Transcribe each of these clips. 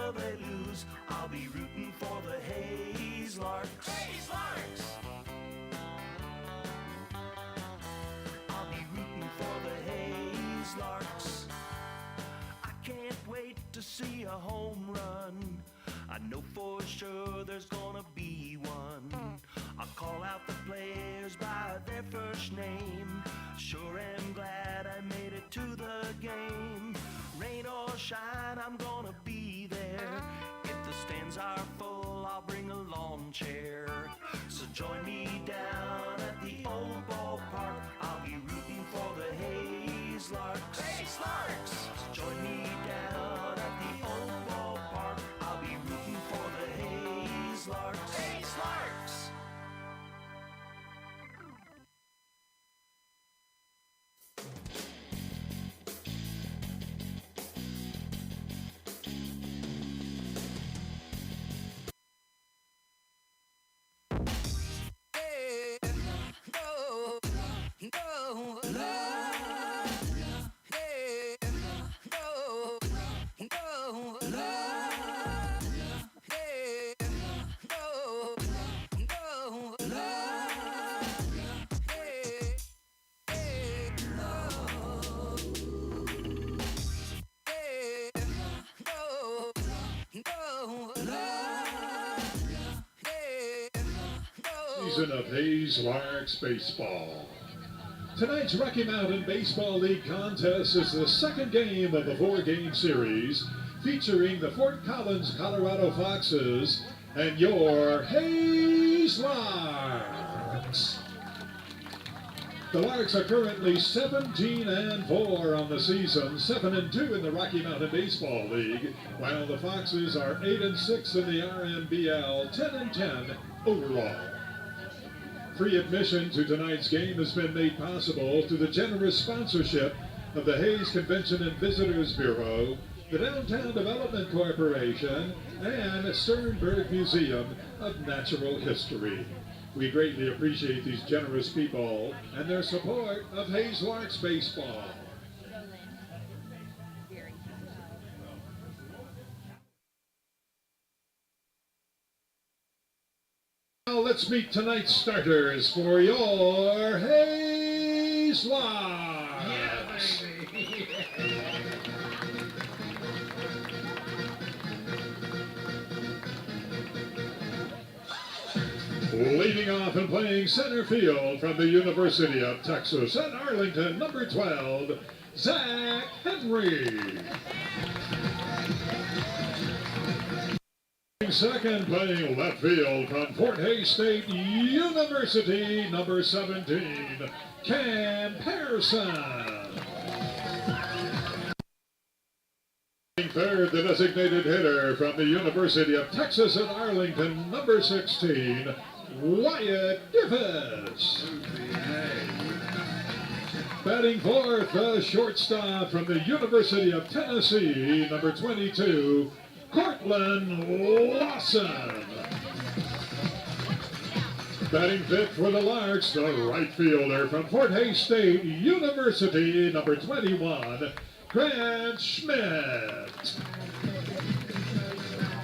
will they lose? I'll be rooting for the Hayes Larks. Hayes Larks! I'll be rooting for the Hayes Larks. I can't wait to see a home run. I know for sure there's gonna be one. I'll call out the players by their first name. Sure am glad I made it to the game. Rain or shine, I'm gonna be there. If the stands are full, I'll bring a lawn chair. So join me down at the old ballpark. I'll be rooting for the Hayes Larks. Hayes Larks! So join me down at the old ballpark. I'll be rooting for the Hayes Larks. Hayes Larks! Season of Hayes Larks Baseball. Tonight's Rocky Mountain Baseball League contest is the second game of the four-game series featuring the Fort Collins, Colorado Foxes and your Hayes Larks. The Larks are currently 17-4 on the season, 7-2 in the Rocky Mountain Baseball League, while the Foxes are 8-6 in the RMBL, 10-10 overall. Free admission to tonight's game has been made possible through the generous sponsorship of the Hayes Convention and Visitors Bureau, the Downtown Development Corporation, and Sternberg Museum of Natural History. We greatly appreciate these generous people and their support of Hayes Larks Baseball. Now let's meet tonight's starters for your Hayes Larks. Yeah, baby. Leading off and playing center field from the University of Texas at Arlington, number 12, Zach Henry. Second, playing left field from Fort Hays State University, number 17, Cam Pearson. Third, the designated hitter from the University of Texas at Arlington, number 16, Wyatt Griffiths. Batting fourth, the shortstop from the University of Tennessee, number 22, Cortland Lawson. Batting fifth for the Larks, the right fielder from Fort Hays State University, number 21, Grant Schmidt.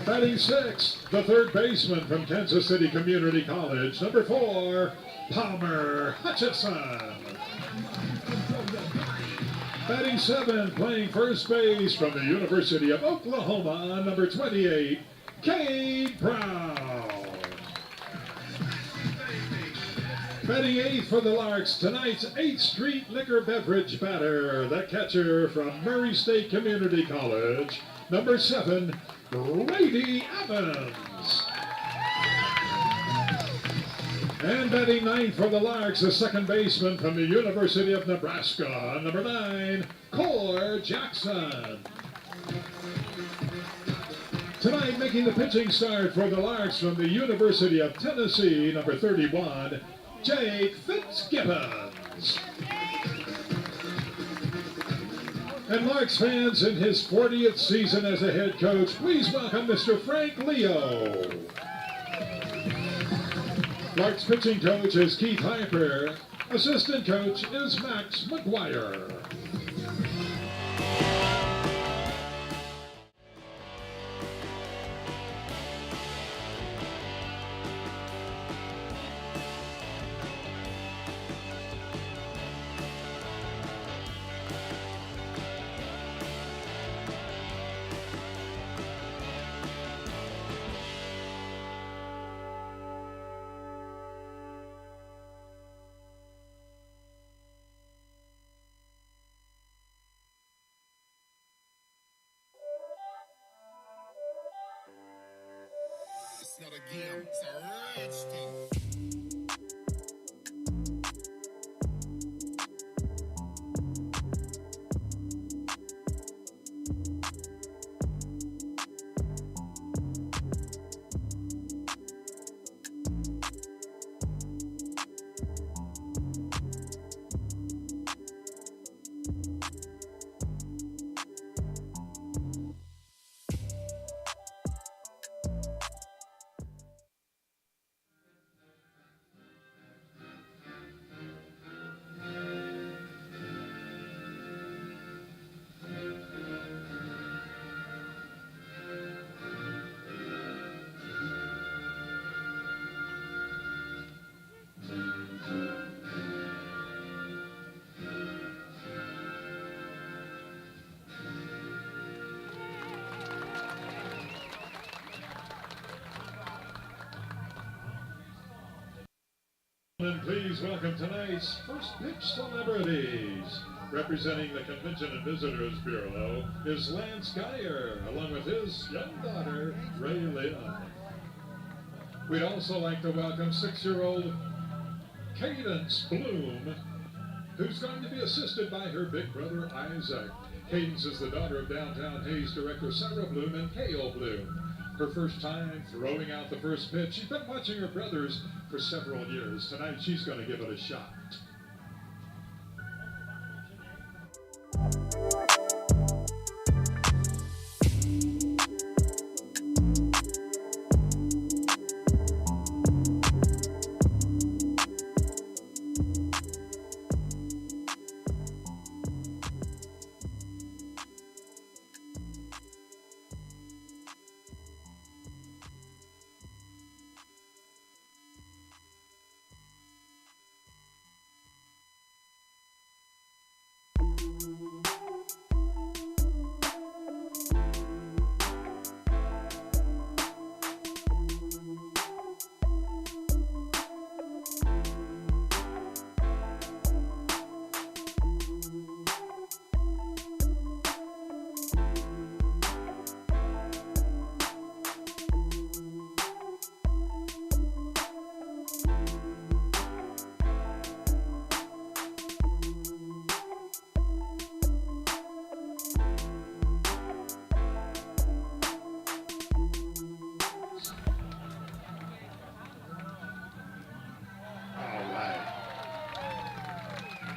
Batting sixth, the third baseman from Kansas City Community College, number 4, Palmer Hutchison. Batting seventh, playing first base from the University of Oklahoma, number 28, Cade Brown. Batting eighth for the Larks, tonight's 8th Street Liquor Beverage batter, the catcher from Murray State Community College, number 7, Brady Evans. And batting ninth for the Larks, the second baseman from the University of Nebraska, number 9, Core Jackson. Tonight, making the pitching start for the Larks from the University of Tennessee, number 31, Jake Fitzgibbons. And Larks fans, in his 40th season as a head coach, please welcome Mr. Frank Leo. Larks pitching coach is Keith Hyper. Assistant coach is Max McGuire. It's not a game, it's a rich thing. And please welcome tonight's first pitch celebrities. Representing the Convention and Visitors Bureau is Lance Geyer, along with his young daughter, Ray Lynn. We'd also like to welcome 6-year-old Cadence Bloom, who's going to be assisted by her big brother, Isaac. Cadence is the daughter of Downtown Hayes director Sarah Bloom and K.O. Bloom. Her first time throwing out the first pitch. She's been watching her brothers for several years. Tonight she's going to give it a shot.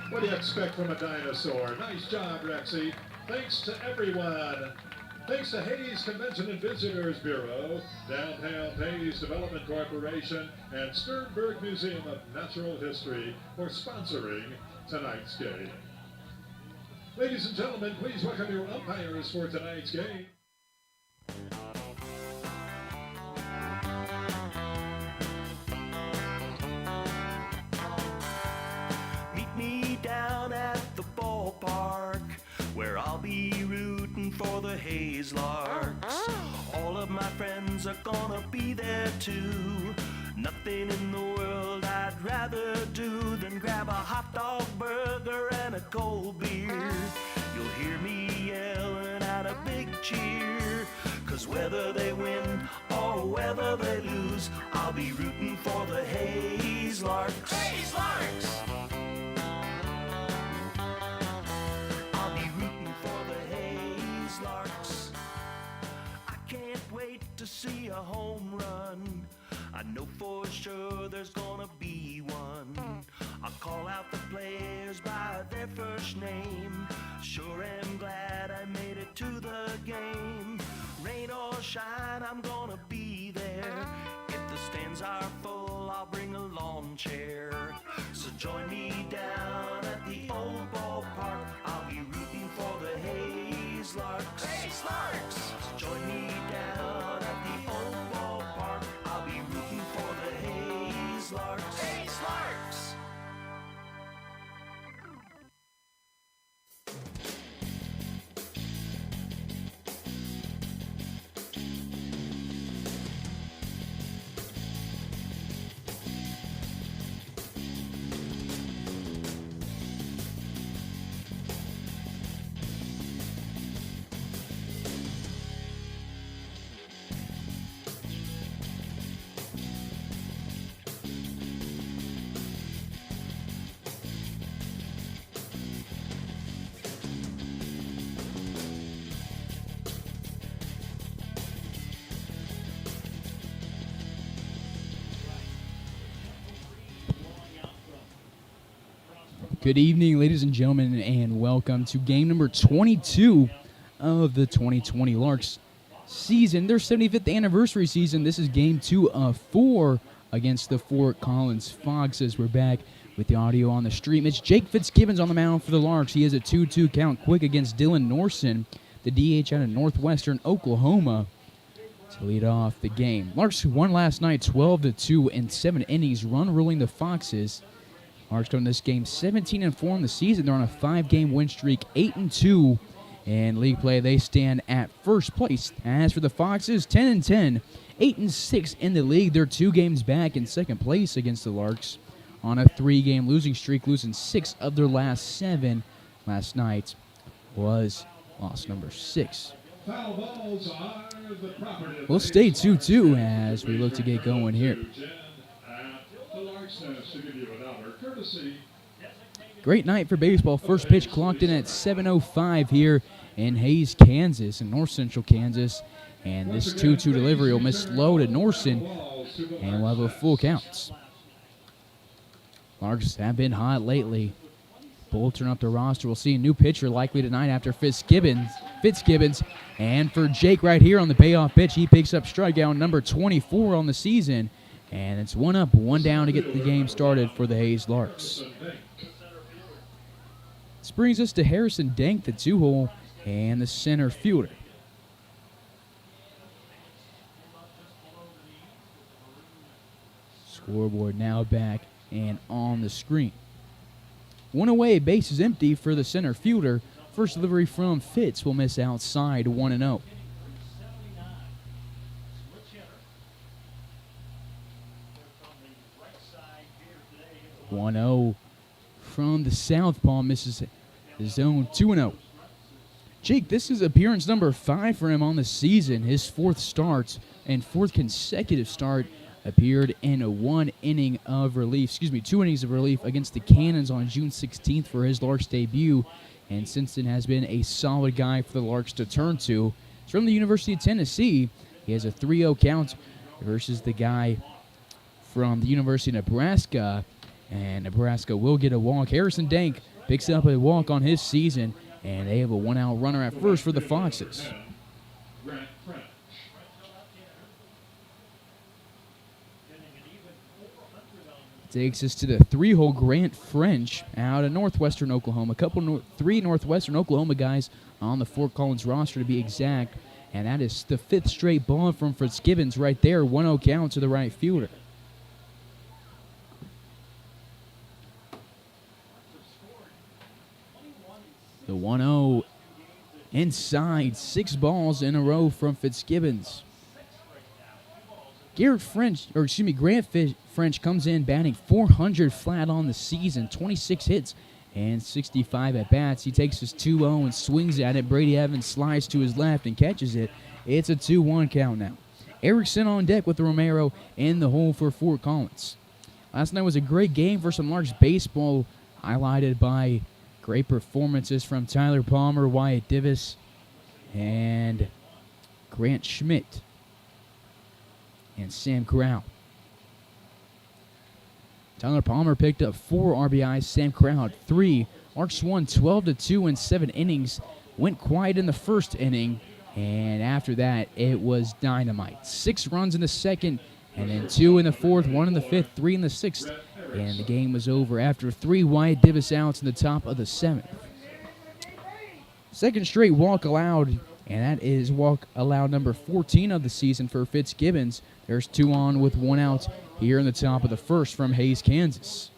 What do you expect from a dinosaur? Nice job, Rexy. Thanks to everyone. Thanks to Hayes Convention and Visitors Bureau, Downtown Hayes Development Corporation, and Sternberg Museum of Natural History for sponsoring tonight's game. Ladies and gentlemen, please welcome your umpires for tonight's game. Down at the ballpark, where I'll be rooting for the Hayes Larks. All of my friends are gonna be there too. Nothing in the world I'd rather do than grab a hot dog burger and a cold beer. You'll hear me yelling out a big cheer, 'cause whether they win or whether they lose, I'll be rooting for the Hayes Larks. Hayes Larks! Larks. I can't wait to see a home run. I know for sure there's gonna be one. I'll call out the players by their first name. Sure am glad I made it to the game. Rain or shine, I'm gonna be there. If the stands are full, I'll bring a lawn chair. So join me down at the old ballpark. I'll be rooting for the Hayes Larks. Hayes Larks! So join me down at the old ballpark. I'll be rooting for the Hayes Larks. Hayes Larks! Good evening, ladies and gentlemen, and welcome to game number 22 of the 2020 Larks season, their 75th anniversary season. This is game 2 of 4 against the Fort Collins Foxes. We're back with the audio on the stream. It's Jake Fitzgibbons on the mound for the Larks. He has a 2-2 count quick against Dylan Norson, the DH out of Northwestern Oklahoma, to lead off the game. Larks won last night 12-2 in 7 innings, run ruling the Foxes. Larks come in this game 17-4 in the season. They're on a 5-game win streak, 8-2 in league play. They stand at first place. As for the Foxes, 10-10, 8-6 in the league. They're 2 games back in second place against the Larks on a 3-game losing streak, losing 6 of their last 7. Last night was loss number 6. We'll stay 2-2 as we look to get going here. Great night for baseball. First pitch clocked in at 7:05 here in Hays, Kansas, in north central Kansas. And this 2-2 delivery will miss low to Norson, and we'll have a full count. Larks have been hot lately. Boltering up the roster. We'll see a new pitcher likely tonight after Fitzgibbons. And for Jake right here on the payoff pitch, he picks up strikeout number 24 on the season. And it's 1 up, 1 down to get the game started for the Hays Larks. This brings us to Harrison Dank, the 2-hole, and the center fielder. Scoreboard now back and on the screen. 1 away, base is empty for the center fielder. First delivery from Fitz will miss outside, 1-0. From the southpaw, misses the zone, 2-0. Jake, this is appearance number 5 for him on the season. His 4th start and 4th consecutive start appeared in a 2 innings of relief against the Cannons on June 16th for his Larks debut. And since then has been a solid guy for the Larks to turn to. He's from the University of Tennessee. He has a 3-0 count versus the guy from the University of Nebraska. And Nebraska will get a walk. Harrison Dank picks up a walk on his season, and they have a 1-out runner at first for the Foxes. Takes us to the 3-hole Grant French out of Northwestern Oklahoma. 3 Northwestern Oklahoma guys on the Fort Collins roster to be exact. And that is the 5th straight ball from Fitzgibbons right there. 1-0 count to the right fielder. The 1-0 inside, 6 balls in a row from Fitzgibbons. Grant French comes in batting .400 flat on the season, 26 hits and 65 at-bats. He takes his 2-0 and swings at it. Brady Evans slides to his left and catches it. It's a 2-1 count now. Erickson on deck with Romero in the hole for Fort Collins. Last night was a great game for some Larks baseball, highlighted by great performances from Tyler Palmer, Wyatt Divis, and Grant Schmidt, and Sam Crow. Tyler Palmer picked up 4 RBIs, Sam Crow 3. Larks won 12-2 in 7 innings, went quiet in the first inning, and after that, it was dynamite. 6 runs in the second, and then 2 in the fourth, 1 in the fifth, 3 in the sixth. And the game was over after 3 Wyatt Divis outs in the top of the 7th. Second straight walk allowed, and that is walk allowed number 14 of the season for Fitzgibbons. There's 2 on with 1 out here in the top of the 1st from Hays, Kansas.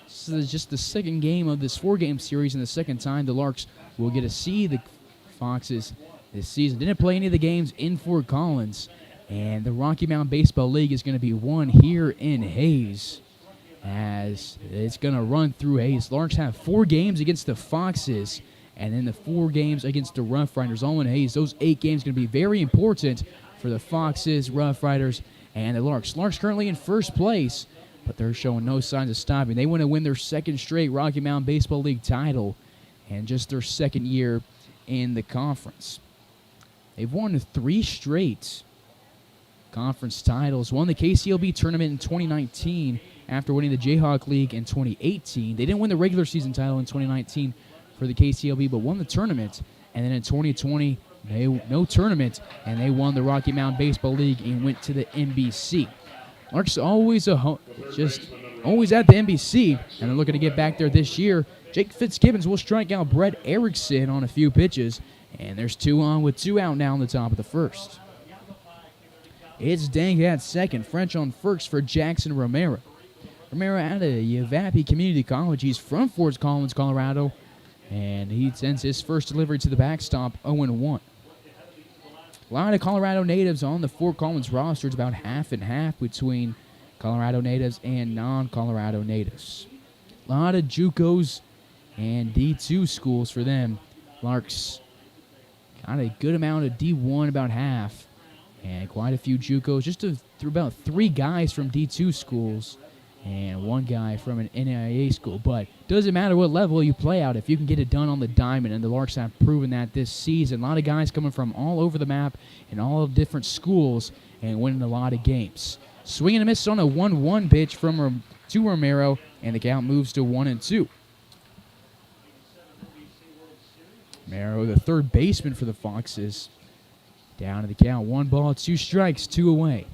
This is just the second game of this 4-game series and the second time the Larks will get to see the Foxes this season. Didn't play any of the games in Fort Collins, and the Rocky Mountain Baseball League is going to be won here in Hays, as it's going to run through Hays. Larks have 4 games against the Foxes, and then the 4 games against the Rough Riders, all in Hays. Those 8 games are going to be very important for the Foxes, Rough Riders, and the Larks. Larks currently in first place, but they're showing no signs of stopping. They want to win their 2nd straight Rocky Mountain Baseball League title, and just their 2nd year in the conference. They've won 3 straight conference titles. Won the KCLB tournament in 2019 after winning the Jayhawk League in 2018. They didn't win the regular season title in 2019 for the KCLB, but won the tournament. And then in 2020, no tournament, and they won the Rocky Mountain Baseball League and went to the NBC. Larks always always at the NBC, and they're looking to get back there this year. Jake Fitzgibbons will strike out Brett Erickson on a few pitches, and there's 2 on with 2 out now in the top of the first. It's Dank at second, French on first for Jackson Romero. Romero out of Yavapai Community College. He's from Fort Collins, Colorado, and he sends his first delivery to the backstop, 0-1. A lot of Colorado natives on the Fort Collins roster. It's about half and half between Colorado natives and non-Colorado natives. A lot of JUCOs and D2 schools for them. Larks got a good amount of D1, about half, and quite a few JUCOs. Just about 3 guys from D2 schools and 1 guy from an NAIA school. But doesn't matter what level you play out if you can get it done on the diamond, and the Larks have proven that this season. A lot of guys coming from all over the map in all different schools and winning a lot of games. Swing and a miss on a 1-1 pitch to Romero, and the count moves to 1-2. Romero, the third baseman for the Foxes, down to the count. 1 ball, 2 strikes, 2 away.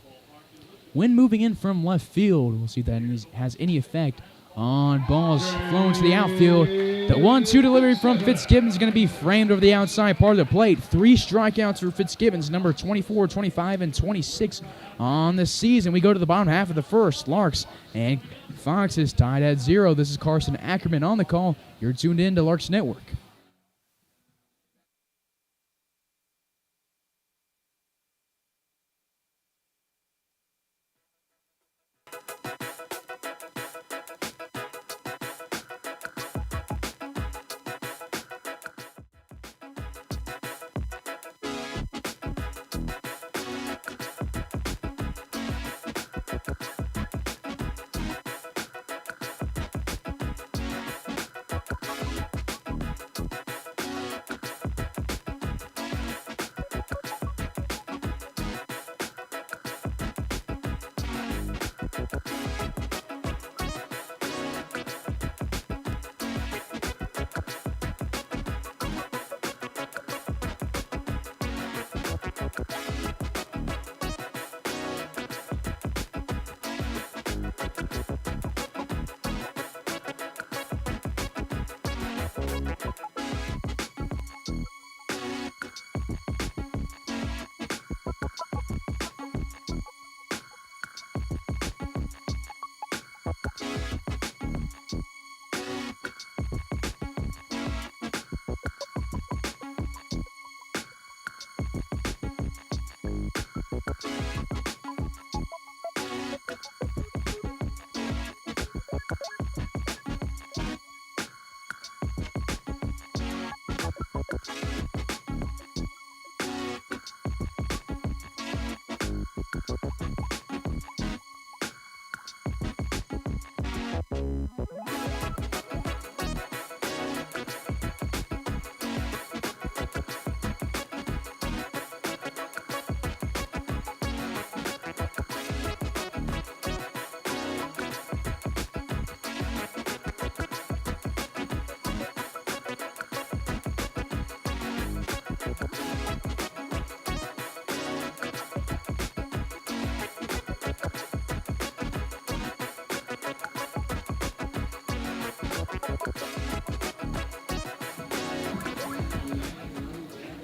Wind moving in from left field. We'll see if that has any effect on balls flown to the outfield. The 1-2 delivery from Fitzgibbons is going to be framed over the outside part of the plate. 3 strikeouts for Fitzgibbons, number 24, 25, and 26 on the season. We go to the bottom half of the first. Larks and Foxes tied at 0. This is Carson Ackerman on the call. You're tuned in to Larks Network.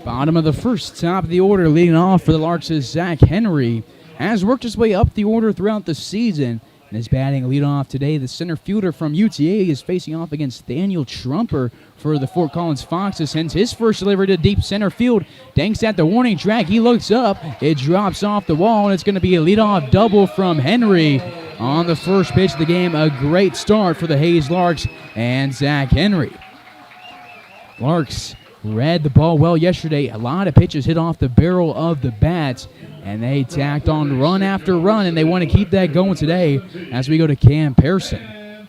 Bottom of the first, top of the order, leading off for the Larks is Zach Henry. Has worked his way up the order throughout the season and is batting leadoff today. The center fielder from UTA is facing off against Daniel Trumper for the Fort Collins Foxes. Sends his first delivery to deep center field. Danks at the warning track. He looks up. It drops off the wall, and it's going to be a leadoff double from Henry on the first pitch of the game. A great start for the Hayes Larks and Zach Henry. Larks read the ball well yesterday. A lot of pitches hit off the barrel of the bats, and they tacked on run after run, and they want to keep that going today as we go to Cam Pearson.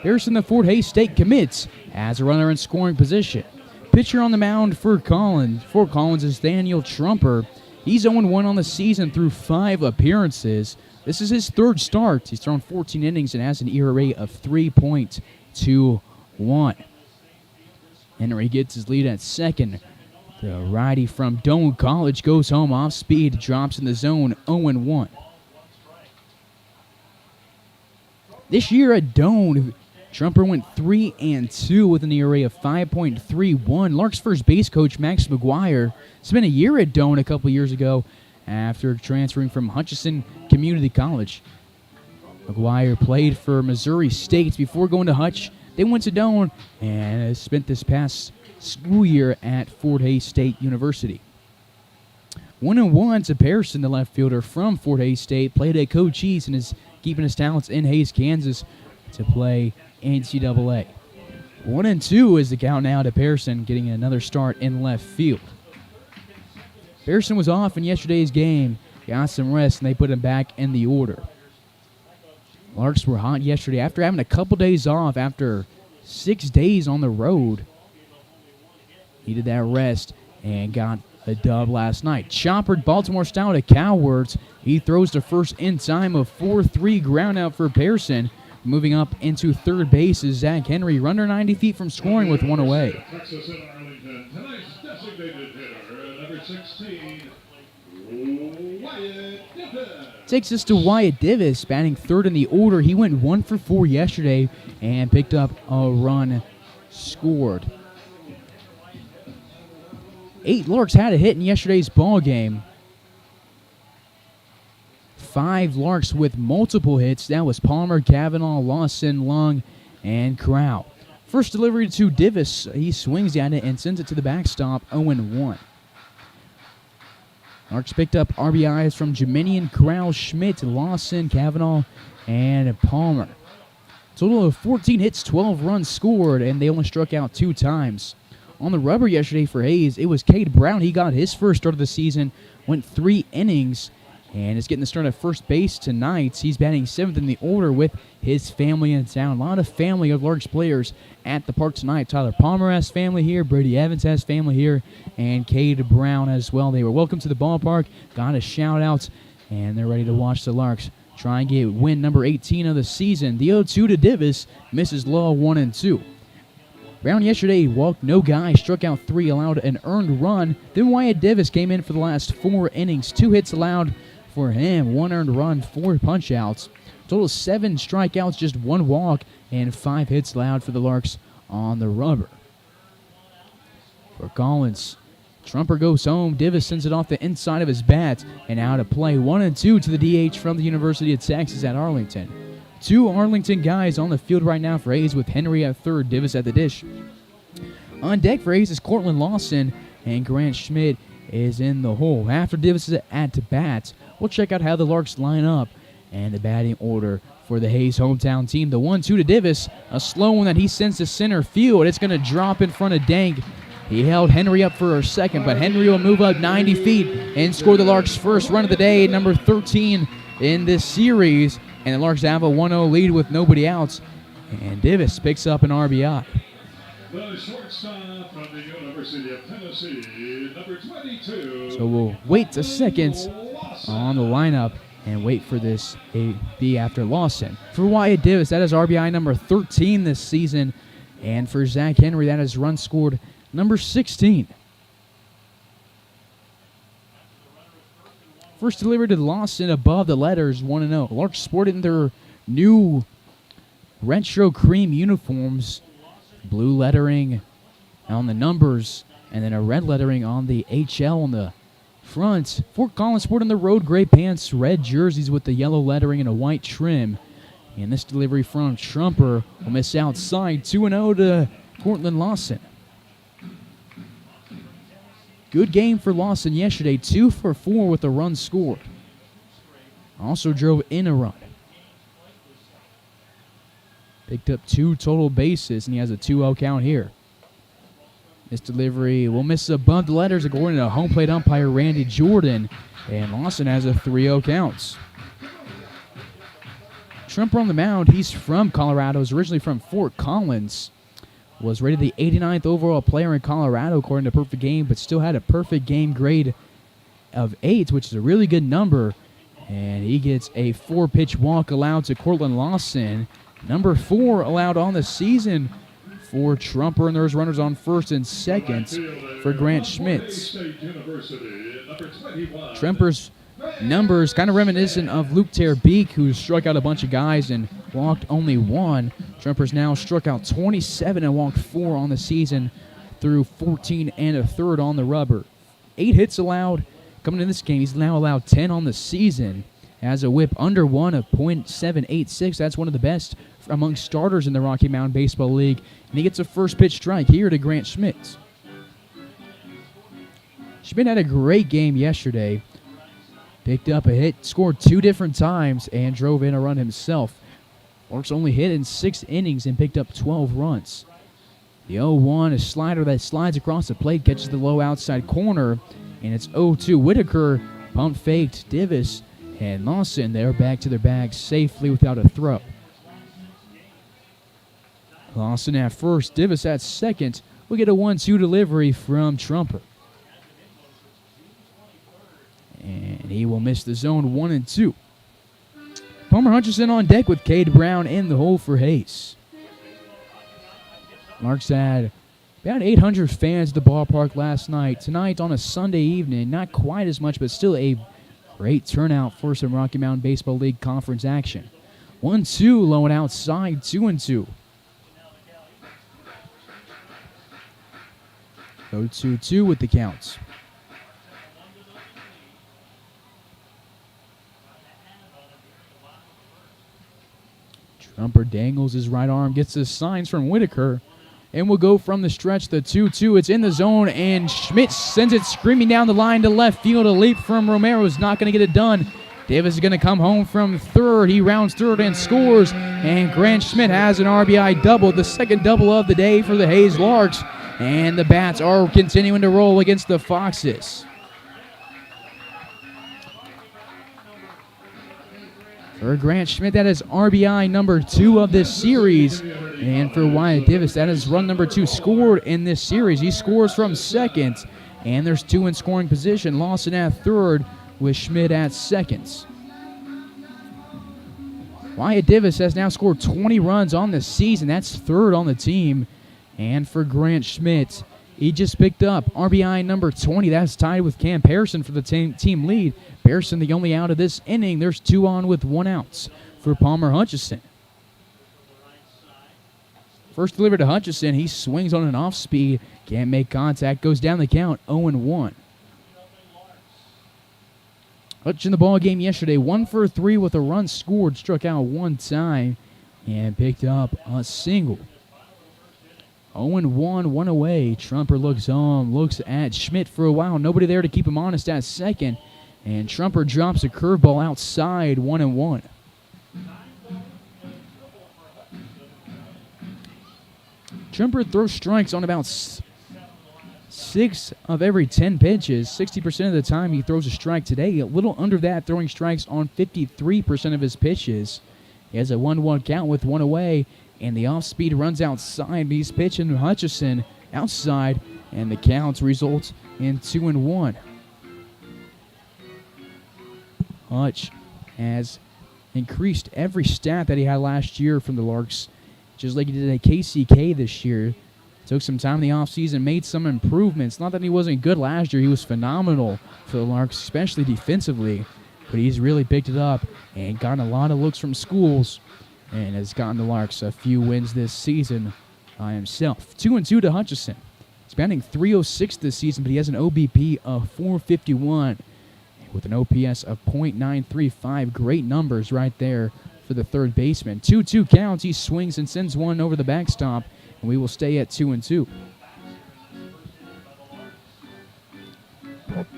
Pearson, the Fort Hays State commits as a runner in scoring position. Pitcher on the mound for Fort Collins is Daniel Trumper. He's 0-1 on the season through 5 appearances. This is his 3rd start. He's thrown 14 innings and has an ERA of 3.21. Henry gets his lead at second. The righty from Doane College goes home off speed, drops in the zone, 0-1. This year at Doane, Trumper went 3-2 with an ERA of 5.31. Larks first base coach Max McGuire spent a year at Doane a couple years ago after transferring from Hutchinson Community College. McGuire played for Missouri State before going to Hutch. They went to Doane and spent this past school year at Fort Hays State University. 1-1 to Pearson, the left fielder from Fort Hays State, played at Cochise and is keeping his talents in Hays, Kansas to play NCAA. 1-2 is the count now to Pearson, getting another start in left field. Pearson was off in yesterday's game, got some rest, and they put him back in the order. Larks were hot yesterday after having a couple days off after 6 days on the road. Needed that rest and got a dub last night. Choppered Baltimore style to Cowards. He throws to first in time, a 4-3 ground out for Pearson. Moving up into third base is Zach Henry, runner 90 feet from scoring with one away. Texas and Arlington, tonight's designated hitter, number 16, Wyatt Divis. Takes us to Wyatt Divis, batting third in the order. He went 1 for 4 yesterday and picked up a run scored. 8 Larks had a hit in yesterday's ball game. 5 Larks with multiple hits. That was Palmer, Cavanaugh, Lawson, Long, and Crow. First delivery to Divis. He swings at it and sends it to the backstop, 0-1. Larks picked up RBIs from Jeminian, Crow, Schmidt, Lawson, Cavanaugh, and Palmer. Total of 14 hits, 12 runs scored, and they only struck out 2 times. On the rubber yesterday for Hays, it was Cade Brown. He got his first start of the season, went 3 innings, and is getting the start at first base tonight. He's batting 7th in the order with his family in town. A lot of family of Larks players at the park tonight. Tyler Palmer has family here, Brady Evans has family here, and Cade Brown as well. They were welcome to the ballpark, got a shout-out, and they're ready to watch the Larks try and get win number 18 of the season. The 0-2 to Divis, misses low, 1-2. Brown yesterday walked no guy, struck out 3, allowed an earned run. Then Wyatt Divis came in for the last 4 innings. 2 hits allowed for him, 1 earned run, 4 punch-outs. Total 7 strikeouts, just 1 walk, and 5 hits allowed for the Larks on the rubber. For Collins, Trumper goes home. Divis sends it off the inside of his bat and out of play. 1-2 to the DH from the University of Texas at Arlington. 2 Arlington guys on the field right now for Hays, with Henry at third, Divis at the dish. On deck for Hays is Cortland Lawson, and Grant Schmidt is in the hole. After Divis is at bat, we'll check out how the Larks line up and the batting order for the Hays hometown team. The 1-2 to Divis, a slow one that he sends to center field. It's going to drop in front of Dank. He held Henry up for a second, but Henry will move up 90 feet and score the Larks' first run of the day, number 13 in this series. And the Larks have a 1-0 lead with nobody out. And Divis picks up an RBI. The shortstop from the University of Tennessee, number 22. So we'll wait a second on the lineup and wait for this AB after Lawson. For Wyatt Divis, that is RBI number 13 this season. And for Zach Henry, that is run scored number 16. First delivery to Lawson above the letters, 1-0. Larks sported in their new retro cream uniforms. Blue lettering on the numbers, and then a red lettering on the HL on the front. Fort Collins sporting the road gray pants, red jerseys with the yellow lettering and a white trim. And this delivery from Trumper will miss outside. 2-0 to Cortland Lawson. Good game for Lawson yesterday, 2 for 4 with a run scored. Also drove in a run. Picked up 2 total bases, and he has a 2-0 count here. This delivery will miss above the letters according to home plate umpire Randy Jordan, and Lawson has a 3-0 count. Trumper on the mound, he's from Colorado, is originally from Fort Collins. Was rated the 89th overall player in Colorado according to Perfect Game, but still had a perfect game grade of 8, which is a really good number. And he gets a 4-pitch walk allowed to Cortland Lawson. Number 4 allowed on the season for Trumper, and there's runners on first and second for Grant Schmitz. Trumper's numbers kind of reminiscent of Luke Terbeek, who struck out a bunch of guys and walked only 1. Trumper's now struck out 27 and walked 4 on the season through 14 and a third on the rubber. 8 hits allowed. Coming in this game, he's now allowed 10 on the season. Has a whip under 1 of .786. That's one of the best among starters in the Rocky Mountain Baseball League. And he gets a first pitch strike here to Grant Schmitz. Schmidt had a great game yesterday. Picked up a hit, scored 2 different times, and drove in a run himself. Larks only hit in 6 innings and picked up 12 runs. The 0-1, a slider that slides across the plate, catches the low outside corner, and it's 0-2. Whitaker pump faked Divis, and Lawson there back to their bags safely without a throw. Lawson at first, Divis at second. We get a 1-2 delivery from Trumper. And he will miss the zone 1-2. Palmer Hutchison on deck with Cade Brown in the hole for Hayes. Larks had about 800 fans at the ballpark last night. Tonight on a Sunday evening, not quite as much, but still a great turnout for some Rocky Mountain Baseball League conference action. 1-2, low and outside, 2-2. 0-2-2 with the counts. Trumper dangles his right arm, gets the signs from Whitaker, and will go from the stretch, the 2-2. It's in the zone, and Schmidt sends it screaming down the line to left field. A leap from Romero is not going to get it done. Davis is going to come home from third. He rounds third and scores, and Grant Schmidt has an RBI double, the second double of the day for the Hayes Larks, and the bats are continuing to roll against the Foxes. For Grant Schmidt, that is RBI number 2 of this series. And for Wyatt Divis, that is run number 2 scored in this series. He scores from second, and there's 2 in scoring position. Lawson at third with Schmidt at second. Wyatt Divis has now scored 20 runs on the season. That's third on the team. And for Grant Schmidt, he just picked up RBI number 20. That's tied with Cam Pearson for the team lead. Pearson the only out of this inning. There's 2 on with 1 out for Palmer Hutchison. First delivery to Hutchison. He swings on an off speed. Can't make contact. Goes down the count 0-1. Hutch in the ball game yesterday. 1 for 3 with a run scored. Struck out 1 time and picked up a single. 0-1, 1 away. Trumper looks home, looks at Schmidt for a while. Nobody there to keep him honest at second. And Trumper drops a curveball outside, 1-1. Trumper throws strikes on about 6 of every 10 pitches. 60% of the time he throws a strike today. A little under that, throwing strikes on 53% of his pitches. He has a 1-1 count with 1 away. And the off-speed runs outside. He's pitching Hutchison outside, and the count results in 2-1. Hutch has increased every stat that he had last year from the Larks, just like he did at KCK this year. Took some time in the offseason, made some improvements. Not that he wasn't good last year. He was phenomenal for the Larks, especially defensively. But he's really picked it up and gotten a lot of looks from schools, and has gotten the Larks a few wins this season by himself. 2-2 to Hutchison. He's batting .306 this season, but he has an OBP of .451 with an OPS of .935. Great numbers right there for the third baseman. 2-2 counts. He swings and sends one over the backstop, and we will stay at 2-2.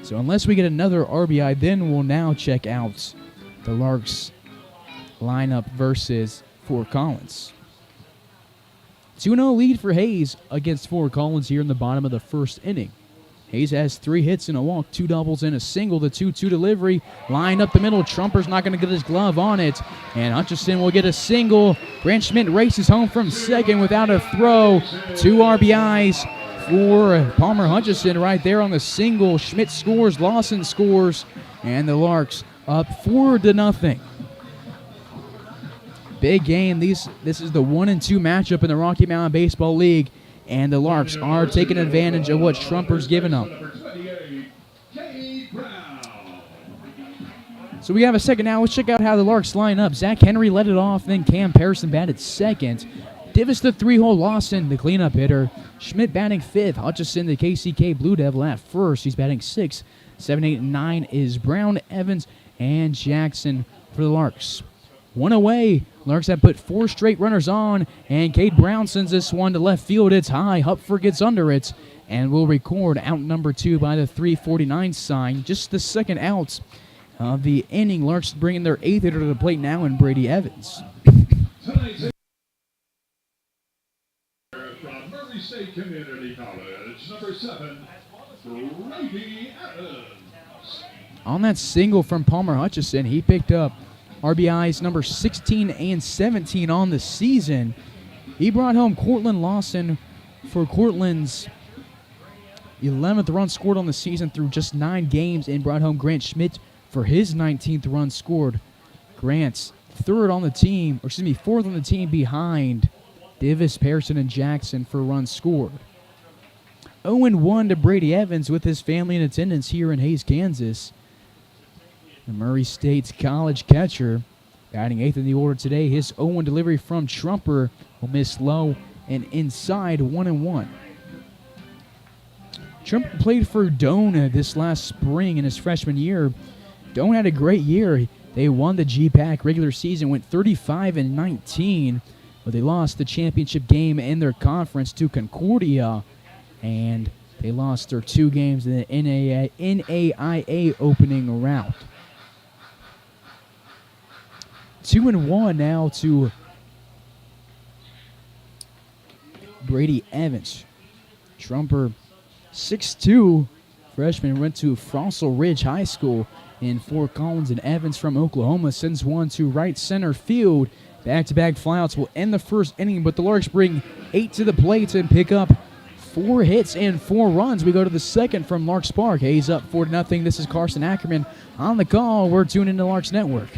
So unless we get another RBI, then we'll now check out the Larks lineup versus Fort Collins. 2-0 lead for Hayes against Fort Collins here in the bottom of the first inning. Hayes has 3 hits and a walk, 2 doubles and a single. The 2-2 delivery, lined up the middle. Trumper's not going to get his glove on it, and Hutchison will get a single. Grant Schmidt races home from second without a throw. 2 RBIs for Palmer Hutchison right there on the single. Schmidt scores, Lawson scores, and the Larks up 4-0. Big game. This is the 1-2 matchup in the Rocky Mountain Baseball League, and the Larks are taking advantage of what Trumper's given them. So we have a second now. Let's check out how the Larks line up. Zach Henry led it off, then Cam Pearson batted second. Divis the 3-hole, Lawson, the cleanup hitter. Schmidt batting fifth. Hutchison, the KCK Blue Devil, at first. He's batting sixth. 7, 8, and 9 is Brown, Evans, and Jackson for the Larks. One away. Larks have put 4 straight runners on, and Cade Brown sends this one to left field. It's high. Hupfer gets under it, and will record out number 2 by the 349 sign. Just the second out of the inning. Larks bringing their 8th hitter to the plate now in Brady Evans. From Murray State Community College, number 7, Brady Evans. On that single from Palmer Hutchison, he picked up RBIs number 16 and 17 on the season. He brought home Cortland Lawson for Cortland's 11th run scored on the season through just 9 games, and brought home Grant Schmidt for his 19th run scored. Grant's fourth on the team behind Divis, Pearson, and Jackson for runs scored. 0-1 to Brady Evans with his family in attendance here in Hays, Kansas. The Murray State's college catcher batting 8th in the order today. His 0-1 delivery from Trumper will miss low and inside, 1-1. Trumper played for Doane this last spring in his freshman year. Doane had a great year. They won the GPAC regular season, went 35-19, but they lost the championship game in their conference to Concordia, and they lost their 2 games in the NAIA opening round. 2-1 now to Brady Evans. Trumper, 6'2", freshman, went to Fossil Ridge High School in Fort Collins, and Evans from Oklahoma sends one to right center field. Back-to-back flyouts will end the first inning, but the Larks bring 8 to the plate and pick up 4 hits and 4 runs. We go to the second from Larks Park. Hayes up 4-0. This is Carson Ackerman on the call. We're tuned into Larks Network.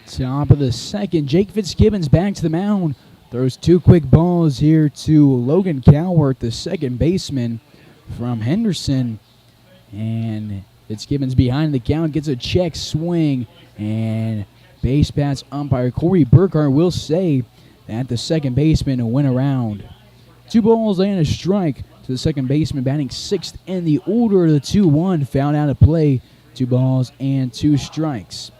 Top of the second, Jake Fitzgibbons back to the mound. Throws two quick balls here to Logan Cowart, the second baseman from Henderson. And Fitzgibbons behind the count, gets a check swing. And base pass umpire Corey Burkhart will say that the second baseman went around. 2 balls and a strike to the second baseman, batting sixth in the order. The 2-1 fouled out of play. 2 balls and 2 strikes.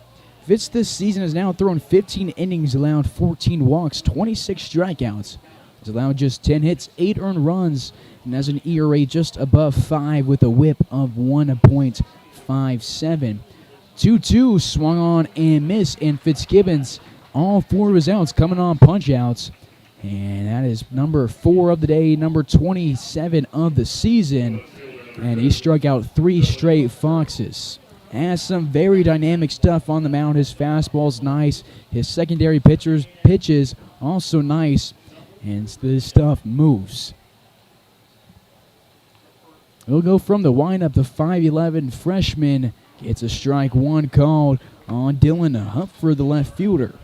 Fitz this season has now thrown 15 innings, allowed 14 walks, 26 strikeouts. He's allowed just 10 hits, 8 earned runs, and has an ERA just above 5 with a whip of 1.57. 2-2 swung on and missed, and Fitzgibbons, all 4 of his outs coming on punch outs. And that is number 4 of the day, number 27 of the season. And he struck out 3 straight foxes. Has some very dynamic stuff on the mound. His fastball's nice. His secondary pitches also nice. And this stuff moves. We'll go from the windup. The 5'11 freshman gets a strike 1 called on Dylan Hupfer, the left fielder.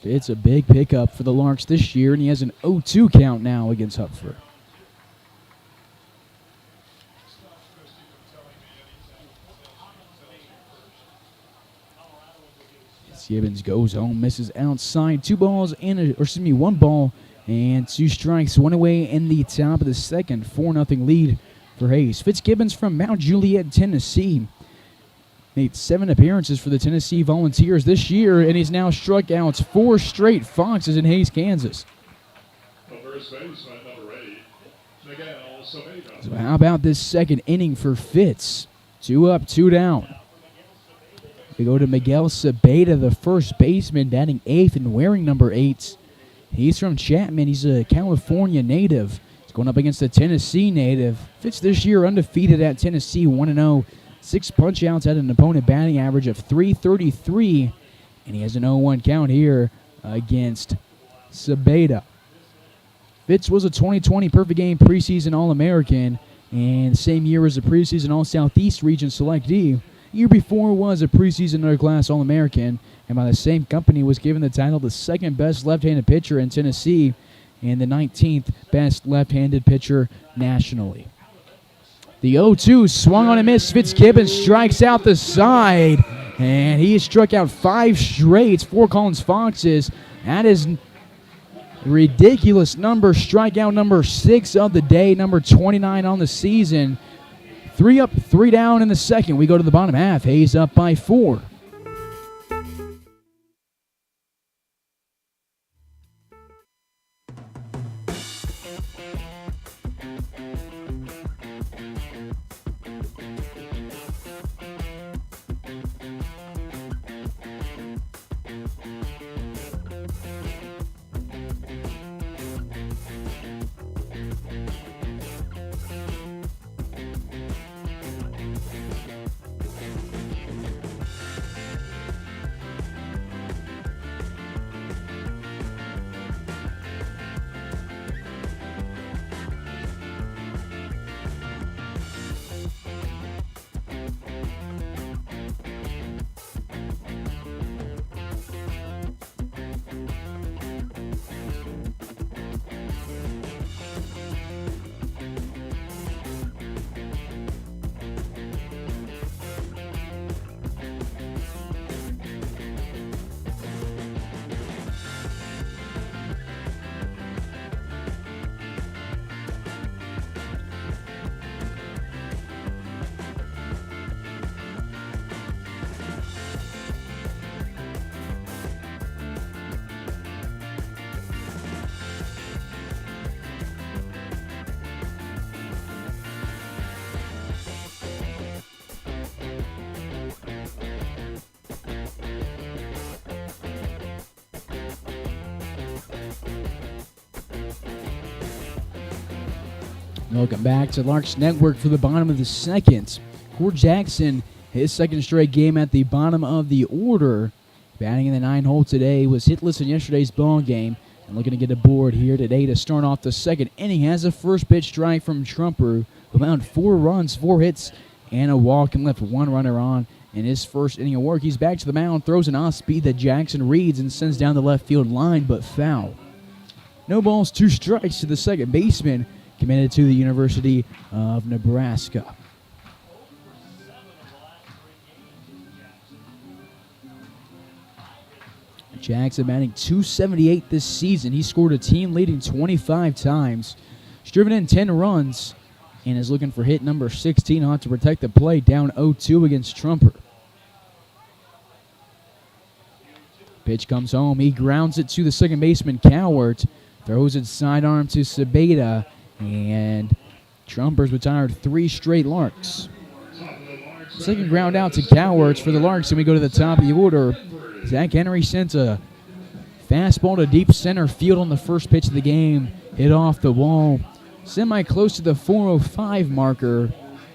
It's a big pickup for the Larks this year, and he has an 0-2 count now against Hupfer. Gibbons goes home, misses outside. 1 ball and 2 strikes. 1 away in the top of the second. 4-0 lead for Hayes. Fitzgibbons from Mount Juliet, Tennessee. Made 7 appearances for the Tennessee Volunteers this year, and he's now struck out 4 straight foxes in Hayes, Kansas. So how about this second inning for Fitz? 2 up, 2 down. We go to Miguel Sabeda, the first baseman, batting 8th and wearing number 8. He's from Chapman. He's a California native. He's going up against a Tennessee native. Fitz this year undefeated at Tennessee, 1-0. 6 punch-outs at an opponent batting average of .333. And he has an 0-1 count here against Sabeda. Fitz was a 2020 Perfect Game preseason All-American, and same year as a preseason All-Southeast Region selectee. Year before was a preseason underclass All-American, and by the same company was given the title the second best left-handed pitcher in Tennessee and the 19th best left-handed pitcher nationally. The 0-2 swung on and missed. Fitzgibbons strikes out the side, and he has struck out 5 straight for Collins Foxes. That is a ridiculous number. Strikeout number 6 of the day, number 29 on the season. 3 up, 3 down in the second. We go to the bottom half. Hayes up by 4. Welcome back to Larks Network for the bottom of the second. Cord Jackson, his second straight game at the bottom of the order. Batting in the 9 hole today, was hitless in yesterday's ball game. And looking to get aboard here today to start off the second inning. Has a first pitch strike from Trumper, who allowed 4 runs, 4 hits, and a walk, and left 1 runner on in his first inning of work. He's back to the mound, throws an off-speed that Jackson reads and sends down the left field line, but foul. No balls, 2 strikes to the second baseman, committed to the University of Nebraska. Jackson batting .278 this season. He scored a team-leading 25 times, driven in 10 runs, and is looking for hit number 16 on to protect the plate, down 0-2 against Trumper. Pitch comes home. He grounds it to the second baseman, Cowart. Throws it sidearm to Sabeda, and Trumper's retired 3 straight Larks. Second ground out to Cowart for the Larks, and we go to the top of the order. Zach Henry sent a fastball to deep center field on the first pitch of the game. Hit off the wall, semi-close to the 405 marker,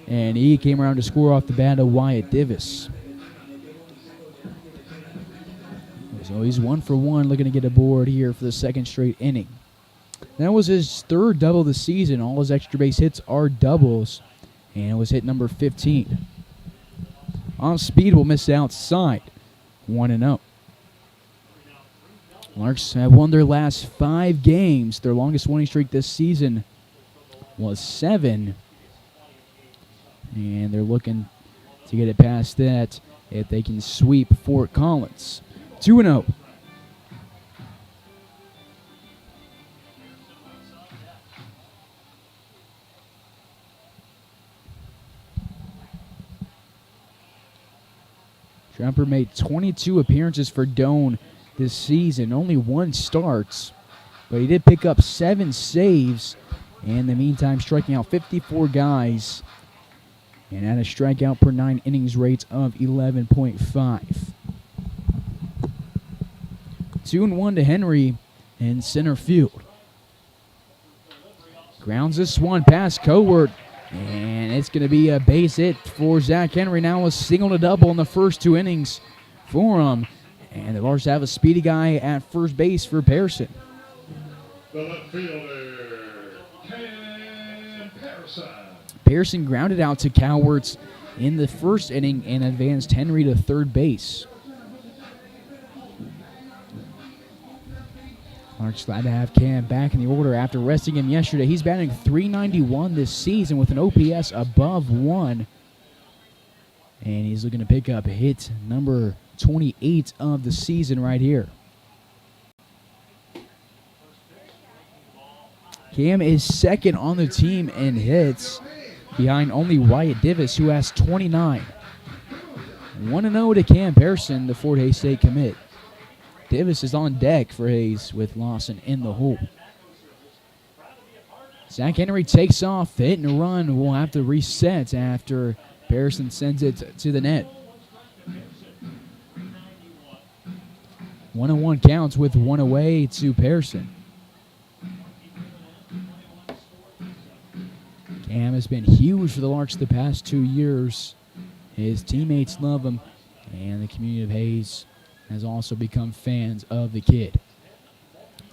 and he came around to score off the bat of Wyatt Divis. So he's 1 for 1, looking to get aboard here for the second straight inning. That was his 3rd double of the season. All his extra base hits are doubles, and it was hit number 15. Off speed will miss outside, 1-0. Larks have won their last 5 games. Their longest winning streak this season was 7, and they're looking to get it past that if they can sweep Fort Collins. 2-0. Trumper made 22 appearances for Doane this season, only 1 start, but he did pick up 7 saves, and in the meantime striking out 54 guys, and had a strikeout per 9 innings rate of 11.5. 2-1 to Henry in center field. Grounds this one past Cowart, and it's going to be a base hit for Zach Henry. Now a single to double in the first 2 innings for him. And the Larks have a speedy guy at first base for Pearson. The left fielder, Cam Pearson. Pearson grounded out to Cowart in the first inning and advanced Henry to third base. Larks glad to have Cam back in the order after resting him yesterday. He's batting .391 this season with an OPS above 1. And he's looking to pick up hit number 28 of the season right here. Cam is second on the team in hits, behind only Wyatt Divis, who has 29. 1-0 to Cam Pearson, the Fort Hays State commit. Divis is on deck for Hayes with Lawson in the hole. Zach Henry takes off, hit and run. Will have to reset after Pearson sends it to the net. 1-1 counts with 1 away to Pearson. Cam has been huge for the Larks the past 2 years. His teammates love him, and the community of Hayes has also become fans of the kid.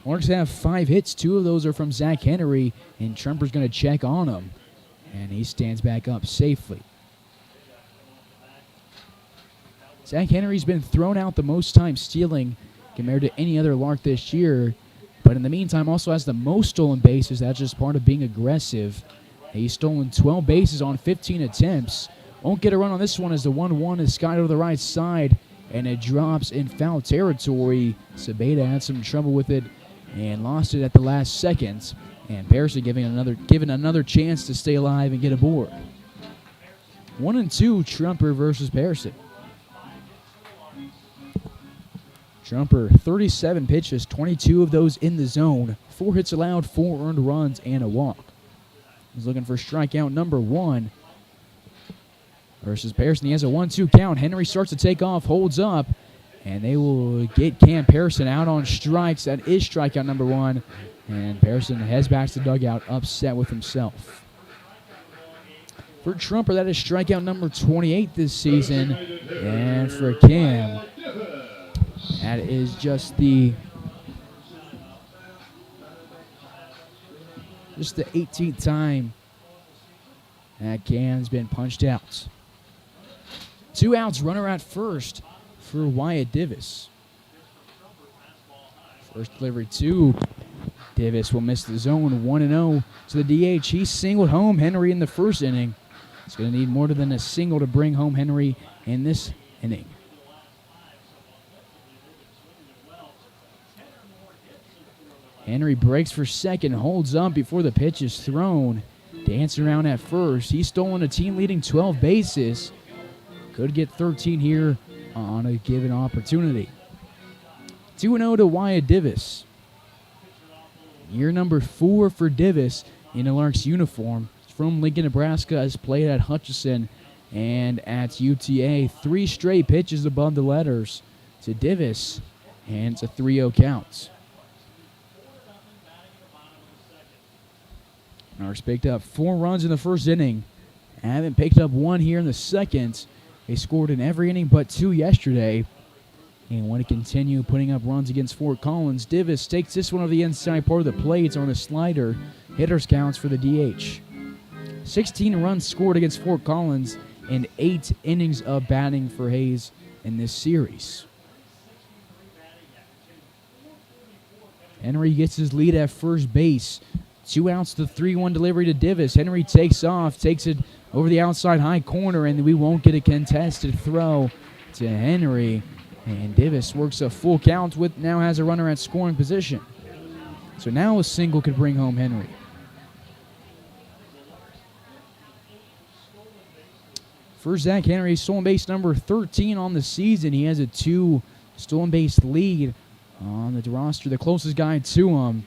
Larks have 5 hits. 2 of those are from Zach Henry, and Trumper's going to check on him, and he stands back up safely. Zach Henry's been thrown out the most time stealing compared to any other Lark this year, but in the meantime also has the most stolen bases. That's just part of being aggressive. He's stolen 12 bases on 15 attempts. Won't get a run on this one as the 1-1 is skied to the right side, and it drops in foul territory. Sabeda had some trouble with it and lost it at the last second, and Pearson given another chance to stay alive and get aboard. 1-2, Trumper versus Pearson. Trumper, 37 pitches, 22 of those in the zone, 4 hits allowed, 4 earned runs, and a walk. He's looking for strikeout number 1 versus Pearson. He has a 1-2 count. Henry starts to take off, holds up, and they will get Cam Pearson out on strikes. That is strikeout number 1, and Pearson heads back to the dugout, upset with himself. For Trumper, that is strikeout number 28 this season, and for Cam, that is just the Just the 18th time that can's been punched out. 2 outs, runner at first for Wyatt Divis. First delivery to Divis will miss the zone. 1-0 to the DH. He singled home Henry in the first inning. He's going to need more than a single to bring home Henry in this inning. Henry breaks for second, holds up before the pitch is thrown. Dancing around at first. He's stolen a team-leading 12 bases. Could get 13 here on a given opportunity. 2-0 to Wyatt Divis. Year number 4 for Divis in a Larks uniform. He's from Lincoln, Nebraska, has played at Hutchinson and at UTA. 3 straight pitches above the letters to Divis, and it's a 3-0 count. Larks picked up 4 runs in the first inning. Haven't picked up 1 here in the second. They scored in every inning but 2 yesterday. And want to continue putting up runs against Fort Collins. Divis takes this one over the inside part of the plate on a slider. Hitters counts for the DH. 16 runs scored against Fort Collins and 8 innings of batting for Hayes in this series. Henry gets his lead at first base. 2 outs to 3-1 delivery to Divis. Henry takes off, takes it over the outside high corner, and we won't get a contested throw to Henry. And Divis works a full count with now has a runner at scoring position. So now a single could bring home Henry. For Zach Henry, stolen base number 13 on the season. He has a 2 stolen base lead on the roster. The closest guy to him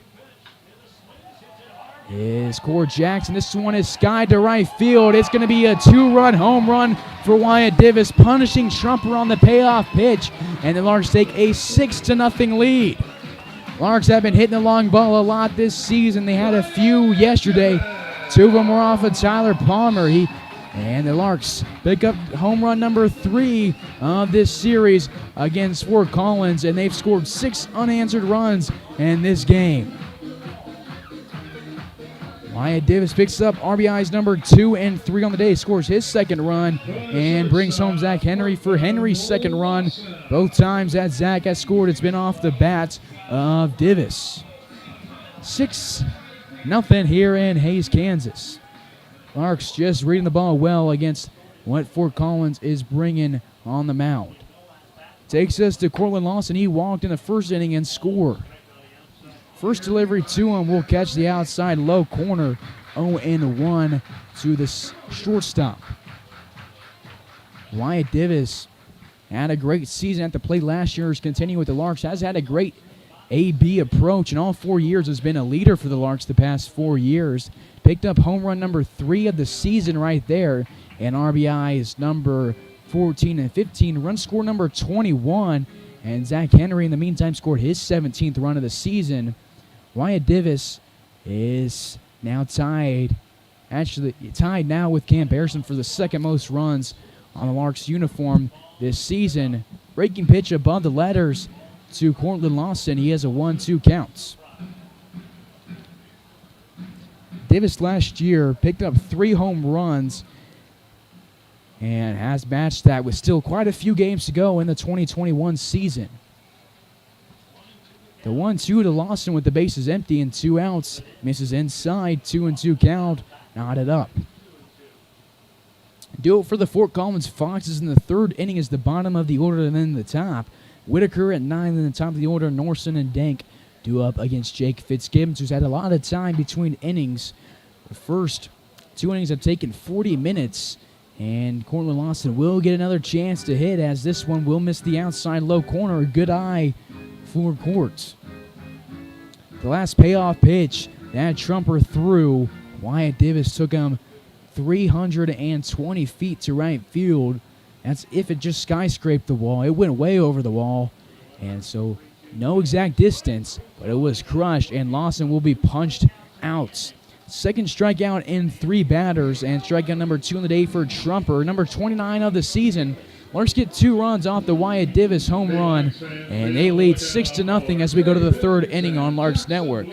is Core Jackson. This one is skied to right field. It's going to be a 2-run home run for Wyatt Divis, punishing Trumper on the payoff pitch, and the Larks take a 6-0 lead. Larks have been hitting the long ball a lot this season. They had a few yesterday. 2 of them were off of Tyler Palmer. And the Larks pick up home run number 3 of this series against Fort Collins, and they've scored 6 unanswered runs in this game. Wyatt Divis picks up RBIs number 2 and 3 on the day, scores his second run, and brings home Zach Henry for Henry's second run. Both times that Zach has scored, it's been off the bat of Divis. 6-0 here in Hayes, Kansas. Larks just reading the ball well against what Fort Collins is bringing on the mound. Takes us to Cortland Lawson. He walked in the first inning and scored. First delivery to him will catch the outside low corner. 0-1 to the shortstop. Wyatt Divis had a great season at the plate last year. Is continuing with the Larks. Has had a great AB approach in all 4 years. Has been a leader for the Larks the past 4 years. Picked up home run number 3 of the season right there. And RBI is number 14 and 15. Run score number 21. And Zach Henry, in the meantime, scored his 17th run of the season. Wyatt Divis is now tied now with Cam Pearson for the second most runs on the Larks uniform this season. Breaking pitch above the letters to Cortland Lawson. He has a 1-2 count. Divis last year picked up 3 home runs and has matched that with still quite a few games to go in the 2021 season. The 1-2 to Lawson with the bases empty and 2 outs. Misses inside, 2-2 count, knotted up. Do it for the Fort Collins Foxes in the third inning is the bottom of the order and then the top. Whitaker at 9 in the top of the order. Norson and Dank due up against Jake Fitzgibbons, who's had a lot of time between innings. The first 2 innings have taken 40 minutes. And Cortland Lawson will get another chance to hit as this one will miss the outside low corner. Good eye for Court. The last payoff pitch that Trumper threw. Wyatt Divis took him 320 feet to right field. That's if it just skyscraped the wall. It went way over the wall. And so no exact distance, but it was crushed. And Lawson will be punched out. Second strikeout in 3 batters, and strikeout number 2 on the day for Trumper, number 29 of the season. Larks get 2 runs off the Wyatt Divis home run, and they lead 6-0 as we go to the third inning on Larks Network.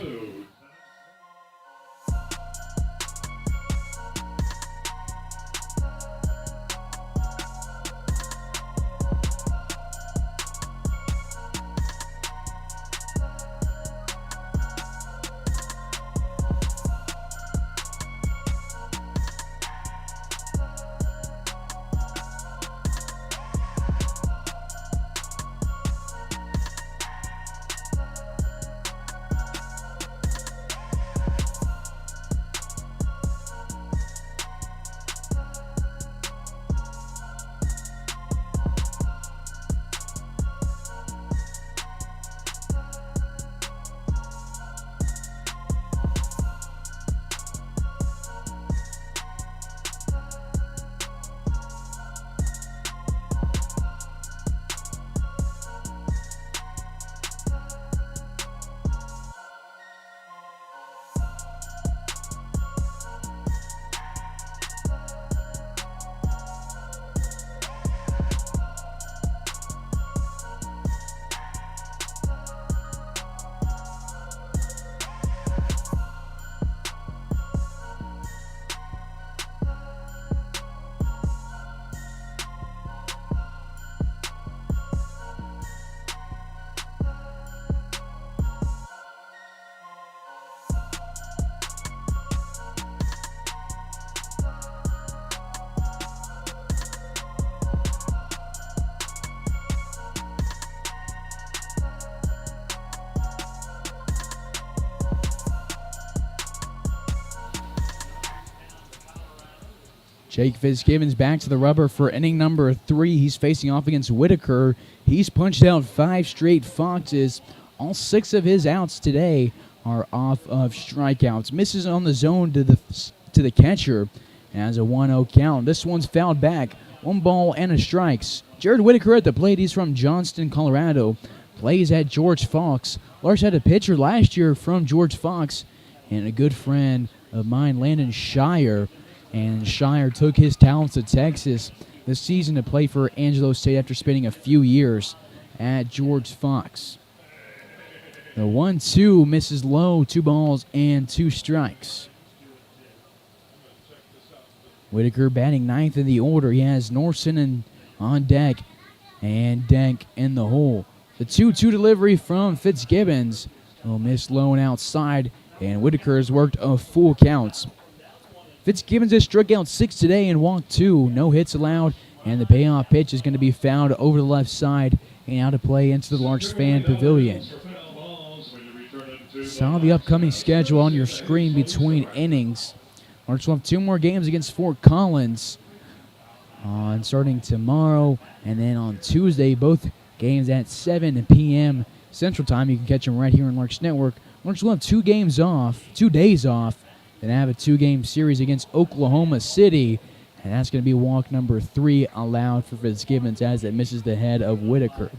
Jake Fitzgibbons back to the rubber for inning number 3. He's facing off against Whitaker. He's punched out 5 straight foxes. All 6 of his outs today are off of strikeouts. Misses on the zone to the catcher. And has a 1-0 count. This one's fouled back. 1 ball and a strikes. Jared Whitaker at the plate. He's from Johnston, Colorado. Plays at George Fox. Larks had a pitcher last year from George Fox. And a good friend of mine, Landon Shire. And Shire took his talents to Texas this season to play for Angelo State after spending a few years at George Fox. The 1-2 misses low, 2 balls and 2 strikes. Whitaker batting 9th in the order. He has Norson on deck and Denk in the hole. The 2-2 delivery from Fitzgibbons will miss low and outside, and Whitaker has worked a full count. Fitzgibbons has struck out 6 today and walked 2. No hits allowed, and the payoff pitch is going to be fouled over the left side and out of play into the Larks fan pavilion. Saw the upcoming schedule on your screen between innings. Larks will have 2 more games against Fort Collins on starting tomorrow, and then on Tuesday, both games at 7 p.m. Central Time. You can catch them right here on Larks Network. Larks will have 2 days off. Then have a 2-game series against Oklahoma City, and that's going to be walk number 3 allowed for Fitzgibbons as it misses the head of Whitaker.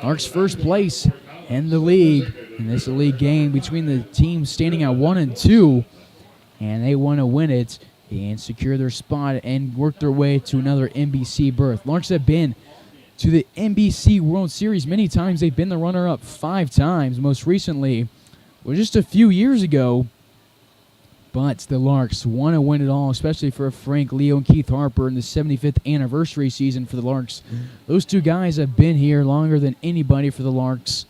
Larks first place in the league, and this is a league game between the teams standing at 1 and 2, and they want to win it and secure their spot and work their way to another NBC berth. Larks have been to the NBC World Series many times. They've been the runner-up 5 times, most recently just a few years ago, but the Larks want to win it all, especially for Frank Leo and Keith Harper in the 75th anniversary season for the Larks. Those 2 guys have been here longer than anybody for the Larks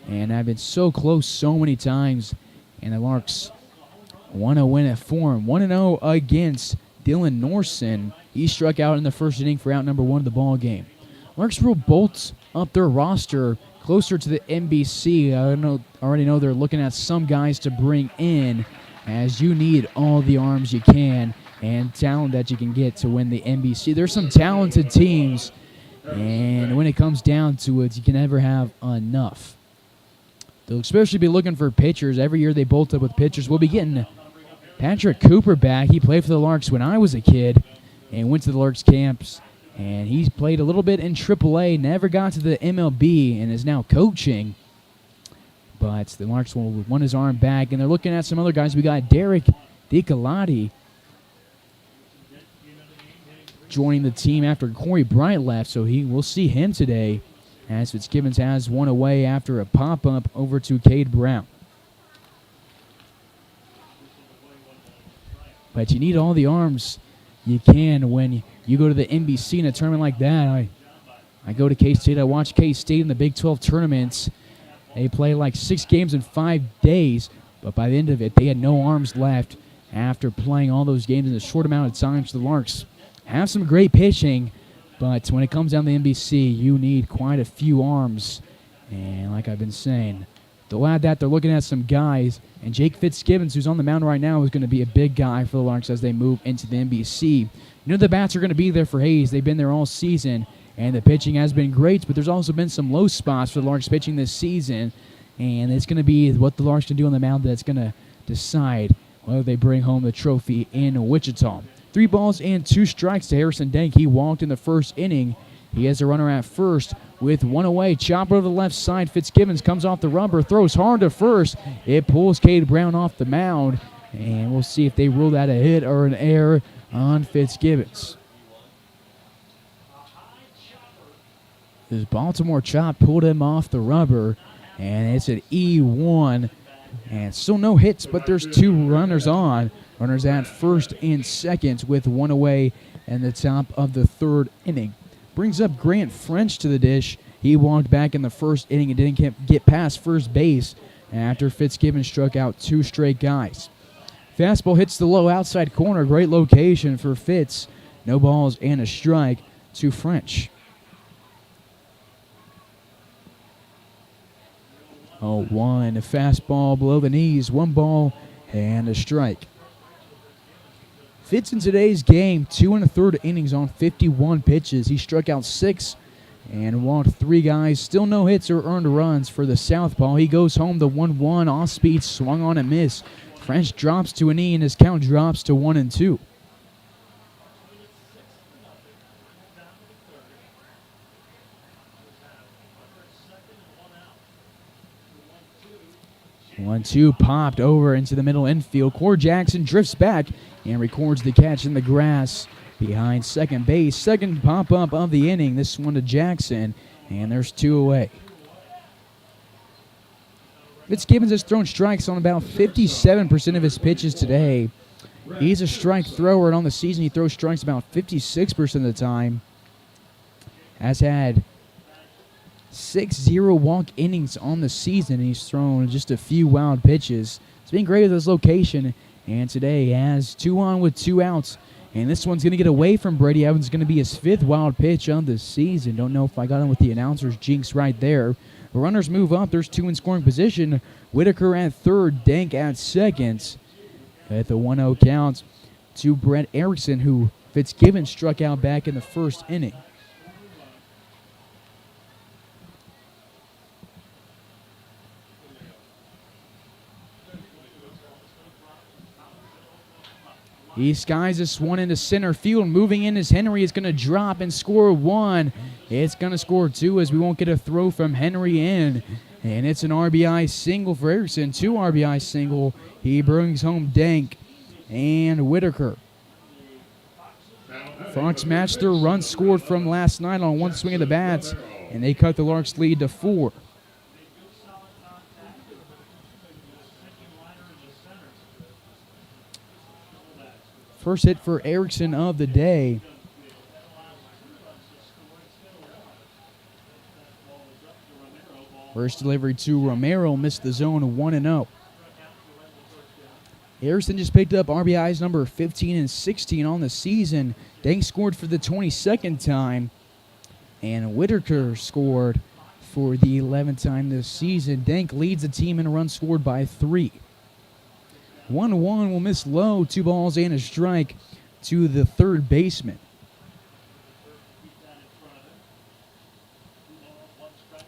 and have been so close so many times, and the Larks want to win it for him. 1-0 against Dylan Norson. He struck out in the first inning for out number 1 of the ball game. Larks will bolt up their roster closer to the NBC. I already know they're looking at some guys to bring in, as you need all the arms you can and talent that you can get to win the NBC. There's some talented teams, and when it comes down to it, you can never have enough. They'll especially be looking for pitchers. Every year they bolt up with pitchers. We'll be getting Patrick Cooper back. He played for the Larks when I was a kid and went to the Larks camps. And he's played a little bit in AAA, never got to the MLB, and is now coaching. But the Larks will want his arm back, and they're looking at some other guys. We got Derek DiColati joining the team after Corey Bryant left, so we'll see him today, as Fitzgibbons has one away after a pop-up over to Cade Brown. But you need all the arms you can when you go to the NBC in a tournament like that. I go to K-State. I watch K-State in the Big 12 tournaments. They play like 6 games in 5 days, but by the end of it, they had no arms left after playing all those games in a short amount of time. So the Larks have some great pitching, but when it comes down to the NBC, you need quite a few arms. And like I've been saying, they'll add that. They're looking at some guys, and Jake Fitzgibbons, who's on the mound right now, is going to be a big guy for the Larks as they move into the NBC. You know the bats are going to be there for Hayes. They've been there all season, and the pitching has been great, but there's also been some low spots for the Larks pitching this season, and it's going to be what the Larks can do on the mound that's going to decide whether they bring home the trophy in Wichita. 3 balls and 2 strikes to Harrison Denk. He walked in the first inning. He has a runner at first with 1 away. Chopper to the left side. Fitzgibbons comes off the rubber, throws hard to first. It pulls Cade Brown off the mound, and we'll see if they rule that a hit or an error on Fitzgibbons. This Baltimore chop pulled him off the rubber, and it's an E1. And still no hits, but there's 2 runners on. Runners at first and second with 1 away in the top of the 3rd inning. Brings up Grant French to the dish. He walked back in the first inning and didn't get past first base after Fitzgibbons struck out 2 straight guys. Fastball hits the low outside corner. Great location for Fitz. No balls and a strike to French. 0-1. A fastball below the knees. 1 ball and a strike. Fitz in today's game, 2 1/3 innings on 51 pitches. He struck out 6 and walked 3 guys. Still no hits or earned runs for the southpaw. He goes home the 1-1 off speed, swung on and missed. French drops to a knee and his count drops to 1-2. One-two popped over into the middle infield. Core Jackson drifts back and records the catch in the grass behind second base. Second pop-up of the inning. This one to Jackson, and there's 2 away. Fitzgibbons has thrown strikes on about 57% of his pitches today. He's a strike thrower, and on the season he throws strikes about 56% of the time. Has had 6 0-walk innings on the season. He's thrown just a few wild pitches. It's been great at this location, and today he has 2 on with 2 outs. And this one's going to get away from Brady Evans. Going to be his 5th wild pitch of the season. Don't know if I got him with the announcer's jinx right there. The runners move up. There's 2 in scoring position. Whitaker at third, Dank at second. At the 1-0 count to Brett Erickson, who Fitzgibbons struck out back in the first inning. He skies this one into center field. Moving in is Henry. Is going to drop and score 1. It's going to score 2 as we won't get a throw from Henry in. And it's an RBI single for Erickson. 2 RBI single. He brings home Dank and Whitaker. Fox matched their runs scored from last night on 1 swing of the bats, and they cut the Larks' lead to 4. First hit for Erickson of the day. First delivery to Romero, missed the zone, 1-0. Erickson just picked up RBIs number 15 and 16 on the season. Dank scored for the 22nd time, and Whitaker scored for the 11th time this season. Dank leads the team in runs scored by 3. 1-1 will miss low. 2 balls and a strike to the third baseman.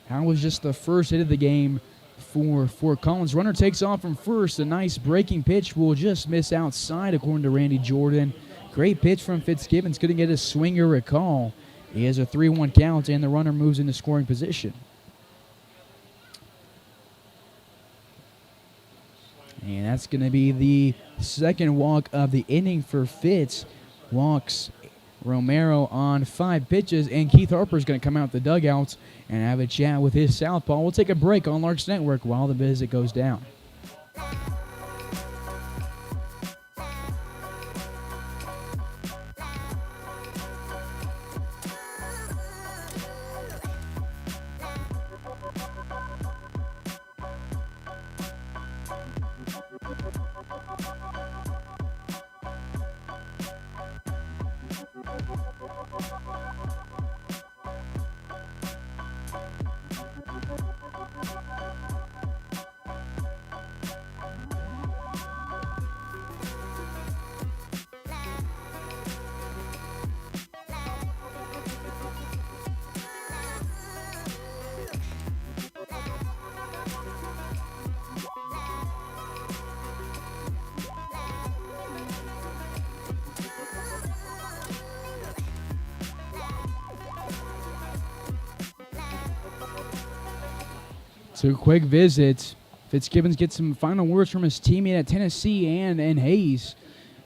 That was just the first hit of the game for Fort Collins. Runner takes off from first. A nice breaking pitch will just miss outside, according to Randy Jordan. Great pitch from Fitzgibbons. Couldn't get a swing or a call. He has a 3-1 count, and the runner moves into scoring position. And that's going to be the second walk of the inning for Fitz. Walks Romero on 5 pitches, and Keith Harper's going to come out the dugouts and have a chat with his southpaw. We'll take a break on Larks Network while the visit goes down. So a quick visit. Fitzgibbons gets some final words from his teammate at Tennessee and Hayes.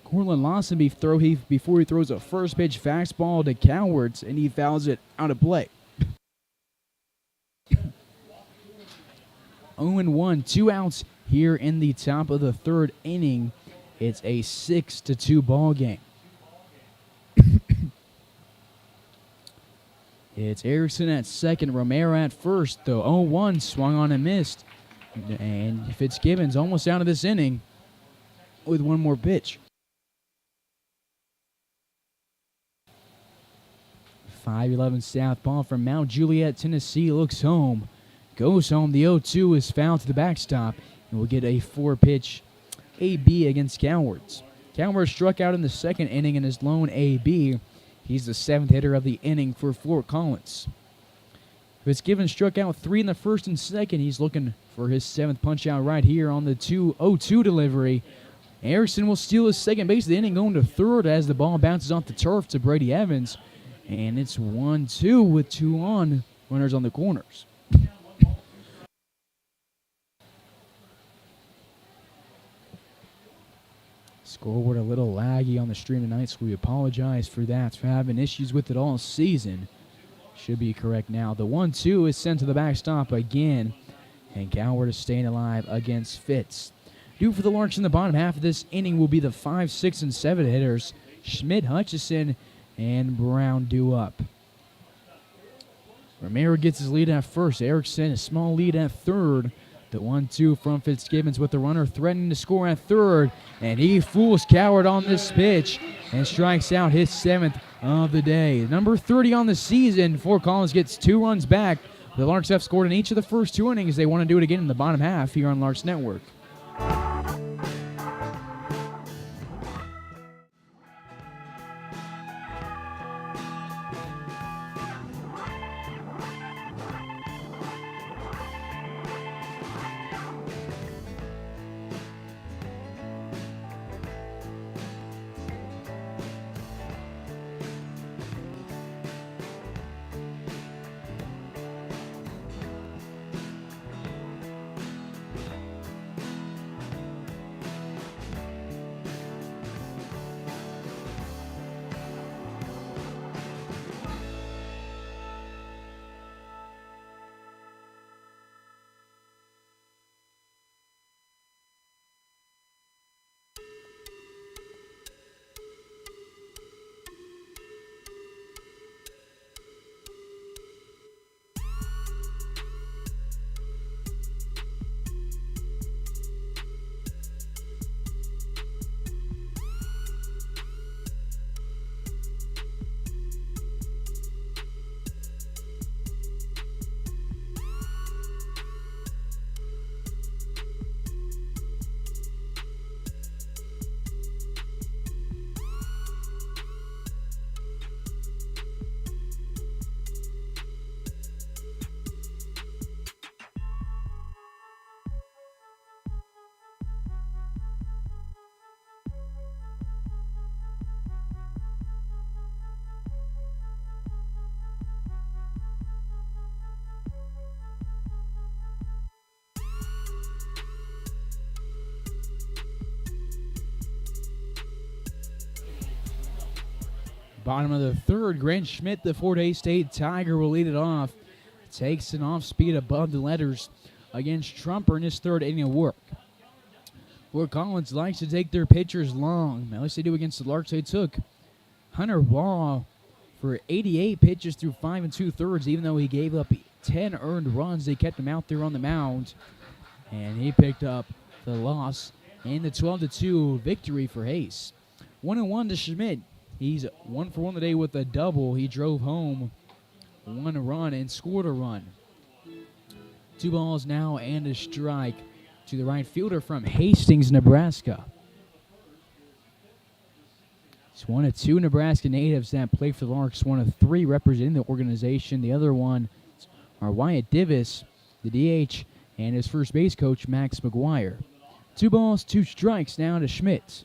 Cortland Lawson before he throws a first pitch fastball to Cowards, and he fouls it out of play. 0-1, 2 outs here in the top of the third inning. It's a 6-2 ball game. It's Erickson at second, Romero at first. The 0-1 swung on and missed. And Fitzgibbons almost out of this inning with one more pitch. 5'11" southpaw from Mount Juliet, Tennessee looks home. Goes home. The 0-2 is fouled to the backstop. And we'll get a 4-pitch AB against Cowards. Calmer struck out in the second inning in his lone AB. He's the 7th hitter of the inning for Fort Collins. Fitzgibbon struck out 3 in the first and second. He's looking for his 7th punch-out right here on the 2-0-2 delivery. Erickson will steal his second base of the inning, going to third as the ball bounces off the turf to Brady Evans. And it's 1-2 with 2 on, runners on the corners. Scoreboard a little laggy on the stream tonight, so we apologize for that, for having issues with it all season. Should be correct now. The 1-2 is sent to the backstop again, and Coward is staying alive against Fitz. Due for the Larks in the bottom half of this inning will be the 5, 6, and 7 hitters. Schmidt, Hutchison, and Brown due up. Romero gets his lead at first. Erickson a small lead at third. The 1-2 from Fitzgibbons with the runner threatening to score at third. And he fools Coward on this pitch and strikes out his 7th of the day. Number 30 on the season. Fort Collins gets 2 runs back. The Larks have scored in each of the first 2 innings. They want to do it again in the bottom half here on Larks Network. Bottom of the third, Grant Schmidt, the Fort Hays State Tiger, will lead it off. Takes an off-speed above the letters against Trumper in his 3rd inning of work. Fort Collins likes to take their pitchers long. At least they do against the Larks. They took Hunter Wall for 88 pitches through 5 2/3, even though he gave up 10 earned runs. They kept him out there on the mound, and he picked up the loss in the 12-2 victory for Hayes. 1-1 to Schmidt. He's 1 for 1 today with a double. He drove home 1 run and scored a run. 2 balls now and a strike to the right fielder from Hastings, Nebraska. It's 1 of 2 Nebraska natives that play for the Larks. 1 of 3 representing the organization. The other one are Wyatt Divis, the DH, and his first base coach, Max McGuire. 2 balls, 2 strikes now to Schmidt.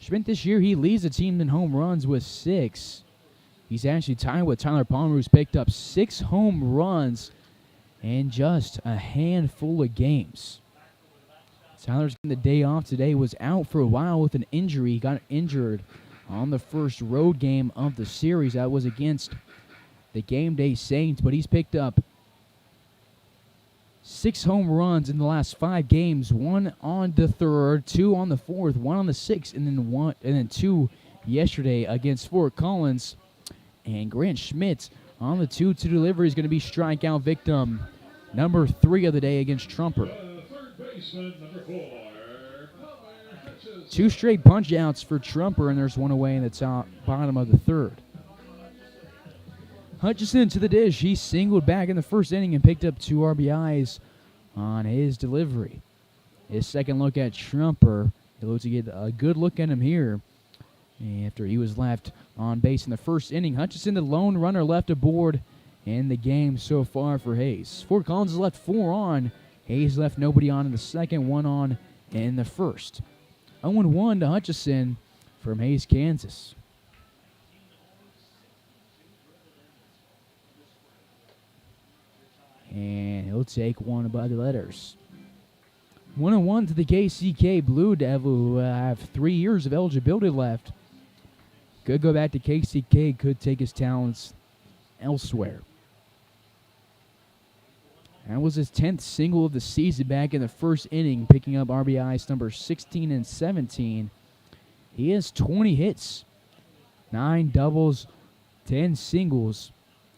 Schmidt this year, he leads the team in home runs with 6. He's actually tied with Tyler Palmer, who's picked up 6 home runs in just a handful of games. Tyler's getting the day off today, was out for a while with an injury. He got injured on the first road game of the series. That was against the Game Day Saints, but he's picked up 6 home runs in the last 5 games. 1 on the 3rd, 2 on the 4th, 1 on the 6th, and then 2 yesterday against Fort Collins. And Grant Schmidt on the 2-2 delivery is going to be strikeout victim number 3 of the day against Trumper. Third baseman, number 4. 2 straight punch outs for Trumper, and there's 1 away in the bottom of the 3rd. Hutchison to the dish. He singled back in the first inning and picked up 2 RBIs on his delivery. his second look at Trumper. He looks to get a good look at him here after he was left on base in the first inning. Hutchinson, the lone runner, left aboard in the game so far for Hayes. Fort Collins has left 4 on. Hayes left nobody on in the second, 1 on in the first. 0-1 to Hutchinson from Hayes, Kansas. And he'll take one by the letters. 1-1 to the KCK Blue Devil, who have 3 years of eligibility left. Could go back to KCK, could take his talents elsewhere. That was his 10th single of the season back in the first inning, picking up RBIs number 16 and 17. He has 20 hits, 9 doubles, 10 singles,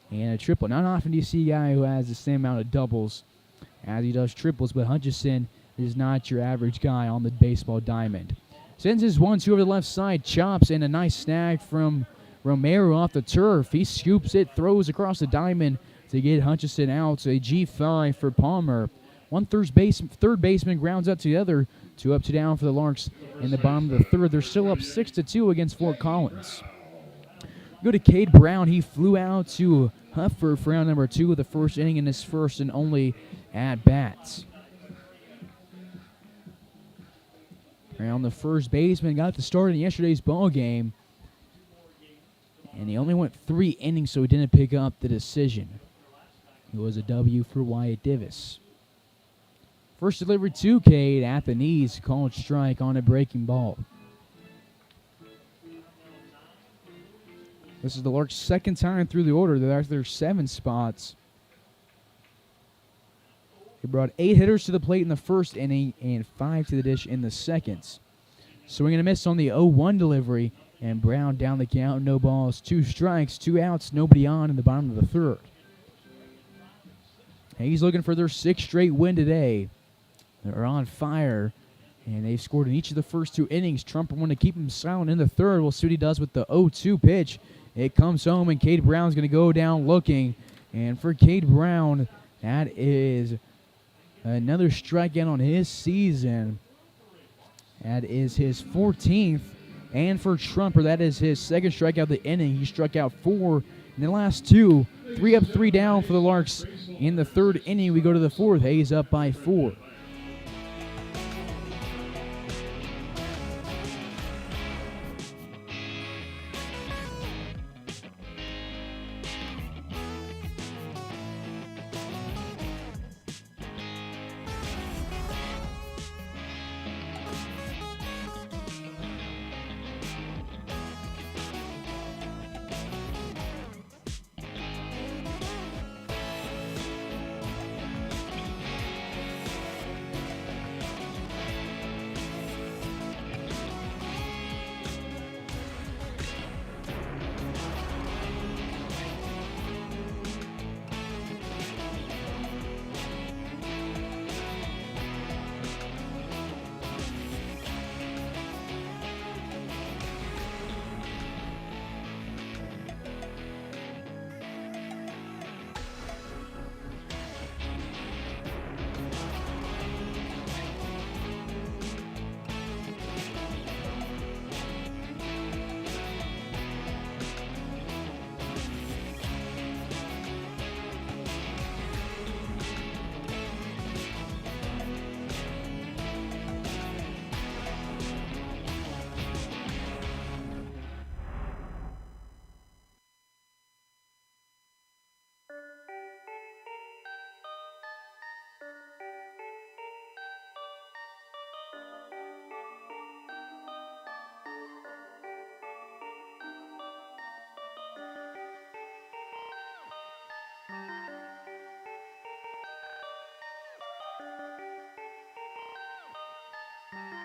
and a triple. Not often do you see a guy who has the same amount of doubles as he does triples, but Hutchinson is not your average guy on the baseball diamond. Sends his 1-2 over the left side, chops, and a nice snag from Romero off the turf. He scoops it, throws across the diamond to get Hutchinson out. So a G5 for Palmer. Third baseman grounds up to the other. 2 up, 2 down for the Larks in the bottom of the third. They're still up 6-2 against Fort Collins. Go to Cade Brown. He flew out to Huffer for round number 2 of the first inning in his first and only at bats. Brown, the first baseman, got the start in yesterday's ball game, and he only went 3 innings, so he didn't pick up the decision. It was a W for Wyatt Divis. First delivery to Cade at the knees, called strike on a breaking ball. This is the Larks' second time through the order. They're at their 7 spots. He brought 8 hitters to the plate in the first inning and 5 to the dish in the second. Swing and a miss on the 0-1 delivery, and Brown down the count, no balls, 2 strikes, 2 outs, nobody on in the bottom of the third. He's looking for their 6th straight win today. They're on fire, and they've scored in each of the first 2 innings. Trumper wanted to keep him silent in the third. We'll see what he does with the 0-2 pitch. It comes home, and Cade Brown's going to go down looking. And for Cade Brown, that is another strikeout on his season. That is his 14th. And for Trumper, that is his 2nd strikeout of the inning. He struck out 4 in the last 2. 3 up, 3 down for the Larks. In the 3rd inning, we go to the 4th. Hayes up by 4.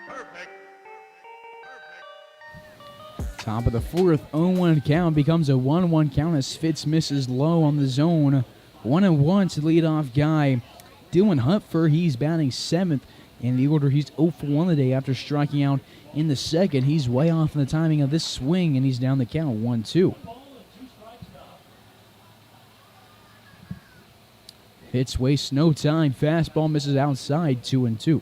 Perfect. Top of the 4th, 0-1 count becomes a 1-1 count as Fitz misses low on the zone. 1-1 to leadoff guy Dylan Hupfer. He's batting 7th in the order. He's 0 for 1 today after striking out in the second. He's way off in the timing of this swing, and he's down the count 1-2. Fitz wastes no time. Fastball misses outside, 2-2.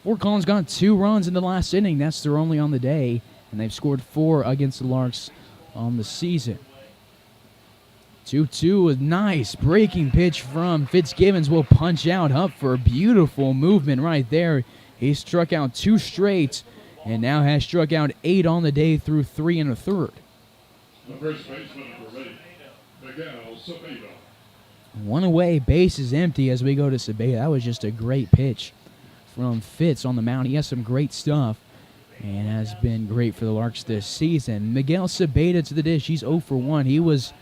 Fort Collins got 2 runs in the last inning. That's their only on the day, and they've scored 4 against the Larks on the season. 2-2, a nice breaking pitch from Fitzgibbons will punch out. Hupfer, beautiful movement right there. He struck out 2 straight and now has struck out 8 on the day through 3 1/3. The first baseman for Ready, Miguel Cepeda. 1 away, base is empty as we go to Cepeda. That was just a great pitch from Fitz on the mound. He has some great stuff and has been great for the Larks this season. Miguel Cepeda to the dish. He's 0 for 1. He was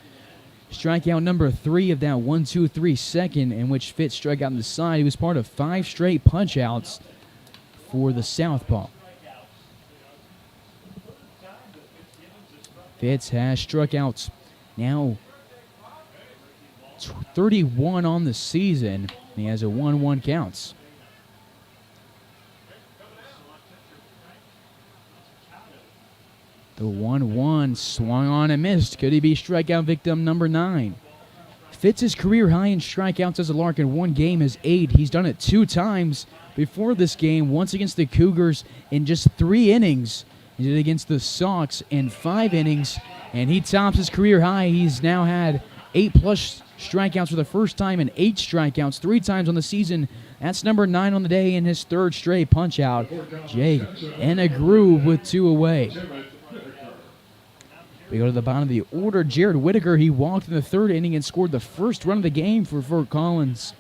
strikeout number 3 of that 1-2-3 second in which Fitz struck out on the side. He was part of 5 straight punch-outs for the southpaw. Fitz has struck out now 31 on the season, and he has a 1-1 counts. The 1-1 swung on and missed. Could he be strikeout victim number 9? Fitz's career high in strikeouts as a Lark in 1 game is 8. He's done it 2 times before this game, once against the Cougars in just 3 innings. He did it against the Sox in 5 innings, and he tops his career high. He's now had 8+ strikeouts for the first time and 8 strikeouts 3 times on the season. That's number 9 on the day in his 3rd straight punch-out. Jake in a groove with 2 away. We go to the bottom of the order. Jared Whitaker, he walked in the 3rd inning and scored the first run of the game for Fort Collins.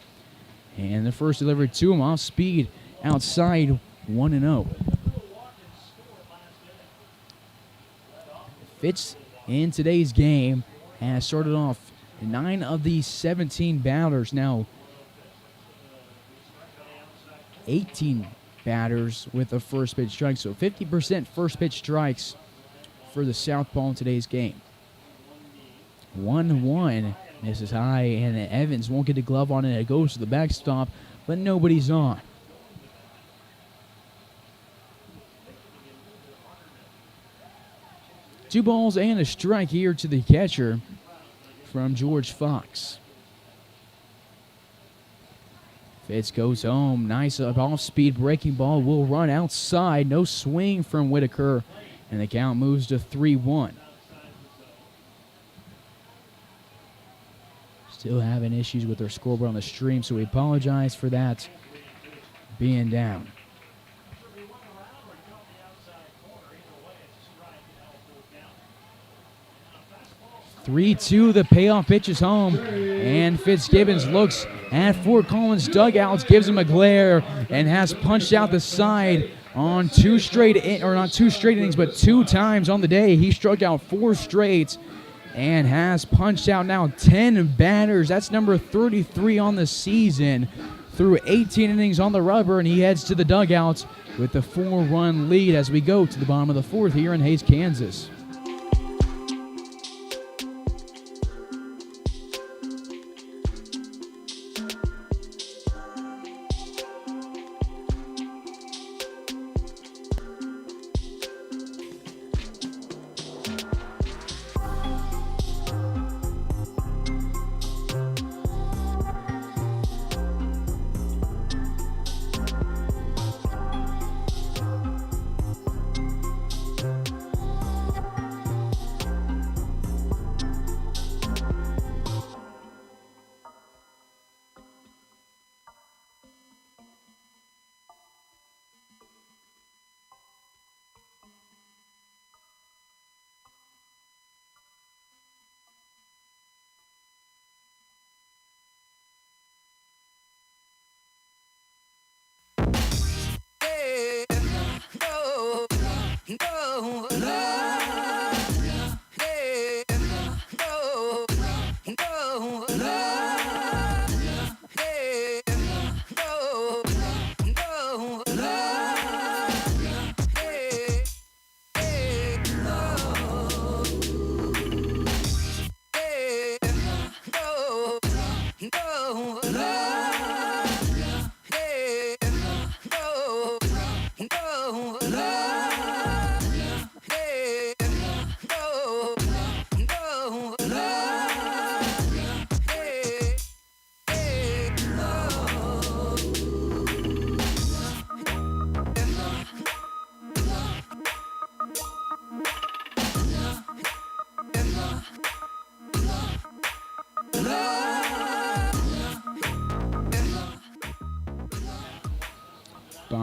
And the first delivery to him off speed outside 1-0. Fitz in today's game has started off 9 of the 17 batters. Now 18 batters with a first pitch strike. So 50% first pitch strikes for the southpaw in today's game. 1-1. This is high, and Evans won't get the glove on it. It goes to the backstop, but nobody's on. Two balls and a strike here to the catcher from George Fox. Fitz goes home. Nice off-speed breaking ball. Will run outside. No swing from Whitaker, and the count moves to 3-1. Still having issues with their scoreboard on the stream, so we apologize for that being down. The payoff pitch is home, and Fitzgibbons looks at Fort Collins dugouts, gives him a glare, and has punched out the side on 2 straight, or not 2 straight innings, but 2 times on the day. He struck out 4 straight and has punched out now 10 batters. That's number 33 on the season through 18 innings on the rubber, and he heads to the dugout with the 4-run lead as we go to the bottom of the 4th here in Hays, Kansas.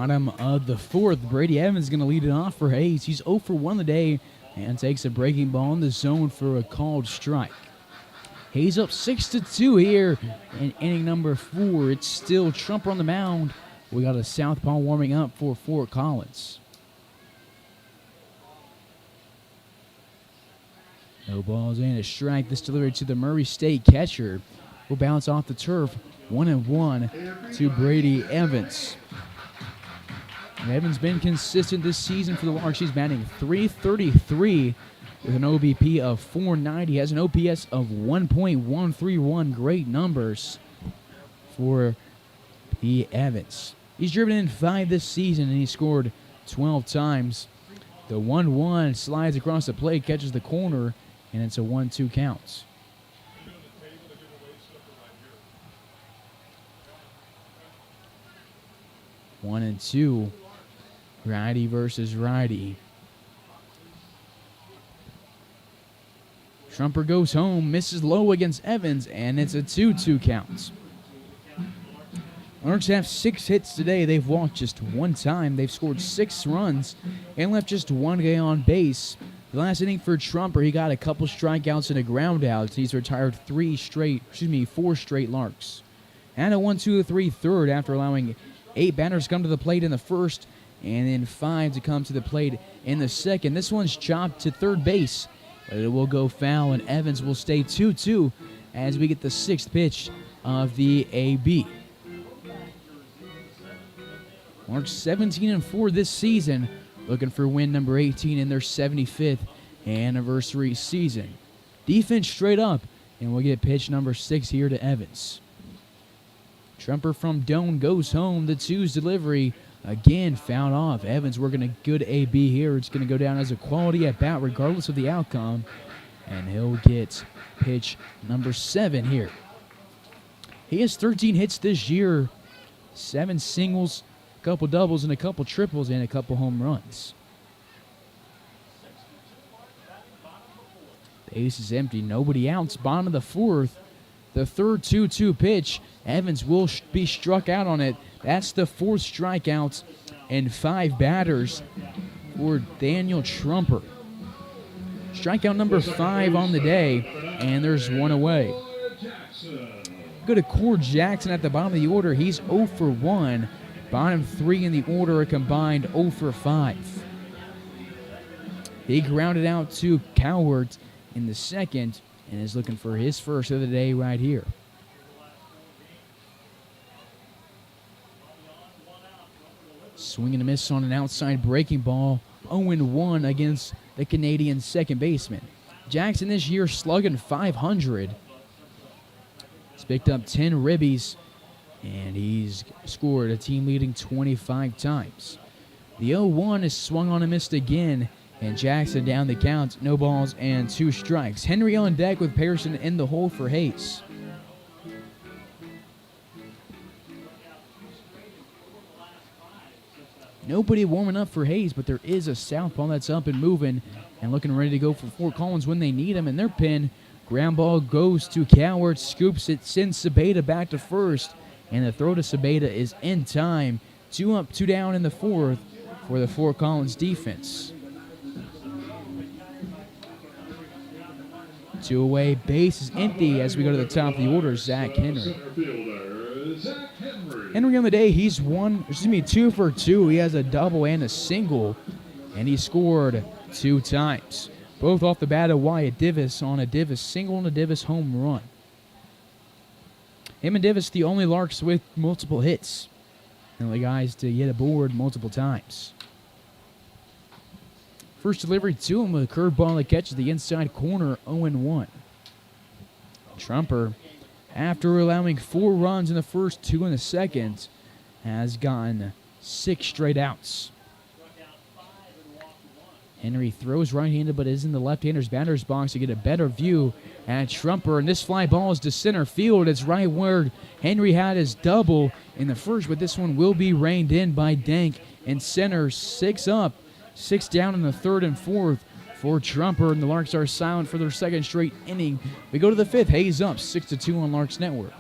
Bottom of the fourth, Brady Evans going to lead it off for Hayes. He's 0 for 1 today and takes a breaking ball in the zone for a called strike. Hayes up 6-2 here in inning number 4. It's still Trumper on the mound. We got a southpaw warming up for Fort Collins. No balls and a strike. This delivery to the Murray State catcher will bounce off the turf. 1-1 to Brady Evans. And Evans been consistent this season for the Larks. He's batting .333 with an OBP of .490. He has an OPS of 1.131. Great numbers for P. Evans. He's driven in 5 this season, and he scored 12 times. The 1-1 slides across the plate, catches the corner, and it's a 1-2 count. One and two. Righty versus righty. Trumper goes home, misses low against Evans, and it's a 2-2 count. Larks have 6 hits today. They've walked just 1 time. They've scored 6 runs and left just 1 guy on base. The last inning for Trumper, he got a couple strikeouts and a ground out. He's retired 4 straight Larks. And a 1-2-3 third after allowing 8 batters come to the plate in the first and then 5 to come to the plate in the second. This one's chopped to third base, but it will go foul, and Evans will stay 2-2 as we get the 6th pitch of the AB. Larks 17-4 this season, looking for win number 18 in their 75th anniversary season. Defense straight up, and we'll get pitch number 6 here to Evans. Trumper from Doane goes home. The 2's delivery again fouled off. Evans working a good AB here. It's going to go down as a quality at bat regardless of the outcome, and he'll get pitch number 7 here. He has 13 hits this year, 7 singles, a couple doubles, and a couple triples, and a couple home runs. The base is empty, nobody outs. Bottom of the 4th, the third 2-2 pitch. Evans will be struck out on it. That's the 4th strikeout and 5 batters for Daniel Trumper. Strikeout number 5 on the day, and there's 1 away. Go to Cord Jackson at the bottom of the order. He's 0 for 1. Bottom 3 in the order, a combined 0 for 5. He grounded out to Cowart in the second and is looking for his first of the day right here. Swing and a miss on an outside breaking ball. 0-1 against the Canadian second baseman. Jackson this year slugging .500. He's picked up 10 ribbies, and he's scored a team-leading 25 times. The 0-1 is swung on and missed again, and Jackson down the count. No balls and 2 strikes. Henry on deck with Pearson in the hole for Hayes. Nobody warming up for Hayes, but there is a southpaw that's up and moving and looking ready to go for Fort Collins when they need him in their pin. Ground ball goes to Cowart, scoops it, sends Sabeda back to first, and the throw to Sabeda is in time. 2 up, 2 down in the 4th for the Fort Collins defense. 2 away, base is empty as we go to the top of the order. Zach Henry. Henry on the day, he's 2 for 2. He has a double and a single, and he scored 2 times. Both off the bat of Wyatt Divis on a Divis single and a Divis home run. Him and Divis, the only Larks with multiple hits, and the guys to get aboard multiple times. First delivery to him with a curveball that catches the inside corner, 0-1. Trumper, after allowing 4 runs in the first, 2 in the second, has gotten 6 straight outs. Henry throws right-handed, but is in the left-hander's batter's box to get a better view at Trumper. And this fly ball is to center field. It's right where Henry had his double in the first, but this one will be reined in by Dank. And center 6 up, 6 down in the 3rd and 4th for Trumper. And the Larks are silent for their 2nd straight inning. We go to the 5th. Hayes up 6-2 on Larks Network.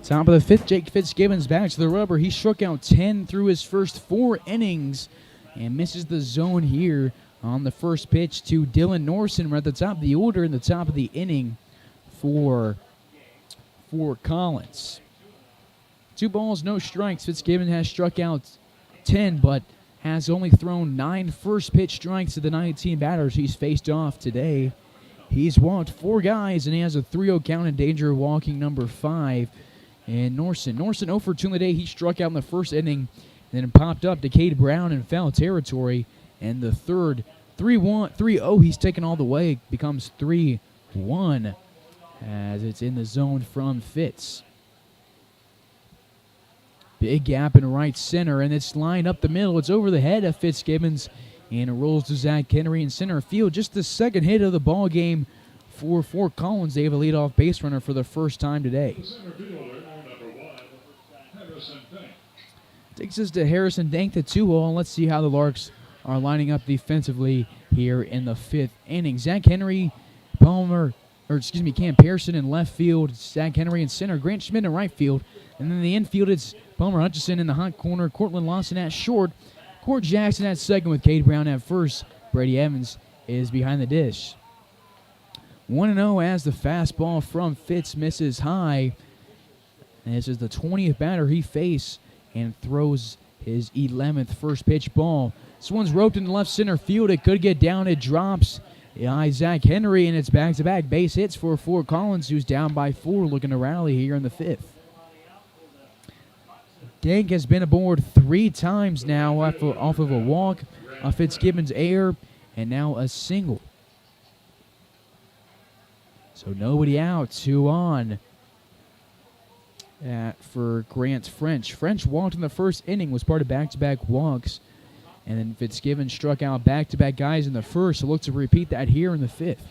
Top of the fifth, Jake Fitzgibbons back to the rubber. He struck out 10 through his first 4 innings and misses the zone here on the first pitch to Dylan Norson. We're at the top of the order in the top of the inning for Collins. 2 balls, no strikes. Fitzgibbons has struck out 10, but has only thrown 9 first pitch strikes to the 19 batters he's faced off today. He's walked 4 guys, and he has a 3-0 count in danger of walking number 5. And Norson 0 for 2 in the day. He struck out in the first inning, and then popped up to Cade Brown in foul territory. And the third, 3-0, he's taken all the way. Becomes 3-1 as it's in the zone from Fitz. Big gap in right center, and it's lined up the middle. It's over the head of Fitzgibbons, and it rolls to Zach Henry in center field. Just the second hit of the ball game for Collins. They have a leadoff base runner for the first time today. Takes us to Harrison Dank, the 2-0. Let's see how the Larks are lining up defensively here in the 5th inning. Zach Henry, Cam Pearson in left field. Zach Henry in center. Grant Schmidt in right field. And then the infield, it's Palmer Hutchison in the hot corner. Cortland Lawson at short. Court Jackson at second with Cade Brown at first. Brady Evans is behind the dish. 1-0 as the fastball from Fitz misses high. And this is the 20th batter he faced and throws his 11th first pitch ball. This one's roped in the left center field. It could get down. It drops. Zach Henry, and it's back-to-back base hits for Collins, who's down by 4, looking to rally here in the 5th. Dank has been aboard 3 times now off of a walk, a Fitzgibbons error, and now a single. So nobody out, 2 on for Grant French. French walked in the first inning, was part of back-to-back walks, and then Fitzgibbons struck out back-to-back guys in the first, so look to repeat that here in the 5th.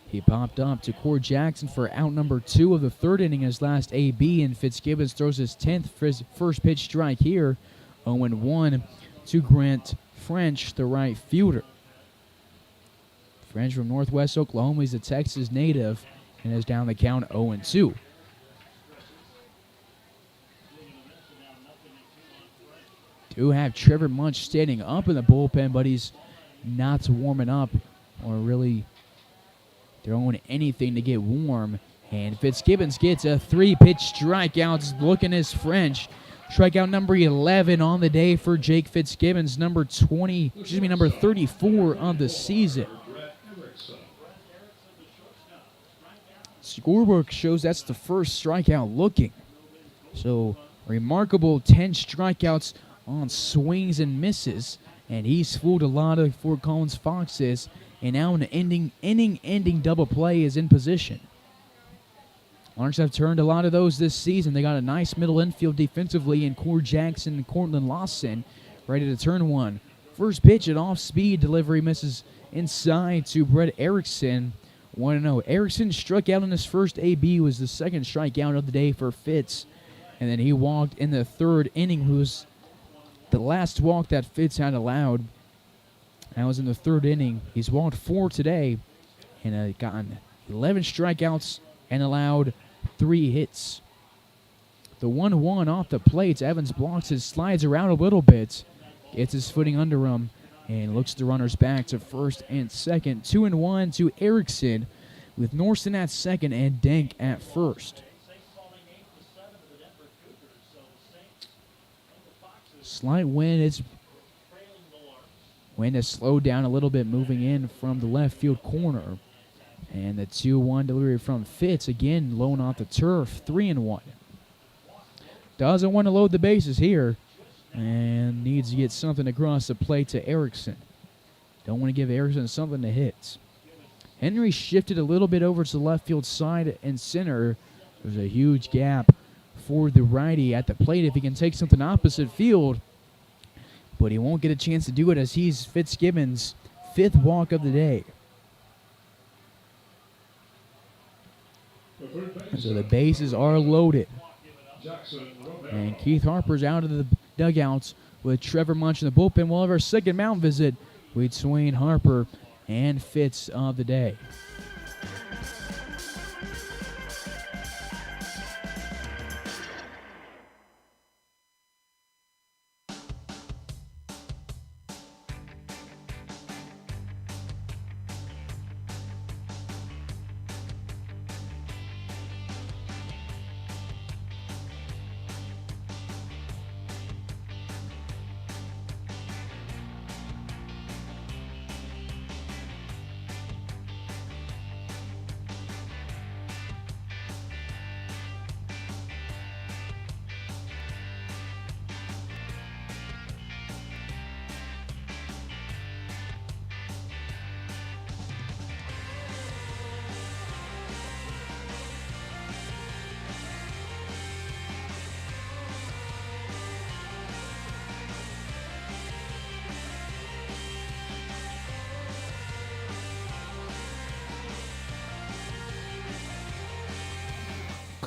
He popped up to Cord Jackson for out number 2 of the 3rd inning in his last AB, and Fitzgibbons throws his 10th first pitch strike here. 0-1 to Grant French, the right fielder. French from Northwest Oklahoma. He's a Texas native and is down the count 0-2. Do have Trevor Munch standing up in the bullpen, but he's not warming up or really throwing anything to get warm. And Fitzgibbons gets a 3-pitch strikeout. Looking as French. Strikeout number 11 on the day for Jake Fitzgibbons, number 34 of the season. Scorebook shows that's the first strikeout looking. So remarkable 10 strikeouts on swings and misses, and he's fooled a lot of Fort Collins Foxes, and now an inning-ending double play is in position. Larks have turned a lot of those this season. They got a nice middle infield defensively in Cord Jackson and Cortland Lawson, ready to turn one. First pitch, an off-speed delivery misses inside to Brett Erickson. 1-0. Erickson struck out in his first AB, was the second strikeout of the day for Fitz, and then he walked in the 3rd inning, who's the last walk that Fitz had allowed. That was in the 3rd inning. He's walked 4 today and gotten 11 strikeouts and allowed 3 hits. The 1-1 off the plates. Evans blocks it, slides around a little bit, gets his footing under him, and looks the runners back to first and second. 2-1 to Erickson with Norson at second and Dank at first. Slight wind. Wind has slowed down a little bit moving in from the left field corner. And the 2-1 delivery from Fitz, again, low off the turf, 3-1. Doesn't want to load the bases here and needs to get something across the plate to Erickson. Don't want to give Erickson something to hit. Henry shifted a little bit over to the left field side and center. There's a huge gap for the righty at the plate if he can take something opposite field, but he won't get a chance to do it as he's Fitzgibbons' 5th walk of the day. So the bases are loaded. And Keith Harper's out of the dugouts with Trevor Munch in the bullpen. We'll have our second mound visit between Harper and Fitz of the day.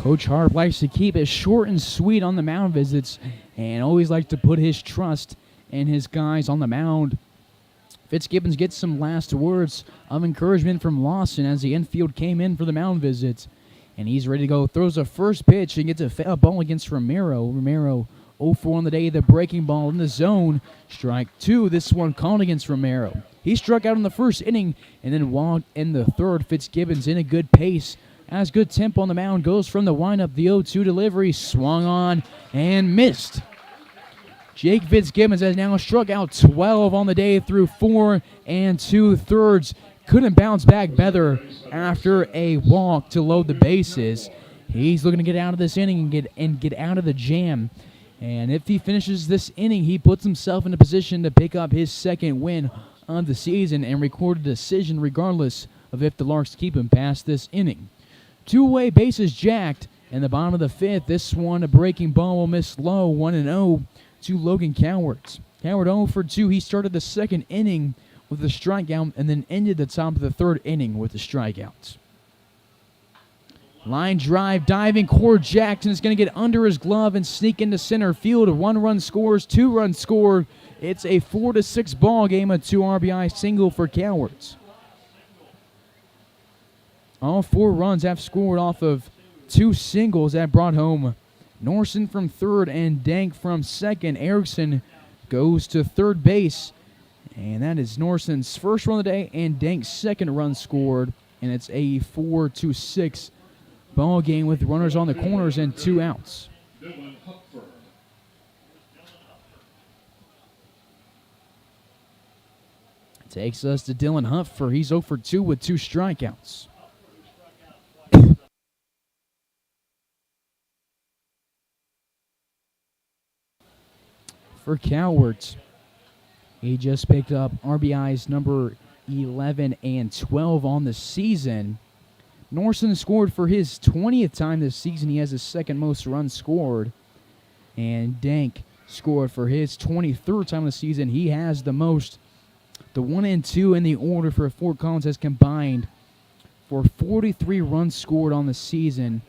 Coach Harp likes to keep it short and sweet on the mound visits and always likes to put his trust in his guys on the mound. Fitzgibbons gets some last words of encouragement from Lawson as the infield came in for the mound visit. And he's ready to go. Throws a first pitch and gets a foul ball against Romero. Romero 0-4 on the day. The breaking ball in the zone. Strike 2. This one called against Romero. He struck out in the first inning and then walked in the third. Fitzgibbons in a good pace. Has good tempo on the mound. Goes from the windup. The 0-2 delivery. Swung on and missed. Jake Fitzgibbons has now struck out 12 on the day through 4 2/3. Couldn't bounce back better after a walk to load the bases. He's looking to get out of this inning and get out of the jam. And if he finishes this inning, he puts himself in a position to pick up his second win of the season and record a decision regardless of if the Larks keep him past this inning. Two-way bases jacked in the bottom of the fifth. This one, a breaking ball will miss low, 1-0 to Logan Cowart. Cowart 0 for 2. He started the second inning with a strikeout and then ended the top of the third inning with a strikeout. Line drive, diving, Cord Jackson is going to get under his glove and sneak into center field. 1 run scores, 2 runs scored. It's a 4-6 ball game, a 2 RBI single for Cowart. All 4 runs have scored off of 2 singles that brought home Norson from third and Dank from second. Erickson goes to third base. And that is Norson's first run of the day and Dank's second run scored. And it's a 4-6 ball game with runners on the corners and 2 outs. Takes us to Dylan Hupfer. He's 0 for 2 with 2 strikeouts. For Cowart, he just picked up RBIs number 11 and 12 on the season. Norson scored for his 20th time this season. He has his second most runs scored. And Dank scored for his 23rd time of the season. He has the most. The 1 and 2 in the order for Fort Collins has combined for 43 runs scored on the season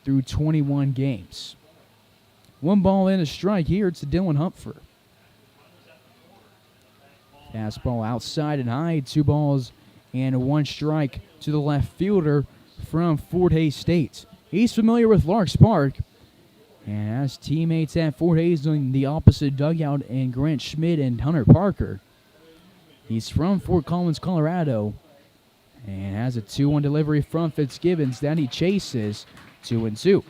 through 21 games. 1 ball and a strike here. It's Dylan Hupfer. Fastball outside and high. 2 balls and 1 strike to the left fielder from Fort Hays State. He's familiar with Larks Park and has teammates at Fort Hays in the opposite dugout and Grant Schmidt and Hunter Parker. He's from Fort Collins, Colorado, and has a 2-1 delivery from Fitzgibbons that he chases 2-2.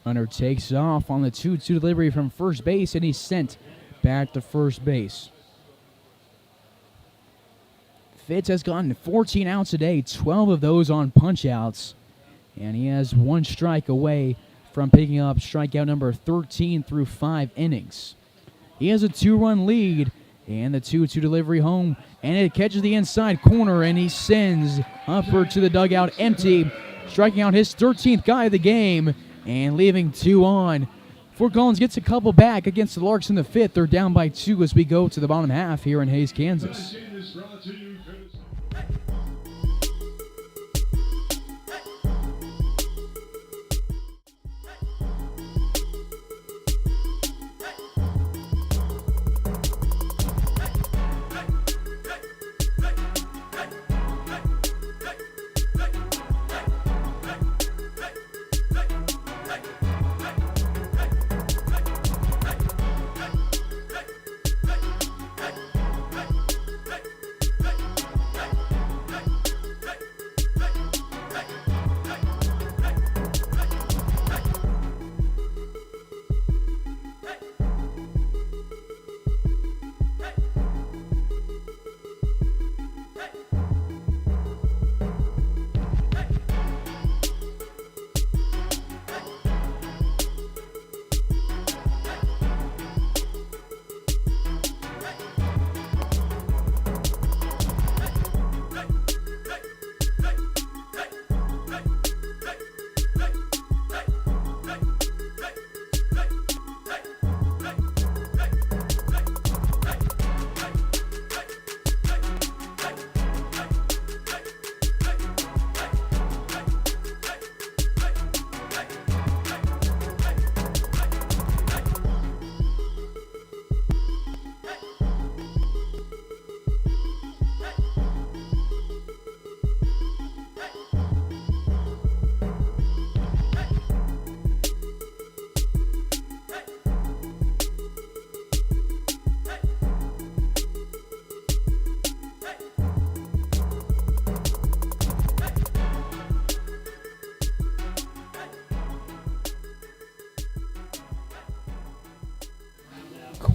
Hunter takes off on the 2-2 delivery from first base, and he's sent back to first base. Fitz has gotten 14 outs a day, 12 of those on punch-outs, and he has 1 strike away from picking up strikeout number 13 through 5 innings. He has a 2-run lead, and the 2-2 delivery home, and it catches the inside corner, and he sends Hupfer to the dugout empty, striking out his 13th guy of the game, and leaving 2 on. Fort Collins gets a couple back against the Larks in the 5th. They're down by 2 as we go to the bottom half here in Hays, Kansas.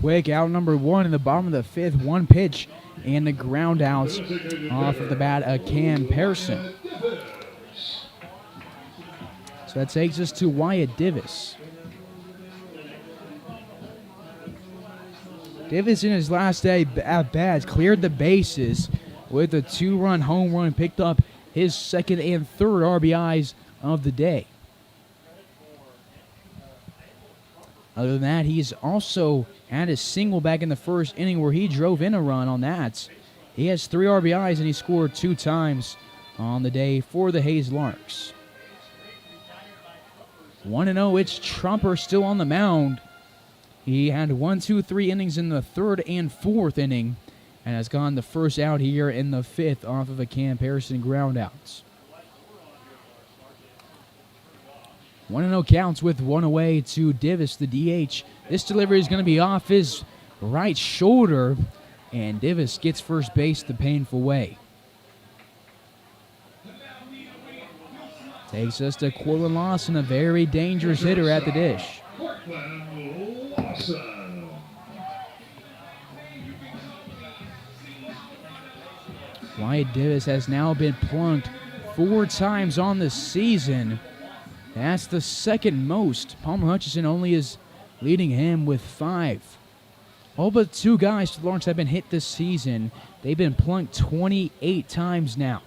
quick. Out number 1 in the bottom of the 5th. 1 pitch and the ground out off of the bat of Cam Pearson. So that takes us to Wyatt Divis. Divis in his last day at bats cleared the bases with a 2-run home run, picked up his 2nd and 3rd RBIs of the day. Other than that, he's also had a single back in the 1st inning where he drove in a run on that. He has 3 RBIs and he scored 2 times on the day for the Hayes Larks. 1-0, it's Trumper still on the mound. He had 1, 2, 3 innings in the 3rd and 4th inning and has gone the first out here in the 5th off of a Cam Pearson ground outs. 1-0 counts with 1 away to Divis, the DH. This delivery is going to be off his right shoulder, and Divis gets first base the painful way. Takes us to Cortland Lawson, a very dangerous hitter at the dish. Wyatt Divis has now been plunked 4 times on the season. That's the 2nd most. Palmer Hutchinson only is leading him with 5. All but 2 guys to the Larks have been hit this season. They've been plunked 28 times now.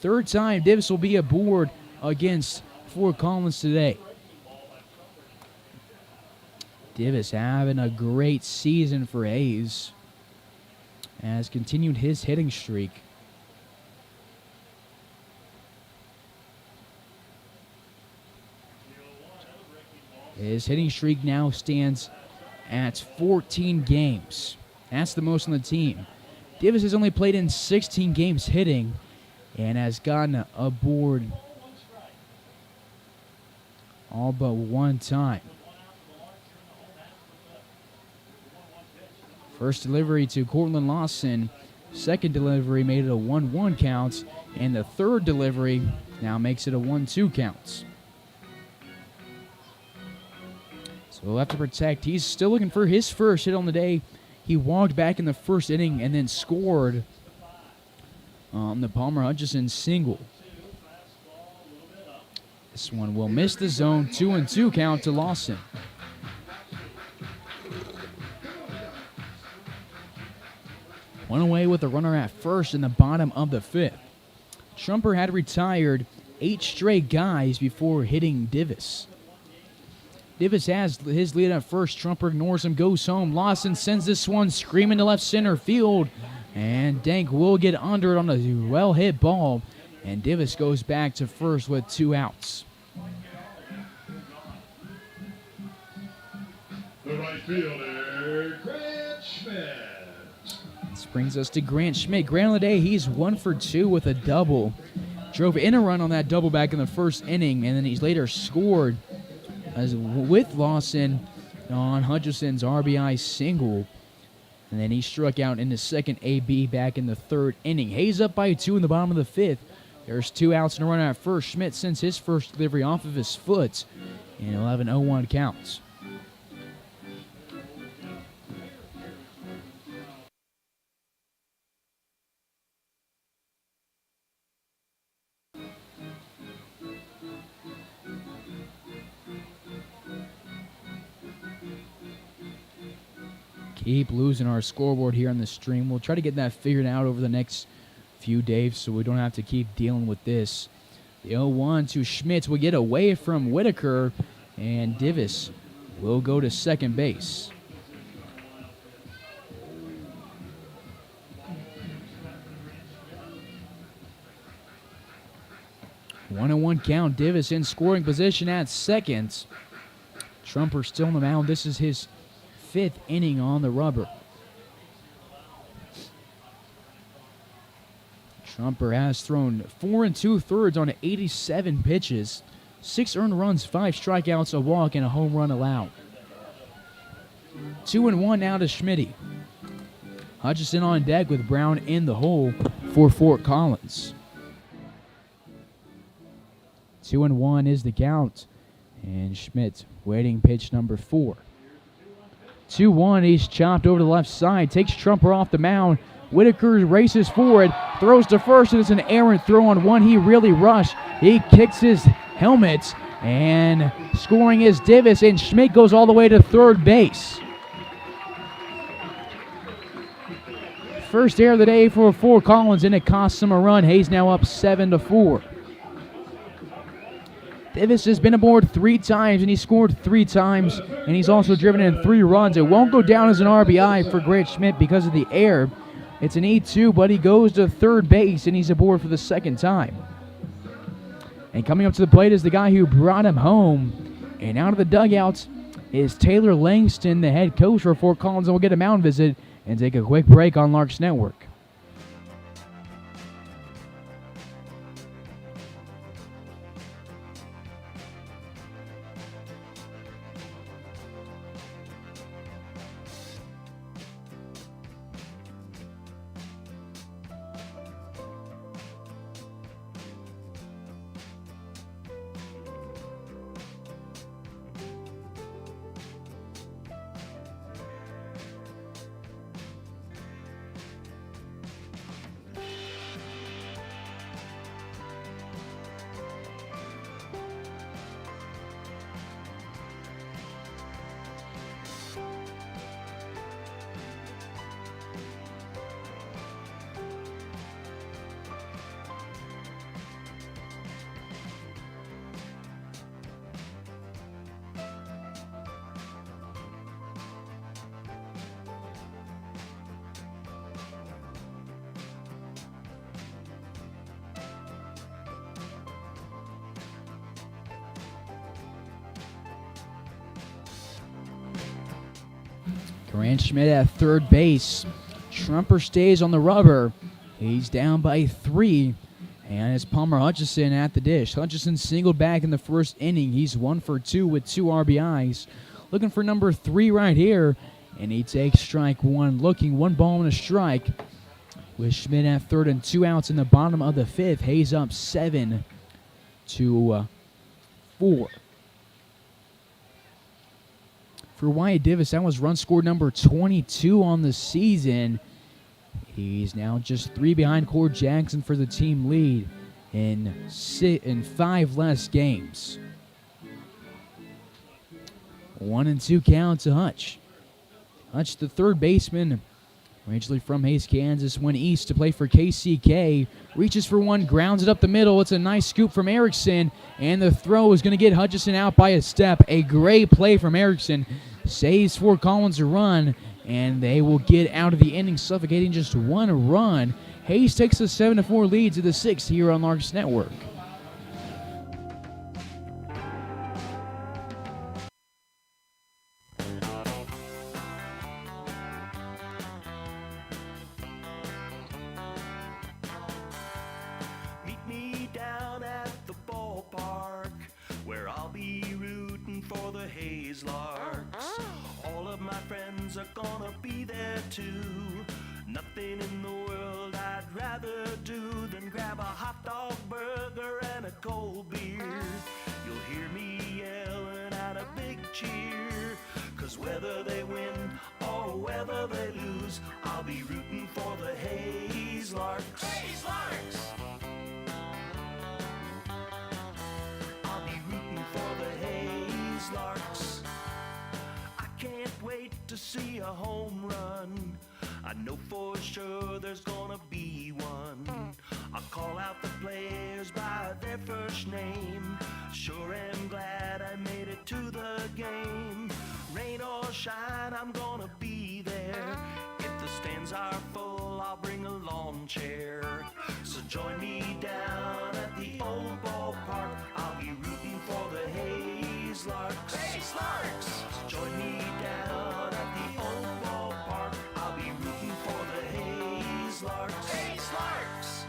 3rd time Divis will be aboard against Fort Collins today. Divis having a great season for Hayes. Has continued his hitting streak. His hitting streak now stands at 14 games. That's the most on the team. Divis has only played in 16 games hitting and has gotten aboard all but 1 time. First delivery to Cortland Lawson. 2nd delivery made it a 1-1 count. And the 3rd delivery now makes it a 1-2 count. So we'll have to protect. He's still looking for his first hit on the day. He walked back in the 1st inning and then scored on the Palmer Hutchinson single. This one will miss the zone. 2-2 count to Lawson. One away with a runner at first in the bottom of the 5th. Trumper had retired 8 straight guys before hitting Divis. Divis has his lead at first. Trumper ignores him, goes home. Lawson sends this one screaming to left center field. And Dank will get under it on a well-hit ball. And Divis goes back to first with 2 outs. The right fielder, Grant Schmidt. This brings us to Grant Schmidt. Grant on the day, he's 1 for 2 with a double. Drove in a run on that double back in the 1st inning, and then he's later scored with Lawson on Hutchinson's RBI single. And then he struck out in the 2nd AB back in the 3rd inning. Hayes up by 2 in the bottom of the 5th. There's 2 outs and a runner at first. Schmidt sends his first delivery off of his foot, and 11-0-1 counts. Keep losing our scoreboard here on the stream. We'll try to get that figured out over the next few days so we don't have to keep dealing with this. The 0-1 to Schmitz will get away from Whitaker, and Divis will go to 2nd base. One and 1 count. Divis in scoring position at 2nd. Trumper still on the mound. This is his 5th inning on the rubber. Trumper has thrown 4 2/3 on 87 pitches, 6 earned runs, 5 strikeouts, a walk, and a home run allowed. 2-1 now to Schmitty. Hutchinson on deck with Brown in the hole for Fort Collins. 2-1 is the count, and Schmidt waiting pitch number 4. 2-1. He's chopped over to the left side. Takes Trumper off the mound. Whitaker races forward. Throws to first, and it's an errant throw on one. He really rushed. He kicks his helmet. And scoring is Davis, and Schmidt goes all the way to third base. First error of the day for Fort Collins, and it costs him a run. Hayes now up 7-4. Davis has been aboard 3 times, and he scored 3 times, and he's also driven in 3 runs. It won't go down as an RBI for Grant Schmidt because of the error. It's an E2, but he goes to third base, and he's aboard for the second time. And coming up to the plate is the guy who brought him home. And out of the dugout is Taylor Langston, the head coach for Fort Collins, and we'll get a mound visit and take a quick break on Larks Network. Grant Schmidt at third base. Trumper stays on the rubber. He's down by 3. And it's Palmer Hutchison at the dish. Hutchison singled back in the first inning. He's 1 for 2 with 2 RBIs. Looking for number 3 right here. And he takes strike 1. Looking 1 ball and a strike. With Schmidt at third and 2 outs in the bottom of the 5th. Hayes up 7-4. For Wyatt Davis, that was run scored number 22 on the season. He's now just 3 behind Cord Jackson for the team lead in 5 less games. 1-2 count to Hutch. Hutch, the third baseman, originally from Hays, Kansas, went east to play for KCK. Reaches for one, grounds it up the middle. It's a nice scoop from Erickson, and the throw is going to get Hutchison out by a step. A great play from Erickson. Saves Fort Collins a run, and they will get out of the inning suffocating just 1 run. Hayes takes a 7-4 lead to the 6th here on Larks Network. Meet me down at the ballpark, where I'll be rooting for the Hayes Larks. All of my friends are gonna be there too. Nothing in the world I'd rather do than grab a hot dog burger and a cold beer. You'll hear me yelling out a big cheer, 'cause whether they win or whether they lose, I'll be rooting for the Hayes Larks. Hayes Larks! I'll be rooting for the Hayes Larks. I can't wait to see a home run. I know for sure there's gonna be one. I'll call out the players by their first name. Sure am glad I made it to the game. Rain or shine, I'm gonna be there. If the stands are full, I'll bring a lawn chair. So join me down at the old ballpark. I'll be rooting for the Hayes Larks. Hayes Larks! So join me down at the old ballpark. I'll be rooting for the Hayes Larks. Hayes Larks!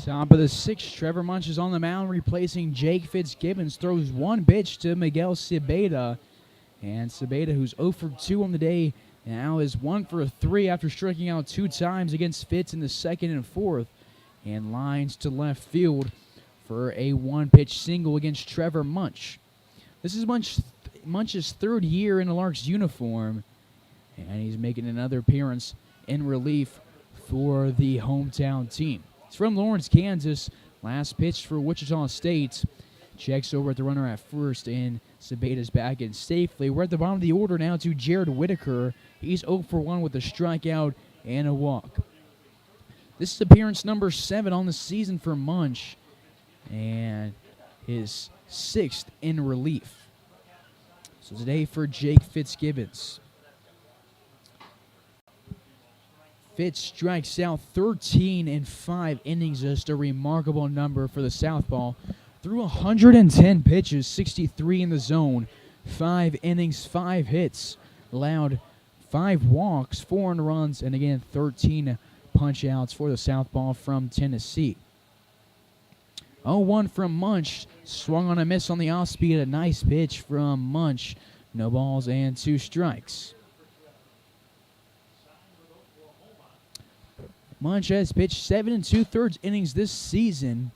Top of the sixth, Trevor Munch is on the mound replacing Jake Fitzgibbons. Throws one pitch to Miguel Cebeda. And Cebeda, who's 0 for 2 on the day, now is 1 for 3 after striking out 2 times against Fitz in the second and fourth. And lines to left field for a one-pitch single against Trevor Munch. This is Munch's third year in a Larks uniform. And he's making another appearance in relief for the hometown team. He's from Lawrence, Kansas. Last pitch for Wichita State. Checks over at the runner at first, and Cebeda's back in safely. We're at the bottom of the order now to Jared Whitaker. He's 0 for 1 with a strikeout and a walk. This is appearance number 7 on the season for Munch, and his 6th in relief. So today for Jake Fitzgibbons. Fitz strikes out 13 in 5 innings, just a remarkable number for the southpaw. Threw 110 pitches, 63 in the zone, 5 innings, 5 hits, allowed 5 walks, 4 earned runs, and again 13 punch-outs for the southpaw from Tennessee. 0-1 from Munch, swung on a miss on the off-speed, a nice pitch from Munch. No balls and 2 strikes. Munch has pitched 7 2/3 innings this season.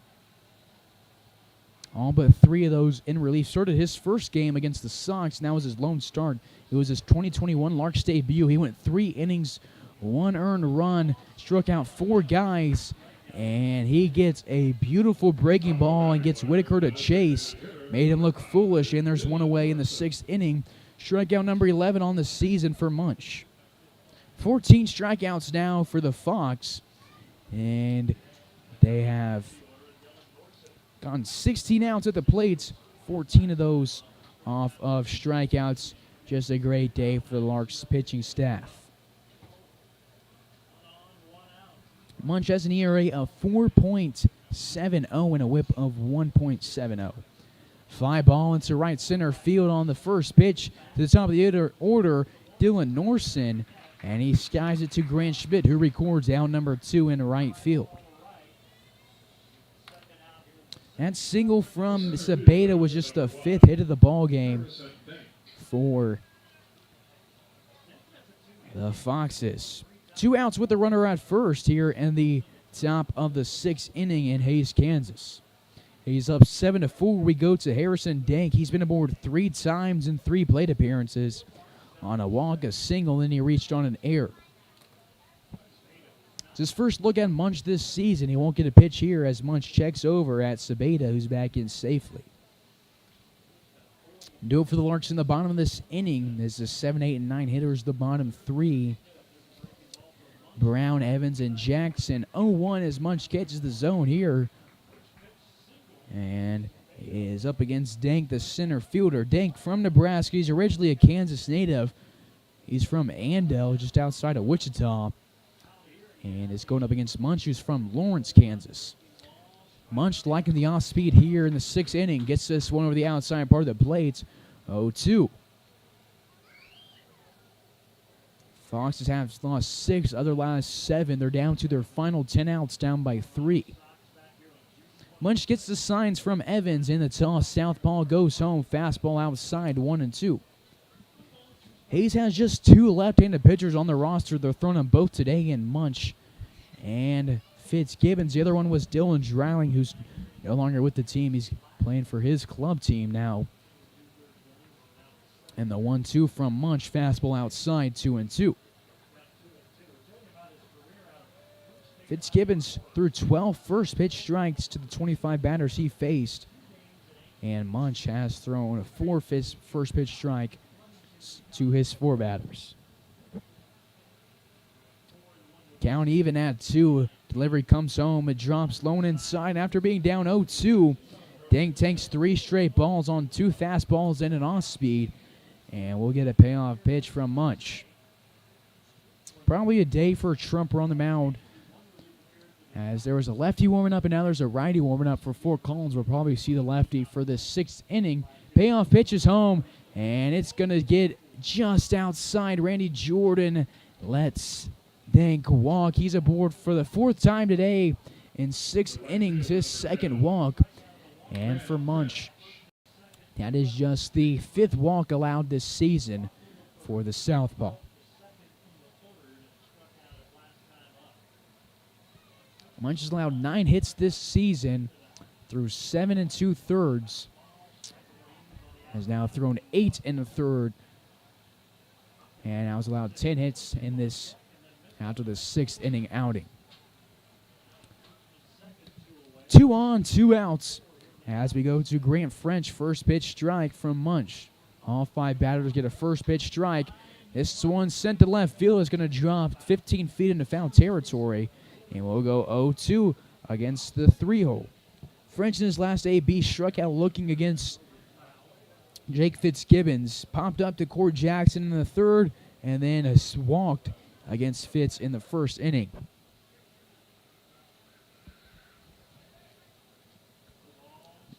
All but 3 of those in relief. Started his first game against the Sox. Now was his lone start. It was his 2021 Larks debut. He went 3 innings, 1 earned run, struck out 4 guys, and he gets a beautiful breaking ball and gets Whitaker to chase. Made him look foolish, and there's 1 away in the 6th inning. Strikeout number 11 on the season for Munch. 14 strikeouts now for the Fox, and they have gone 16 outs at the plate, 14 of those off of strikeouts. Just a great day for the Larks pitching staff. Munch has an ERA of 4.70 and a whip of 1.70. Fly ball into right center field on the first pitch. To the top of the order, Dylan Norson, and he skies it to Grant Schmidt, who records out number 2 in right field. That single from Cebeda was just the 5th hit of the ball game for the Foxes. 2 outs with the runner at first here in the top of the 6th inning in Hays, Kansas. He's up 7-4. We go to Harrison Dank. He's been aboard 3 times in 3 plate appearances. On a walk, a single, and he reached on an error. It's his first look at Munch this season. He won't get a pitch here as Munch checks over at Cebeda, who's back in safely. Do it for the Larks in the bottom of this inning. This is 7, 8, and 9 hitters, the bottom 3. Brown, Evans, and Jackson. 0-1 as Munch catches the zone here. And is up against Dank, the center fielder. Dank from Nebraska. He's originally a Kansas native. He's from Andale, just outside of Wichita. And is going up against Munch, who's from Lawrence, Kansas. Munch liking the off-speed here in the 6th inning. Gets this one over the outside part of the plate. 0-2. Foxes have lost 6, other last 7. They're down to their final 10 outs, down by 3. Munch gets the signs from Evans in the toss. Southpaw goes home. Fastball outside, 1-2. Hays has just 2 left-handed pitchers on the roster. They're throwing them both today in Munch and Fitzgibbons. The other one was Dylan Dreiling, who's no longer with the team. He's playing for his club team now. And the 1-2 from Munch. Fastball outside, 2-2. Fitzgibbons threw 12 first pitch strikes to the 25 batters he faced. And Munch has thrown a 4 first pitch strike to his 4 batters. Count even at 2. Delivery comes home. It drops low and inside after being down 0-2. Dank takes 3 straight balls on 2 fastballs and an off-speed. And we'll get a payoff pitch from Munch. Probably a day for Trumper on the mound, as there was a lefty warming up and now there's a righty warming up for Fort Collins. We'll probably see the lefty for the 6th inning. Payoff pitch is home, and it's going to get just outside. Randy Jordan lets Dank walk. He's aboard for the 4th time today, in 6 innings, his second walk. And for Munch, that is just the 5th walk allowed this season for the southpaw. Munch has allowed 9 hits this season through 7 2/3. Has now thrown 8 1/3. And now has allowed 10 hits in this after the 6th inning outing. 2 on, 2 outs as we go to Grant French. First pitch strike from Munch. All 5 batters get a first pitch strike. This one sent to left field is going to drop 15 feet into foul territory. And we'll go 0-2 against the 3-hole. French in his last AB struck out looking against Jake Fitzgibbons. Popped up to Cord Jackson in the 3rd and then walked against Fitz in the 1st inning.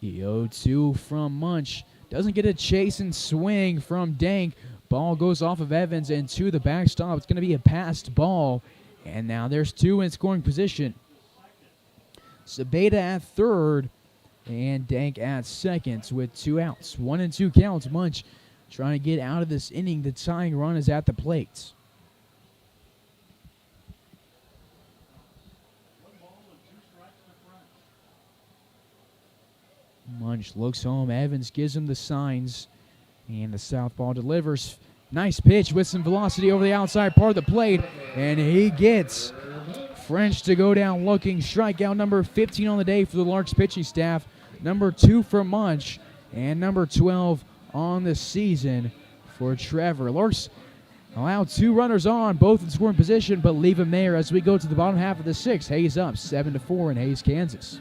The 0-2 from Munch. Doesn't get a chase and swing from Dank. Ball goes off of Evans and to the backstop. It's going to be a passed ball. And now there's 2 in scoring position. Sabeda at 3rd and Dank at 2nd with 2 outs. 1-2 counts. Munch trying to get out of this inning. The tying run is at the plate. Munch looks home. Evans gives him the signs. And the southpaw delivers. Nice pitch with some velocity over the outside part of the plate. And he gets French to go down looking. Strikeout number 15 on the day for the Larks pitching staff. Number 2 for Munch. And number 12 on the season for Trevor. Larks allow 2 runners on, both in scoring position, but leave him there as we go to the bottom half of the 6th. Hayes up 7-4 in Hayes, Kansas.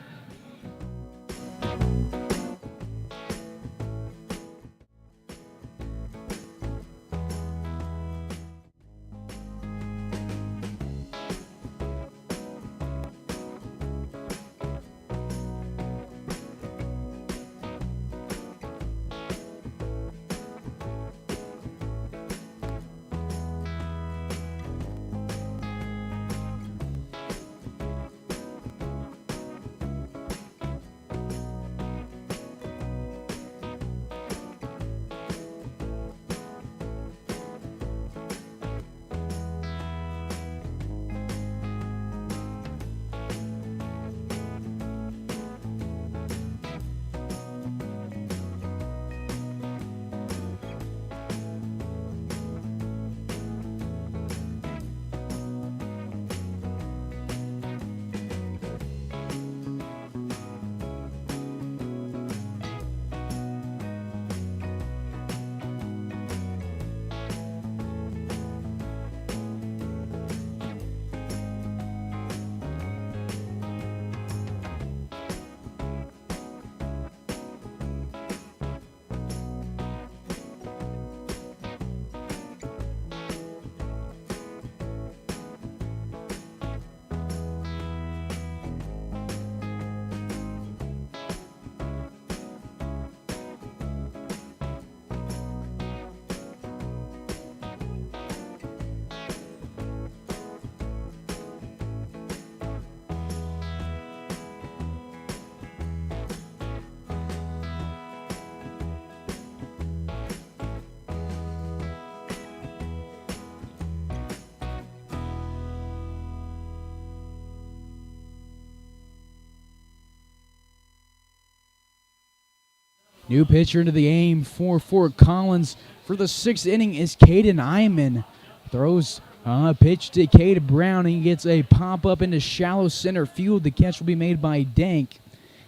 New pitcher into the aim for Fort Collins for the 6th inning is Caden Iman. Throws a pitch to Cade Brown. He gets a pop-up into shallow center field. The catch will be made by Dank.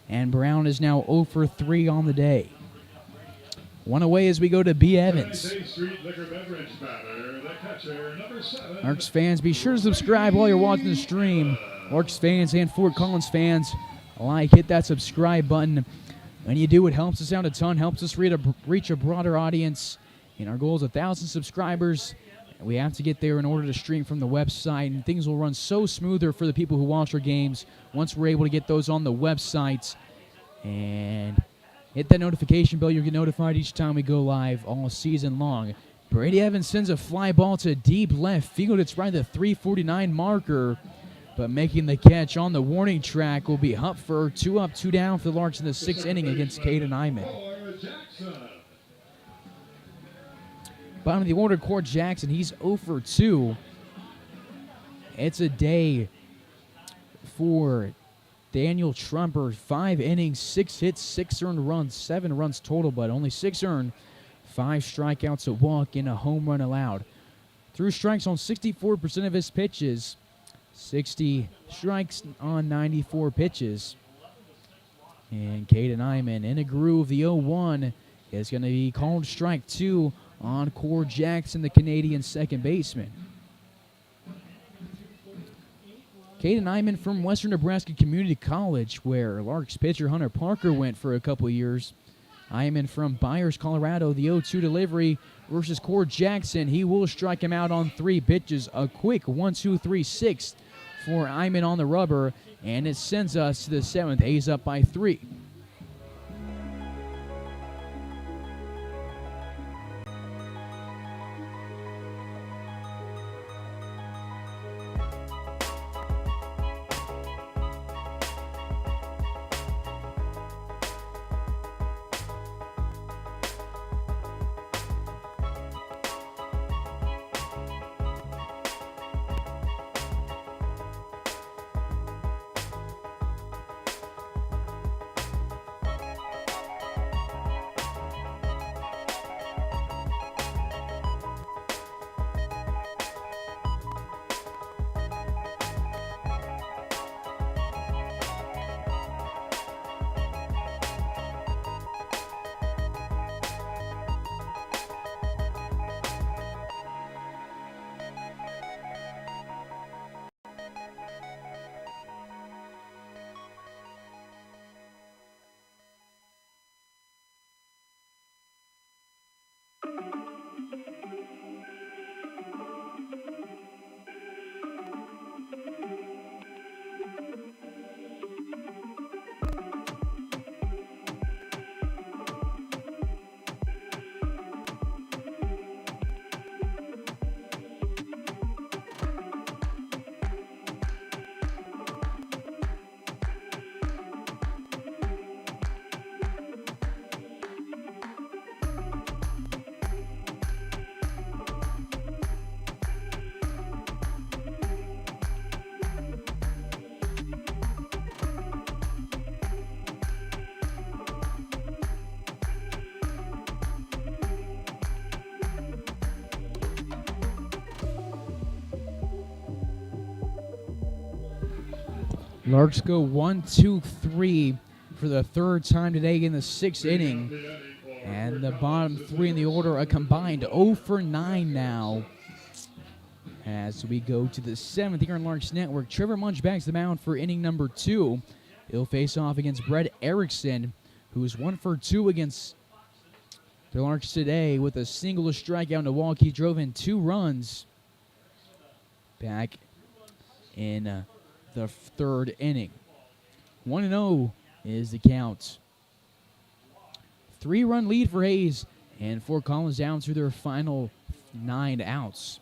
And Brown is now 0 for 3 on the day. One away as we go to B. Evans. Larks fans, be sure to subscribe while you're watching the stream. Larks fans and Fort Collins fans alike, hit that subscribe button. When you do, it helps us out a ton, helps us reach a broader audience. And our goal is 1,000 subscribers. We have to get there in order to stream from the website, and things will run so smoother for the people who watch our games once we're able to get those on the website. And hit that notification bell. You'll get notified each time we go live all season long. Brady Evans sends a fly ball to deep left field. It's right at the 349 marker. but making the catch on the warning track will be Hupfer. 2 up, 2 down for the Larks in the 6th inning against Caden Iman. Bottom of the order, Cord Jackson, he's 0 for 2. It's a day for Daniel Trumper. 5 innings, 6 hits, 6 earned runs, 7 runs total, but only 6 earned. 5 strikeouts, a walk, and a home run allowed. Threw strikes on 64% of his pitches. 60 strikes on 94 pitches. And Caden Iman in a groove. The 0-1 is going to be called strike 2 on Cord Jackson, the Canadian second baseman. Caden Iman from Western Nebraska Community College, where Larks pitcher Hunter Parker went for a couple years. Iman from Byers, Colorado, the 0-2 delivery versus Cord Jackson. He will strike him out on 3 pitches. A quick 1-2-3-6 for Iman on the rubber, and it sends us to the 7th. A's up by 3. Larks go 1-2-3 for the 3rd time today in the 6th inning. And the bottom 3 in the order, a combined 0 for 9 now. As we go to the 7th here on Larks Network, Trevor Munch backs the mound for inning number 2. He'll face off against Brett Erickson, who's 1 for 2 against the Larks today with a single strikeout and a walk. He drove in 2 runs back in the 3rd inning. 1-0 is the count. 3-run lead for Hayes, and Fort Collins down to their final 9 outs.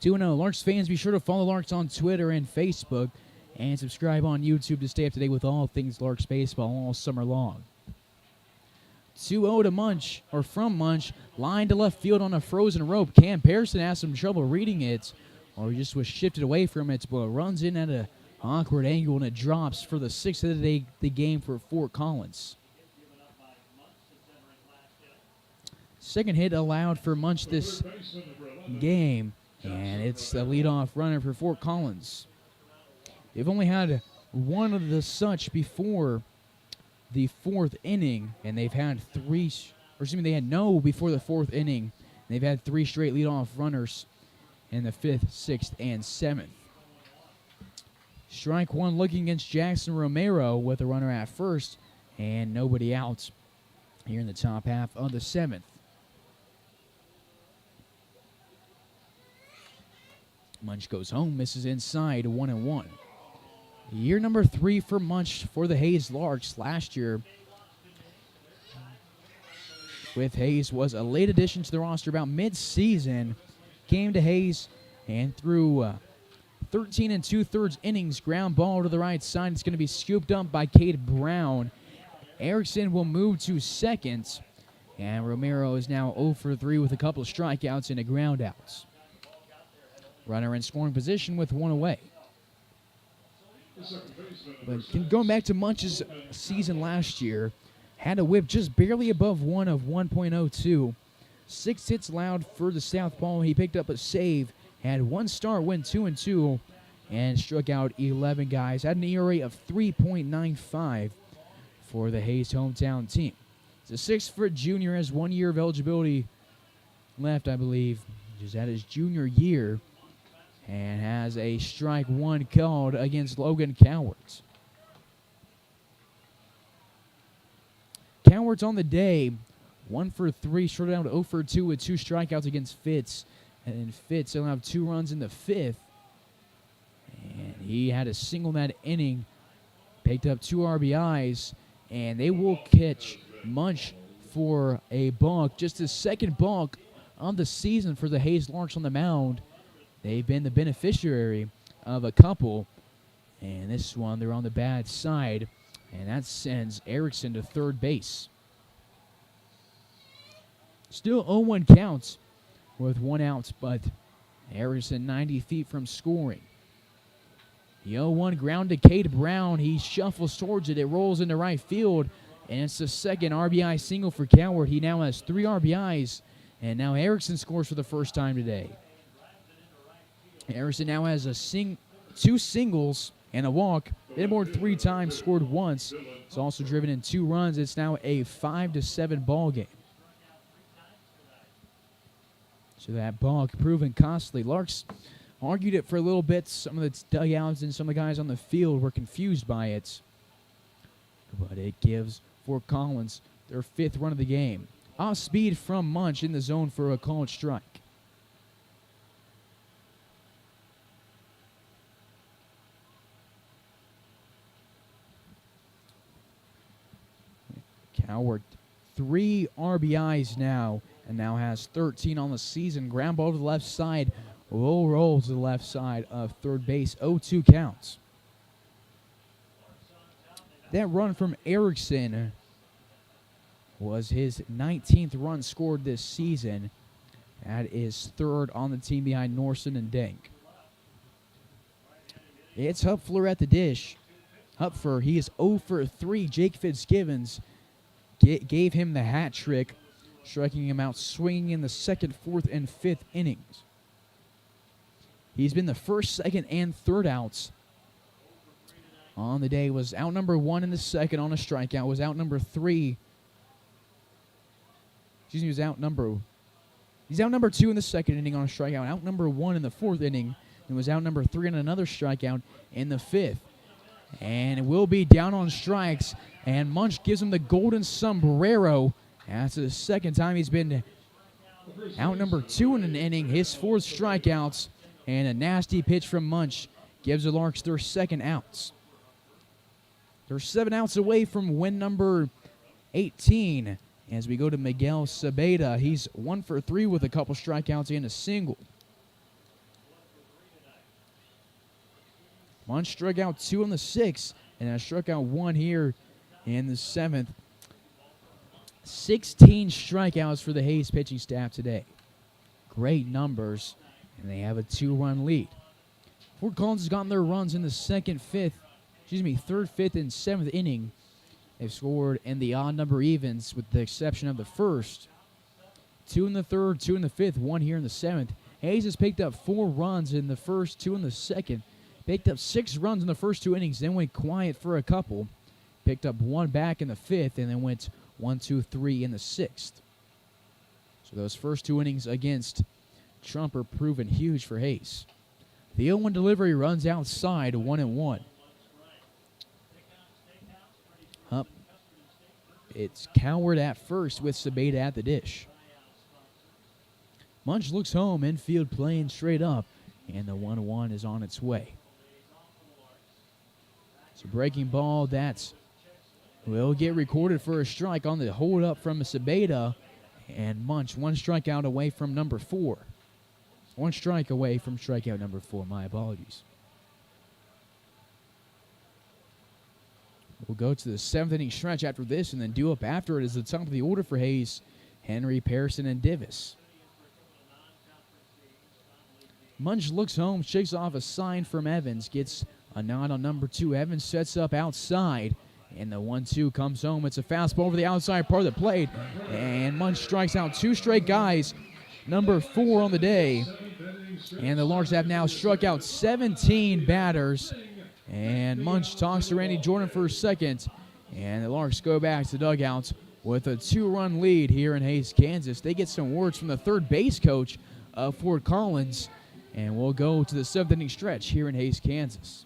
2-0. Larks fans, be sure to follow Larks on Twitter and Facebook, and subscribe on YouTube to stay up to date with all things Larks baseball all summer long. 2-0 to Munch, or from Munch, line to left field on a frozen rope. Cam Pearson has some trouble reading it, or he just was shifted away from it, but it runs in at an awkward angle, and it drops for the 6th of the game for Fort Collins. Second hit allowed for Munch this game, and it's the leadoff runner for Fort Collins. They've only had one of the such before the 4th inning, and they've had they had no before the 4th inning. They've had 3 straight leadoff runners in the 5th, 6th, and 7th. Strike 1 looking against Jackson Romero with a runner at first and nobody out here in the top half of the 7th. Munch goes home, misses inside, 1-1. Year number 3 for Munch for the Hayes Larks. Last year with Hayes was a late addition to the roster about mid-season. Came to Hayes and threw 13 2/3 innings. Ground ball to the right side. It's going to be scooped up by Cade Brown. Erickson will move to second. And Romero is now 0 for 3 with a couple of strikeouts and a ground outs. Runner in scoring position with one away. But going back to Munch's season last year, had a whip just barely above 1 of 1.02. 6 hits allowed for the southpaw. He picked up a save, had 1 start, went 2-2, and struck out 11 guys. Had an ERA of 3.95 for the Hayes hometown team. He's a 6-foot junior, has 1 year of eligibility left, I believe. Just at his junior year, and has a strike 1 called against Logan Cowards. Cowards on the day, 1 for 3, short out 0 for 2 with 2 strikeouts against Fitz. And Fitz allowed 2 runs in the 5th. And he had a single in that inning, picked up 2 RBIs, and they will catch Munch for a balk. Just his second balk on the season for the Hayes Larks on the mound. They've been the beneficiary of a couple, and this one they're on the bad side, and that sends Erickson to third base. Still 0-1 counts with 1 out, but Erickson 90 feet from scoring. The 0-1 ground to Cade Brown. He shuffles towards it. It rolls into right field, and it's the second RBI single for Coward. He now has 3 RBIs, and now Erickson scores for the first time today. Erickson now has 2 singles and a walk. Hit more 3 times, scored once. He's also driven in 2 runs. It's now a 5-7 ball game. So that balk proven costly. Larks argued it for a little bit. Some of the dugouts and some of the guys on the field were confused by it. But it gives Fort Collins their 5th run of the game. Off speed from Munch in the zone for a called strike. Coward 3 RBIs now, and now has 13 on the season. Ground ball to the left side. Low roll to the left side of third base. 0-2 counts. That run from Erickson was his 19th run scored this season. That is 3rd on the team behind Norson and Denk. It's Hupfler at the dish. Hupfer, he is 0 for 3. Jake Fitzgibbons gave him the hat trick, striking him out swinging in the 2nd, 4th, and 5th innings. He's been the 1st, 2nd, and 3rd outs on the day. Was out number 1 in the 2nd on a strikeout. Was out number 3. Excuse me, he's out number 2 in the 2nd inning on a strikeout. Out number 1 in the 4th inning. And was out number 3 on another strikeout in the 5th. And it will be down on strikes. And Munch gives him the golden sombrero. That's the 2nd time he's been out number 2 in an inning. His 4th strikeouts. And a nasty pitch from Munch gives the Larks their 2nd outs. They're 7 outs away from win number 18. As we go to Miguel Sabeda, he's 1 for 3 with a couple strikeouts and a single. Munch struck out 2 in the 6th, and I struck out 1 here in the 7th. 16 strikeouts for the Hayes pitching staff today. Great numbers, and they have a 2-run lead. Fort Collins has gotten their runs in the 3rd, 5th, and 7th inning. They've scored in the odd number evens with the exception of the 1st. 2 in the 3rd, 2 in the 5th, 1 here in the 7th. Hayes has picked up 4 runs in the 1st, 2 in the 2nd. Picked up 6 runs in the first 2 innings, then went quiet for a couple. Picked up 1 back in the 5th, and then went 1, 2, 3 in the 6th. So those first 2 innings against Trump are proven huge for Hayes. The 0-1 delivery runs outside, 1-1. Up. It's Coward at first with Sabeda at the dish. Munch looks home, infield playing straight up, and the 1-1 is on its way. So breaking ball, that will get recorded for a strike on the hold up from Sabeda, and Munch 1 strikeout away from number 4. 1 strike away from strikeout number 4, my apologies. We'll go to the 7th inning stretch after this, and then due up after it is the top of the order for Hayes, Henry, Pearson, and Divis. Munch looks home, shakes off a sign from Evans, gets a nod on number 2. Evans sets up outside, and the 1-2 comes home. It's a fastball over the outside part of the plate, and Munch strikes out 2 straight guys, number 4 on the day. And the Larks have now struck out 17 batters. And Munch talks to Randy Jordan for a second. And the Larks go back to the dugout with a 2-run lead here in Hayes, Kansas. They get some words from the third base coach of Fort Collins. And we'll go to the 7th inning stretch here in Hayes, Kansas.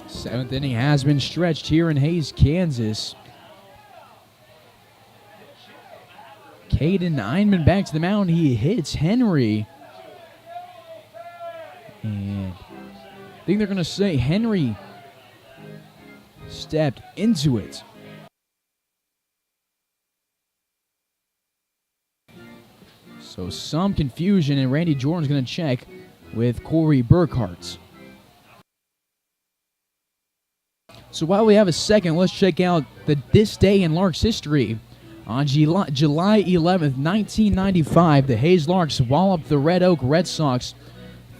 Seventh inning has been stretched here in Hayes, Kansas. Caden Einman back to the mound. He hits Henry. And I think they're going to say Henry stepped into it. So some confusion, and Randy Jordan's going to check with Corey Burkhart. So while we have a second, let's check out this day in Larks history. On July 11th, 1995, the Hayes Larks walloped the Red Oak Red Sox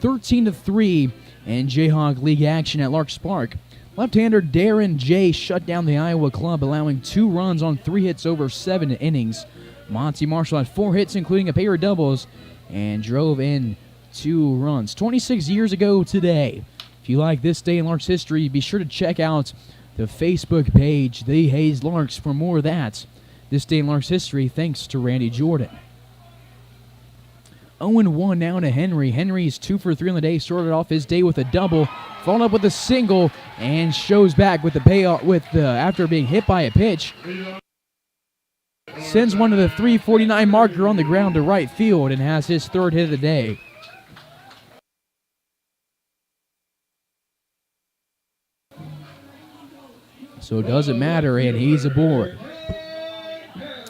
13-3 in Jayhawk League action at Larks Park. Left-hander Darren Jay shut down the Iowa club, allowing 2 runs on 3 hits over 7 innings. Monty Marshall had 4 hits, including a pair of doubles, and drove in 2 runs. 26 years ago today. If you like this day in Larks history, be sure to check out the Facebook page, The Hayes Larks, for more of that. This day in Larks history, thanks to Randy Jordan. 0-1 now to Henry. Henry's 2 for 3 on the day. Started off his day with a double, followed up with a single, and shows back with the payoff after being hit by a pitch. Sends one to the 349 marker on the ground to right field and has his 3rd hit of the day. So it doesn't matter, and he's aboard.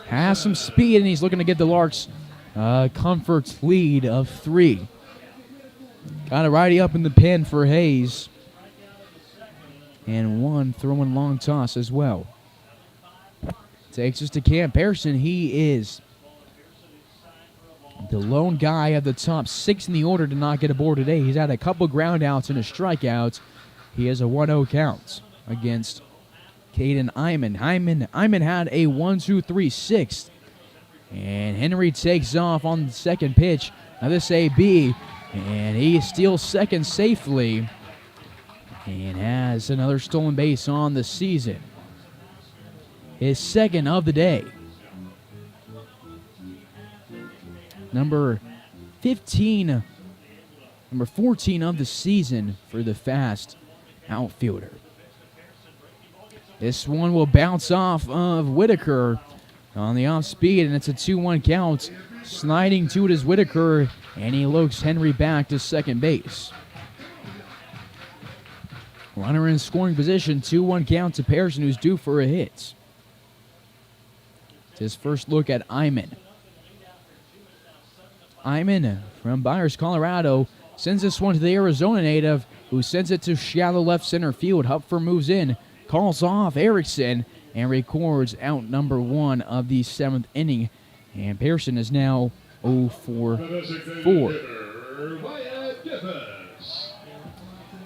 Has some speed, and he's looking to get the Larks comfort lead of 3. Got a righty up in the pen for Hayes. And 1 throwing long toss as well. Takes us to Cam Pearson. He is the lone guy at the top 6 in the order to not get aboard today. He's had a couple ground outs and a strikeout. He has a 1-0 count against Caden Einman. Einman had a 1-2-3-6. And Henry takes off on the second pitch. Now this AB, and he steals second safely and has another stolen base on the season. His 2nd of the day. Number 14 of the season for the fast outfielder. This one will bounce off of Whitaker on the off speed, and it's a 2-1 count. Sliding to it is Whitaker, and he looks Henry back to second base. Runner in scoring position, 2-1 count to Pearson, who's due for a hit. It's his first look at Iman. Iman from Byers, Colorado, sends this one to the Arizona native, who sends it to shallow left center field. Hupfer moves in, calls off Erickson, and records out number 1 of the 7th inning. And Pearson is now 0 for 4.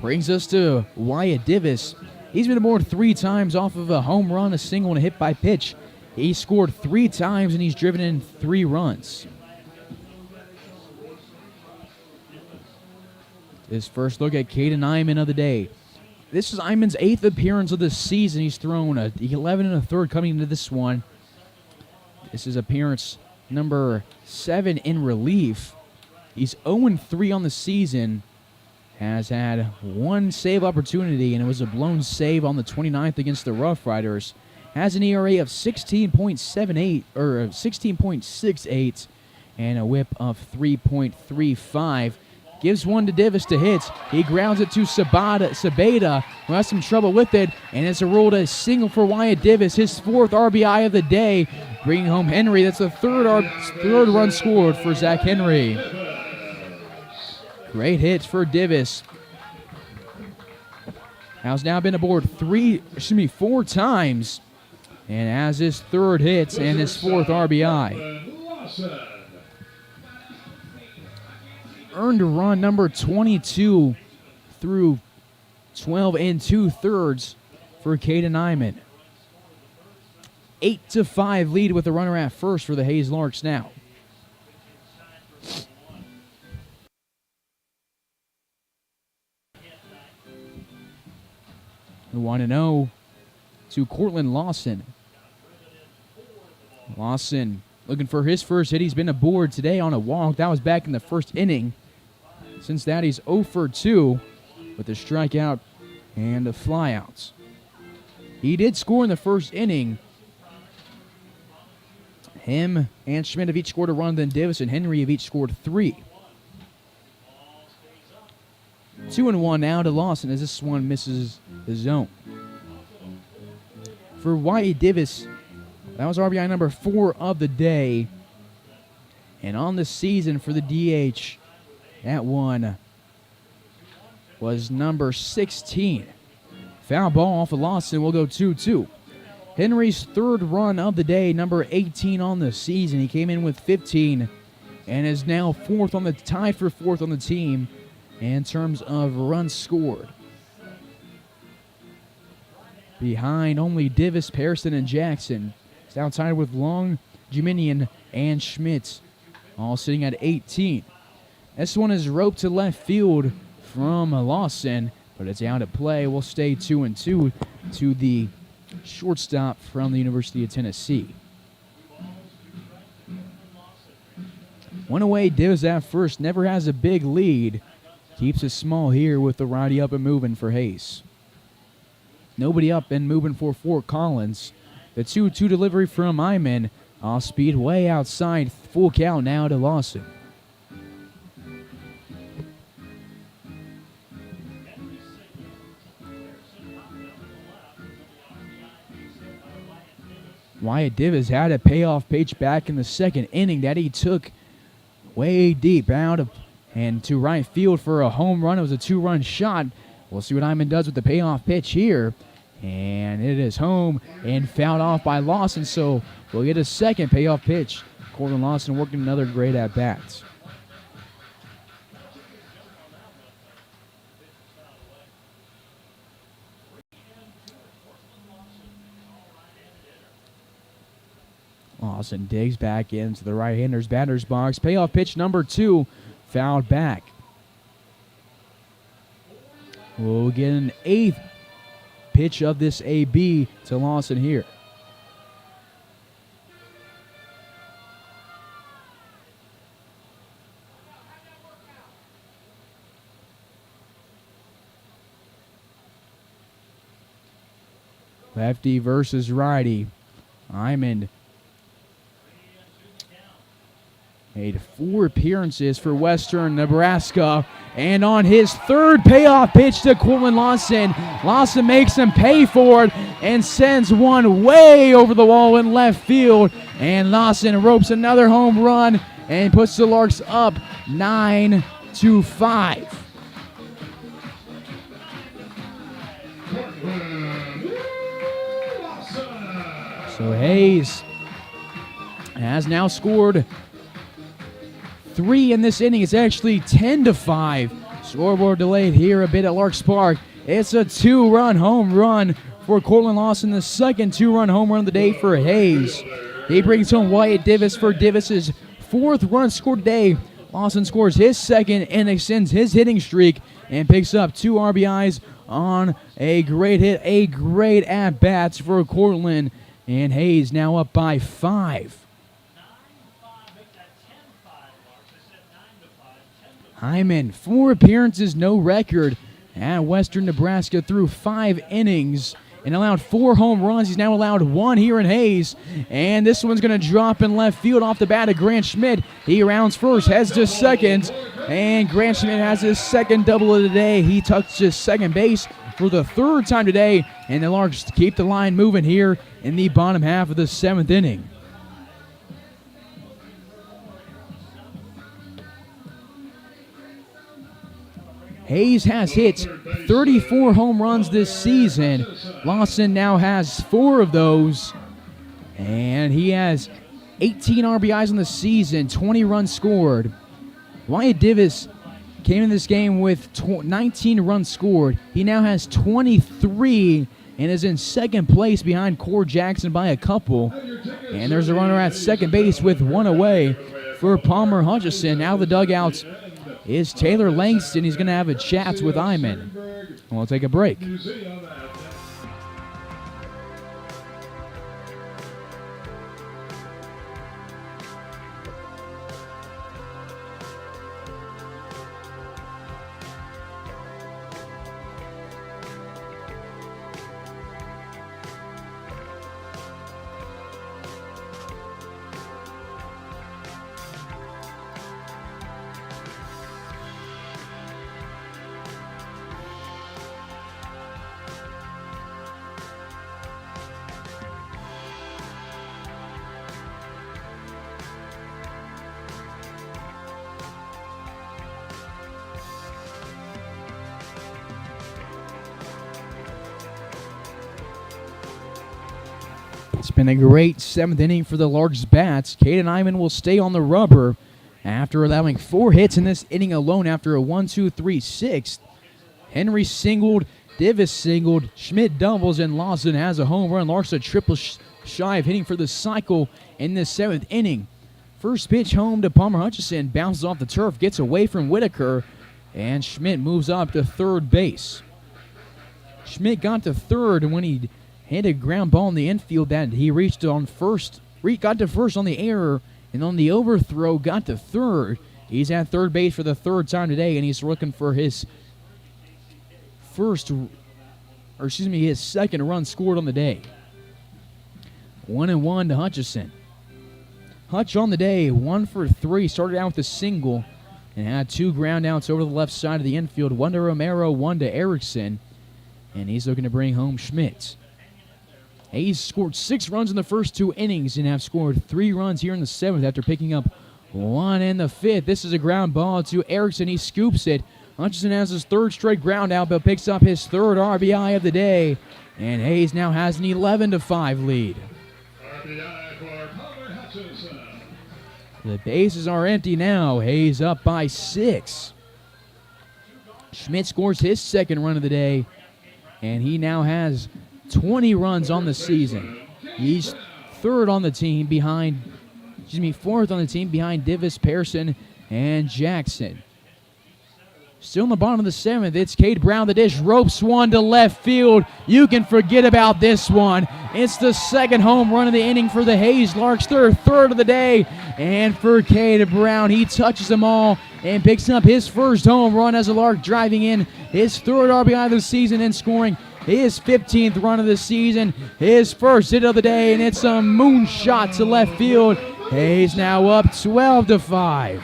Brings us to Wyatt Divis. He's been aboard 3 times off of a home run, a single, and a hit by pitch. He scored 3 times, and he's driven in 3 runs. His first look at Caden Iman of the day. This is Iman's 8th appearance of the season. He's thrown 11 1/3 coming into this one. This is appearance number 7 in relief. He's 0-3 on the season. Has had 1 save opportunity, and it was a blown save on the 29th against the Rough Riders. Has an ERA of 16.78 or 16.68 and a WHIP of 3.35. Gives one to Divis to hit. He grounds it to Sabeda, who has some trouble with it, and it's a rolled a single for Wyatt Divis, his 4th RBI of the day, bringing home Henry. That's the third run scored for Zach Henry. Great hits for Divis. Has now been aboard 4 times, and has his 3rd hit and his 4th RBI. Earned a run number 22 through 12 2/3 for Caden Iman. 8-5 lead with the runner at first for the Hayes Larks now. The 1-0 to Cortland Lawson. Lawson looking for his first hit. He's been aboard today on a walk. That was back in the first inning. Since that, he's 0 for 2 with a strikeout and a flyouts. He did score in the first inning. Him and Schmidt have each scored a run, then Davis and Henry have each scored 3. 2-1 now to Lawson as this one misses the zone. For Wyatt Divis, that was RBI number 4 of the day. And on the season for the DH, that one was number 16. Foul ball off of Lawson will go 2-2. Henry's 3rd run of the day, number 18 on the season. He came in with 15 and is now tied for 4th on the team in terms of runs scored. Behind only Divis, Pearson, and Jackson. It's now tied with Long, Juminian, and Schmidt, all sitting at 18. This one is roped to left field from Lawson, but it's out of play. We'll stay 2-2 to the shortstop from the University of Tennessee. One away, Divis at first, never has a big lead. Keeps it small here with the righty up and moving for Hayes. Nobody up and moving for Fort Collins. The 2-2 delivery from Iman. Off speed way outside. Full count now to Lawson. Wyatt Divis had a payoff pitch back in the second inning that he took way deep out of and to right field for a home run. It was a 2-run shot. We'll see what Iman does with the payoff pitch here. And it is home and fouled off by Lawson, so we'll get a second payoff pitch. Cortland Lawson working another great at-bat. Lawson digs back into the right-hander's batter's box. Payoff pitch number 2, fouled back. We'll get an 8th pitch of this AB to Lawson here. Lefty versus righty. Iman Made 4 appearances for Western Nebraska. And on his third payoff pitch to Cortland Lawson, Lawson makes him pay for it and sends one way over the wall in left field. And Lawson ropes another home run and puts the Larks up 9-5. So Hayes has now scored 3 in this inning. It's actually 10-5. Scoreboard delayed here a bit at Larks Park. It's a 2-run home run for Cortland Lawson, the second 2-run home run of the day for Hayes. He brings home Wyatt Divis for Divis's 4th run scored today. Lawson scores his second and extends his hitting streak and picks up 2 RBIs on a great hit, a great at-bats for Cortland. And Hayes now up by 5. Hyman, 4 appearances, no record at Western Nebraska through 5 innings and allowed 4 home runs. He's now allowed 1 here in Hayes. And this one's going to drop in left field off the bat of Grant Schmidt. He rounds first, heads to second, and Grant Schmidt has his second double of the day. He touches second base for the 3rd time today, and the Larks keep the line moving here in the bottom half of the 7th inning. Hayes has hit 34 home runs this season. Lawson now has 4 of those, and he has 18 RBIs in the season, 20 runs scored. Wyatt Divis came in this game with 19 runs scored. He now has 23 and is in second place behind Core Jackson by a couple. And there's a runner at second base with 1 away for Palmer Hutchison. Now the dugouts is Taylor Langston. He's going to have a chat with Hyman. We'll take a break. It's been a great 7th inning for the Larks bats. Caden Hyman will stay on the rubber after allowing 4 hits in this inning alone after a 1-2-3-6. Henry singled, Divis singled, Schmidt doubles, and Lawson has a home run. Larks a triple shy of hitting for the cycle in this 7th inning. First pitch home to Palmer Hutchison, bounces off the turf, gets away from Whitaker, and Schmidt moves up to third base. Schmidt got to third, and when he hit a ground ball in the infield that he reached on first, got to first on the error, and on the overthrow got to third. He's at third base for the 3rd time today, and he's looking for his his second run scored on the day. 1-1 to Hutchison. Hutch on the day, 1 for 3, started out with a single and had 2 ground outs over the left side of the infield, 1 to Romero, 1 to Erickson, and he's looking to bring home Schmidt. Hayes scored 6 runs in the first 2 innings and have scored 3 runs here in the 7th after picking up 1 in the 5th. This is a ground ball to Erickson. He scoops it. Hutchison has his 3rd straight ground out, but picks up his 3rd RBI of the day. And Hayes now has an 11-5 lead. RBI for Palmer Hutchison. The bases are empty now. Hayes up by 6. Schmidt scores his 2nd run of the day, and he now has 20 runs on the season. He's 4th on the team behind Divis, Pearson, and Jackson. Still in the bottom of the 7th, it's Cade Brown. The dish ropes one to left field. You can forget about this one. It's the 2nd home run of the inning for the Hayes Larks. Their 3rd of the day. And for Cade Brown, he touches them all and picks up his 1st home run as a Lark, driving in his 3rd RBI of the season and scoring his 15th run of the season, his 1st hit of the day, and it's a moonshot to left field. Hayes now up 12-5.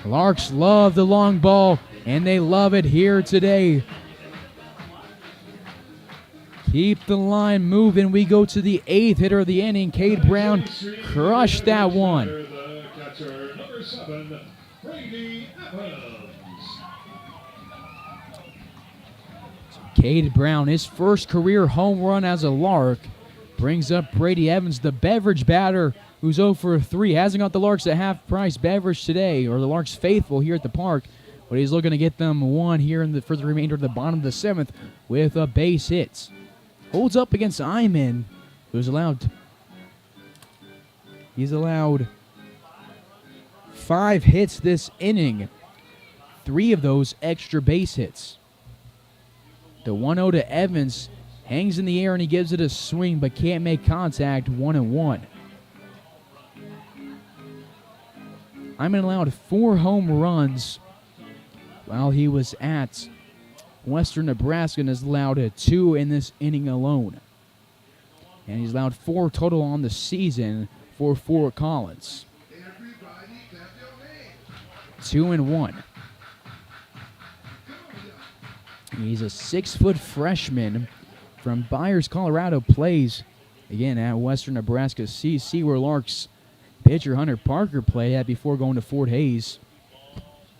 Larks love the long ball, and they love it here today. Keep the line moving. We go to the 8th hitter of the inning. Cade Brown crushed that one. The catcher, number 7, Brady Evans. Cade Brown, his first career home run as a Lark, brings up Brady Evans, the beverage batter, who's 0 for 3. Hasn't got the Larks a half-price beverage today, or the Larks faithful here at the park, but he's looking to get them one here for the remainder of the bottom of the 7th with a base hit. Holds up against Iman, who's he's allowed 5 hits this inning, 3 of those extra base hits. The 1-0 to Evans hangs in the air and he gives it a swing but can't make contact. 1-1. Iman allowed 4 home runs while he was at Western Nebraska and has allowed 2 in this inning alone. And he's allowed 4 total on the season for Fort Collins. 2-1. He's a 6-foot freshman from Byers, Colorado. Plays again at Western Nebraska CC, where Larks pitcher Hunter Parker played at before going to Fort Hays.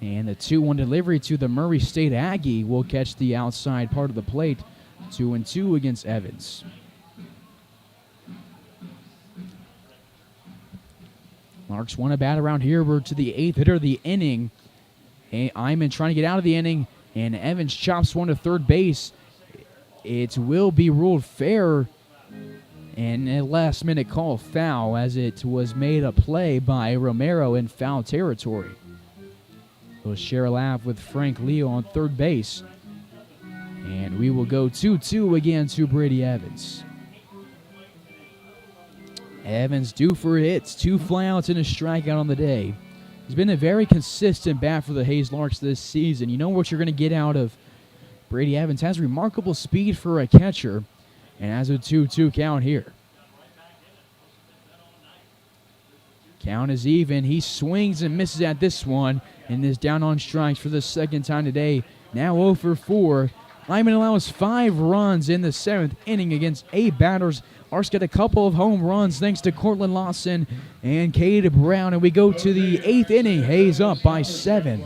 And the 2-1 delivery to the Murray State Aggie will catch the outside part of the plate. 2-2 against Evans. Larks won a bat around here. We're to the 8th hitter of the inning. Iman trying to get out of the inning, and Evans chops one to third base. It will be ruled fair, and a last-minute call foul as it was made a play by Romero in foul territory. We'll share a laugh with Frank Leo on third base. And we will go 2-2 again to Brady Evans. Evans due for hits, 2 flyouts and a strikeout on the day. He's been a very consistent bat for the Hays Larks this season. You know what you're going to get out of Brady Evans. Has remarkable speed for a catcher and has a 2-2 count here. Count is even. He swings and misses at this one and is down on strikes for the second time today. Now 0 for 4. Iman allows 5 runs in the 7th inning against 8 batters. Larks get a couple of home runs thanks to Cortland Lawson and Cade Brown. And we go to the 8th inning. Hays up by 7.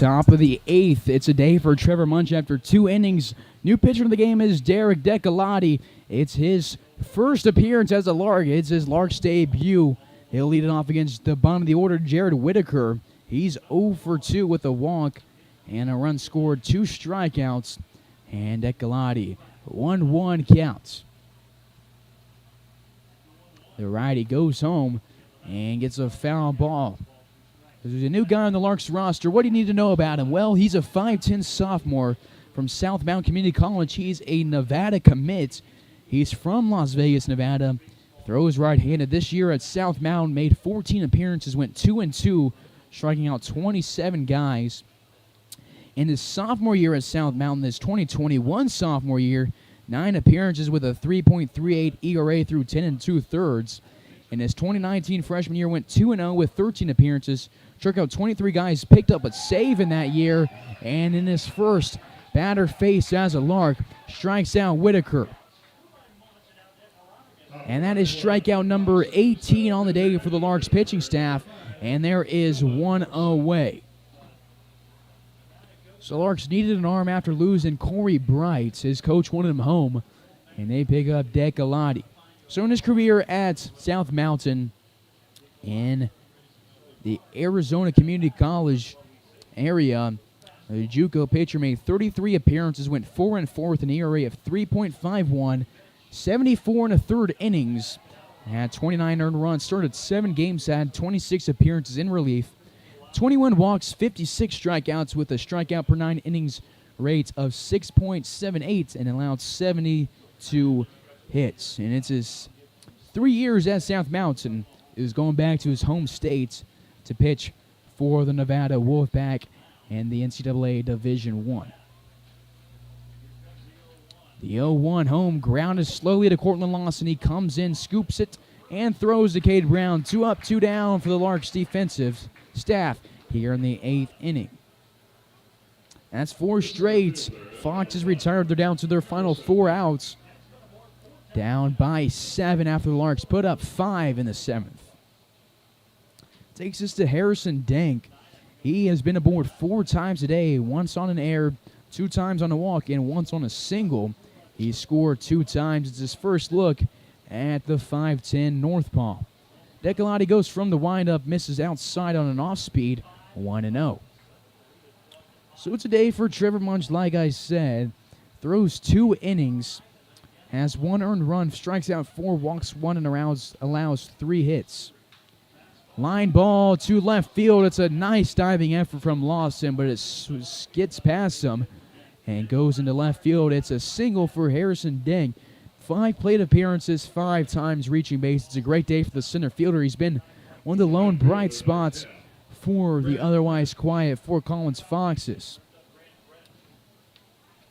Top of the 8th. It's a day for Trevor Munch after 2 innings. New pitcher of the game is Derek Decolati. It's his first appearance as a Lark. It's his Larks debut. He'll lead it off against the bottom of the order, Jared Whitaker. He's 0 for 2 with a walk and a run scored, 2 strikeouts. And Decolati, 1-1 counts. The righty goes home and gets a foul ball. There's a new guy on the Larks roster. What do you need to know about him? Well, he's a 5'10 sophomore from South Mountain Community College. He's a Nevada commit. He's from Las Vegas, Nevada. Throws right-handed. This year at South Mountain, made 14 appearances, went 2-2, striking out 27 guys. In his sophomore year at South Mountain, his 2021 sophomore year, 9 appearances with a 3.38 ERA through 10 2/3. In his 2019 freshman year, went 2-0 with 13 appearances, struck out 23 guys, picked up a save in that year, and in his first batter faced as a Lark, strikes out Whitaker. And that is strikeout number 18 on the day for the Larks pitching staff, and there is 1 away. So Larks needed an arm after losing Corey Bright. His coach wanted him home, and they pick up Decolati. So in his career at South Mountain in the Arizona Community College area, the JUCO pitcher made 33 appearances, went 4-4 with an ERA of 3.51, 74 1/3 innings, had 29 earned runs, started 7 games, had 26 appearances in relief, 21 walks, 56 strikeouts with a strikeout per 9 innings rate of 6.78 and allowed 72 hits. And it's his 3 years at South Mountain. Is going back to his home state to pitch for the Nevada Wolfpack and the NCAA Division I. The 0-1 home grounded slowly to Cortland Lawson. He comes in, scoops it, and throws to Cade Brown. 2 up, 2 down for the Larks defensive staff here in the 8th inning. That's 4 straight. Fox is retired. They're down to their final 4 outs. Down by 7 after the Larks put up 5 in the 7th. Takes us to Harrison Dank. He has been aboard 4 times today, once on an air, 2 times on a walk, and once on a single. He scored 2 times. It's his first look at the 5'10 Northpaw. Decolati goes from the windup, misses outside on an off-speed, 1-0. So today for Trevor Munch, like I said, throws 2 innings, has 1 earned run, strikes out 4, walks 1, and allows 3 hits. Line ball to left field. It's a nice diving effort from Lawson, but it skids past him and goes into left field. It's a single for Harrison Deng. 5 plate appearances, 5 times reaching base. It's a great day for the center fielder. He's been one of the lone bright spots for the otherwise quiet Fort Collins Foxes.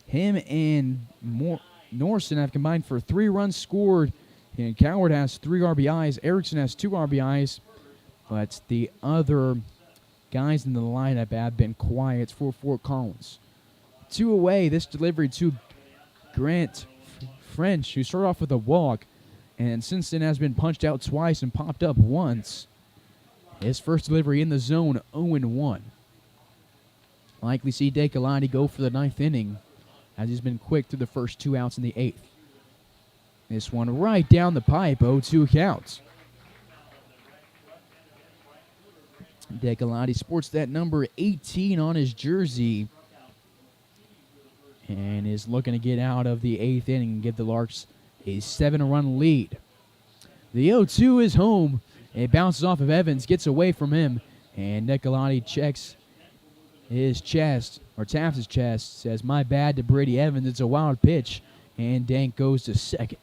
Him and Norson have combined for 3 runs scored, and Coward has 3 RBIs. Erickson has 2 RBIs, but the other guys in the lineup have been quiet for Fort Collins. 2 away, this delivery to Grant French, who started off with a walk, and since then has been punched out twice and popped up once. His first delivery in the zone, 0-1. Likely see Decolati go for the 9th inning, as he's been quick through the first 2 outs in the 8th. This one right down the pipe, 0-2 counts. Decolati sports that number 18 on his jersey and is looking to get out of the 8th inning and give the Larks a 7-run lead. The 0-2 is home. It bounces off of Evans, gets away from him, and Decolati checks his chest, or taps his chest, says, "My bad" to Brady Evans. It's a wild pitch, and Dank goes to second.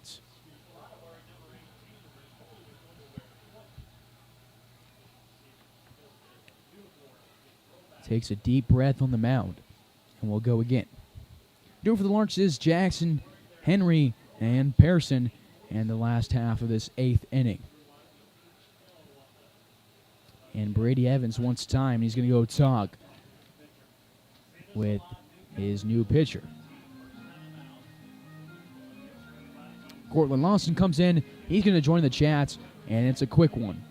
Takes a deep breath on the mound, and we'll go again. Doing for the Larks is Jackson, Henry, and Pearson in the last half of this 8th inning. And Brady Evans wants time. He's going to go talk with his new pitcher. Cortland Lawson comes in. He's going to join the chat, and it's a quick one.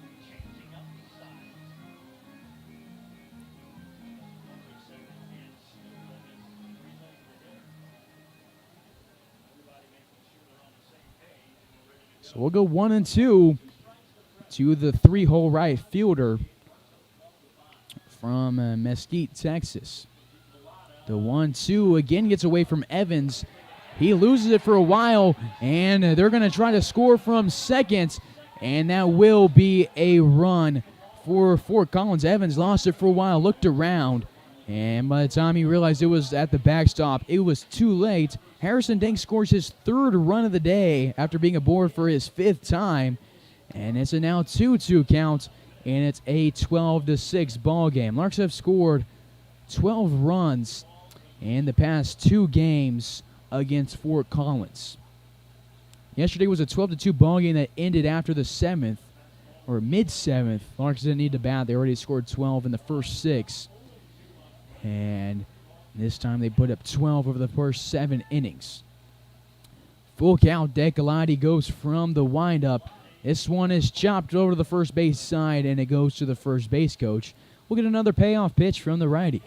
So we'll go 1-2 to the 3-hole right fielder from Mesquite, Texas. The 1-2 again gets away from Evans. He loses it for a while, and they're going to try to score from second, and that will be a run for Fort Collins. Evans lost it for a while, looked around, and by the time he realized it was at the backstop, it was too late. Harrison Dank scores his 3rd run of the day after being aboard for his 5th time, and it's a now 2-2 count, and it's a 12-6 ball game. Larks have scored 12 runs in the past 2 games against Fort Collins. Yesterday was a 12-2 ball game that ended after the 7th, or mid-7th. Larks didn't need to bat. They already scored 12 in the first 6. And this time they put up 12 over the first 7 innings. Full count, Decolati goes from the windup. This one is chopped over to the first base side, and it goes to the first base coach. We'll get another payoff pitch from the righty.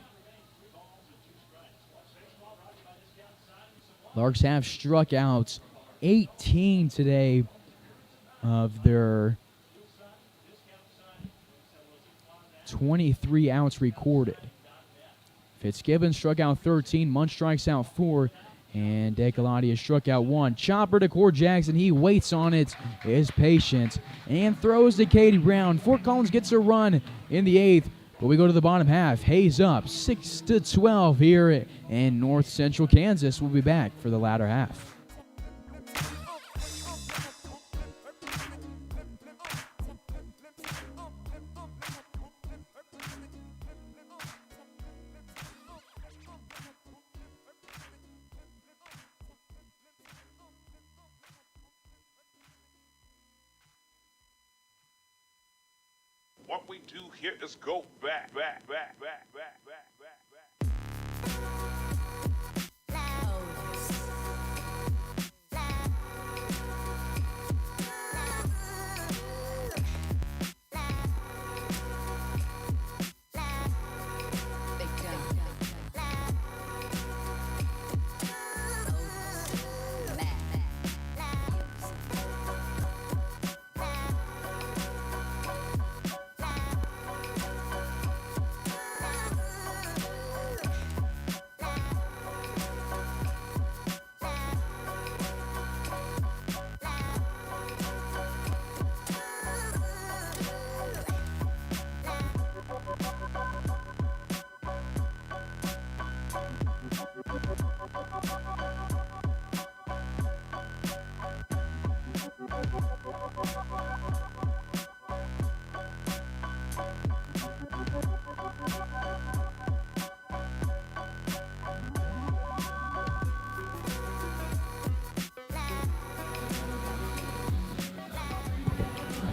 Larks have struck out 18 today of their 23 outs recorded. Fitzgibbon struck out 13, Munch strikes out 4, and Decolati has struck out 1. Chopper to Cord Jackson, he waits on it, is patient, and throws to Katie Brown. Fort Collins gets a run in the 8th, but we go to the bottom half. Hayes up 6-12 here in North Central Kansas. We'll be back for the latter half. What we do here is go back.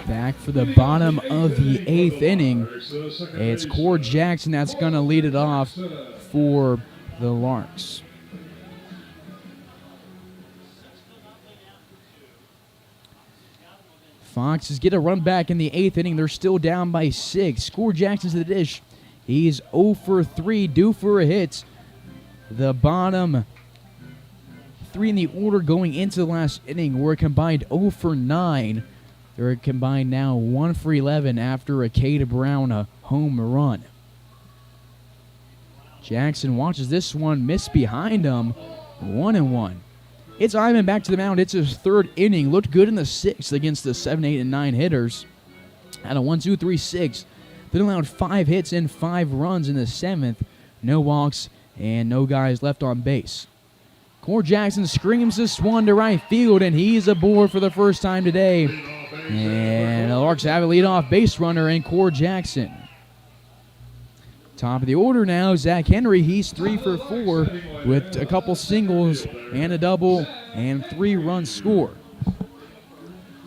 Back for the bottom of the 8th inning. It's Cord Jackson that's going to lead it off for the Larks. Foxes get a run back in the 8th inning. They're still down by 6. Cord Jackson's to the dish. He's 0 for 3, due for a hit. The bottom 3 in the order going into the last inning were combined 0 for 9. They're combined now 1 for 11 after a Katie Brown a home run. Jackson watches this one miss behind him. 1-1. It's Ivan back to the mound. It's his 3rd inning. Looked good in the 6th against the 7, 8, and 9 hitters. Had a 1, 2, 3, 6. Then allowed 5 hits and 5 runs in the 7th. No walks and no guys left on base. Cord Jackson screams this one to right field, and he's aboard for the first time today. And the Larks have a leadoff base runner in Cord Jackson. Top of the order now, Zach Henry. He's 3 for 4 with a couple singles and a double and 3 runs scored.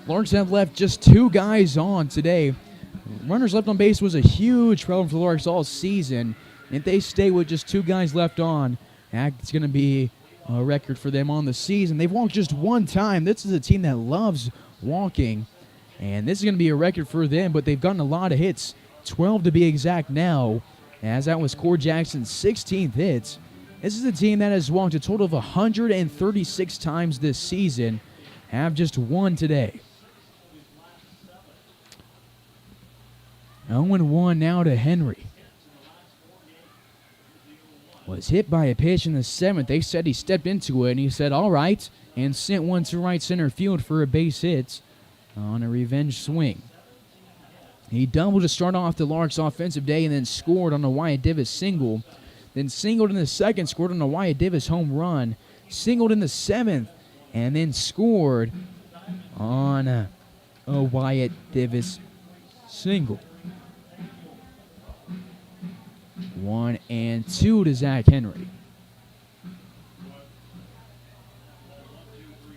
Larks have left just 2 guys on today. Runners left on base was a huge problem for the Larks all season. And if they stay with just 2 guys left on, that's going to be a record for them on the season. They've walked just 1 time. This is a team that loves walking. And this is going to be a record for them, but they've gotten a lot of hits, 12 to be exact now, as that was Cord Jackson's 16th hit. This is a team that has walked a total of 136 times this season, have just 1 today. 0-1 now to Henry. Was hit by a pitch in the 7th. They said he stepped into it, and he said, all right, and sent one to right center field for a base hit on a revenge swing. He doubled to start off the Larks' offensive day and then scored on a Wyatt Davis single. Then singled in the 2nd, scored on a Wyatt Davis home run. Singled in the 7th, and then scored on a Wyatt Davis single. 1-2 to Zach Henry.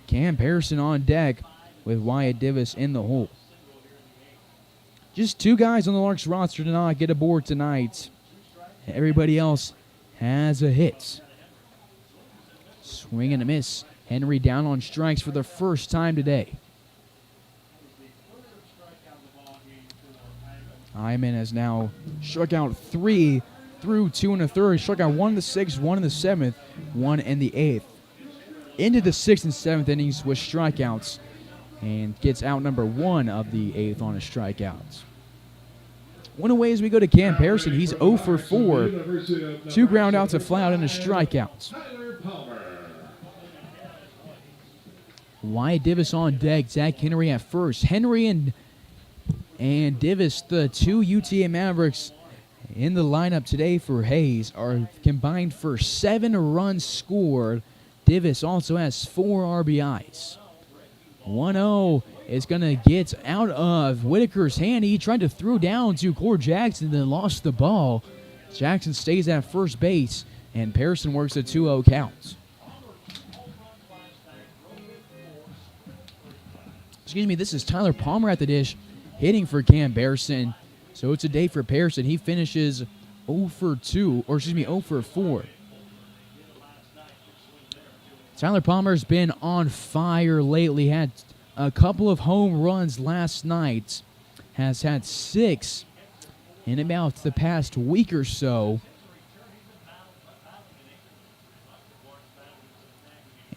Cam Pearson on deck with Wyatt Davis in the hole. Just 2 guys on the Larks roster to not get aboard tonight. Everybody else has a hit. Swing and a miss. Henry down on strikes for the first time today. Hyman has now struck out 3 through 2 1/3. Struck out 1 in the 6th, 1 in the 7th, 1 in the 8th. Into the 6th and 7th innings with strikeouts and gets out number 1 of the 8th on his strikeouts. One away as we go to Cam Pearson. He's 0 for 4. 2 ground outs, a fly out, and a strikeout. Wyatt Davis on deck. Zach Henry at first. Henry and Davis, the 2 UTA Mavericks in the lineup today for Hayes, are combined for 7 runs scored. Davis also has 4 RBIs. 1-0 is going to get out of Whitaker's hand. He tried to throw down to Core Jackson, then lost the ball. Jackson stays at first base, and Pearson works a 2-0 count. Excuse me, this is Tyler Palmer at the dish, hitting for Cam Pearson. So it's a day for Pearson. He finishes 0 for 4. Tyler Palmer's been on fire lately. Had a couple of home runs last night. Has had 6 in about the past week or so.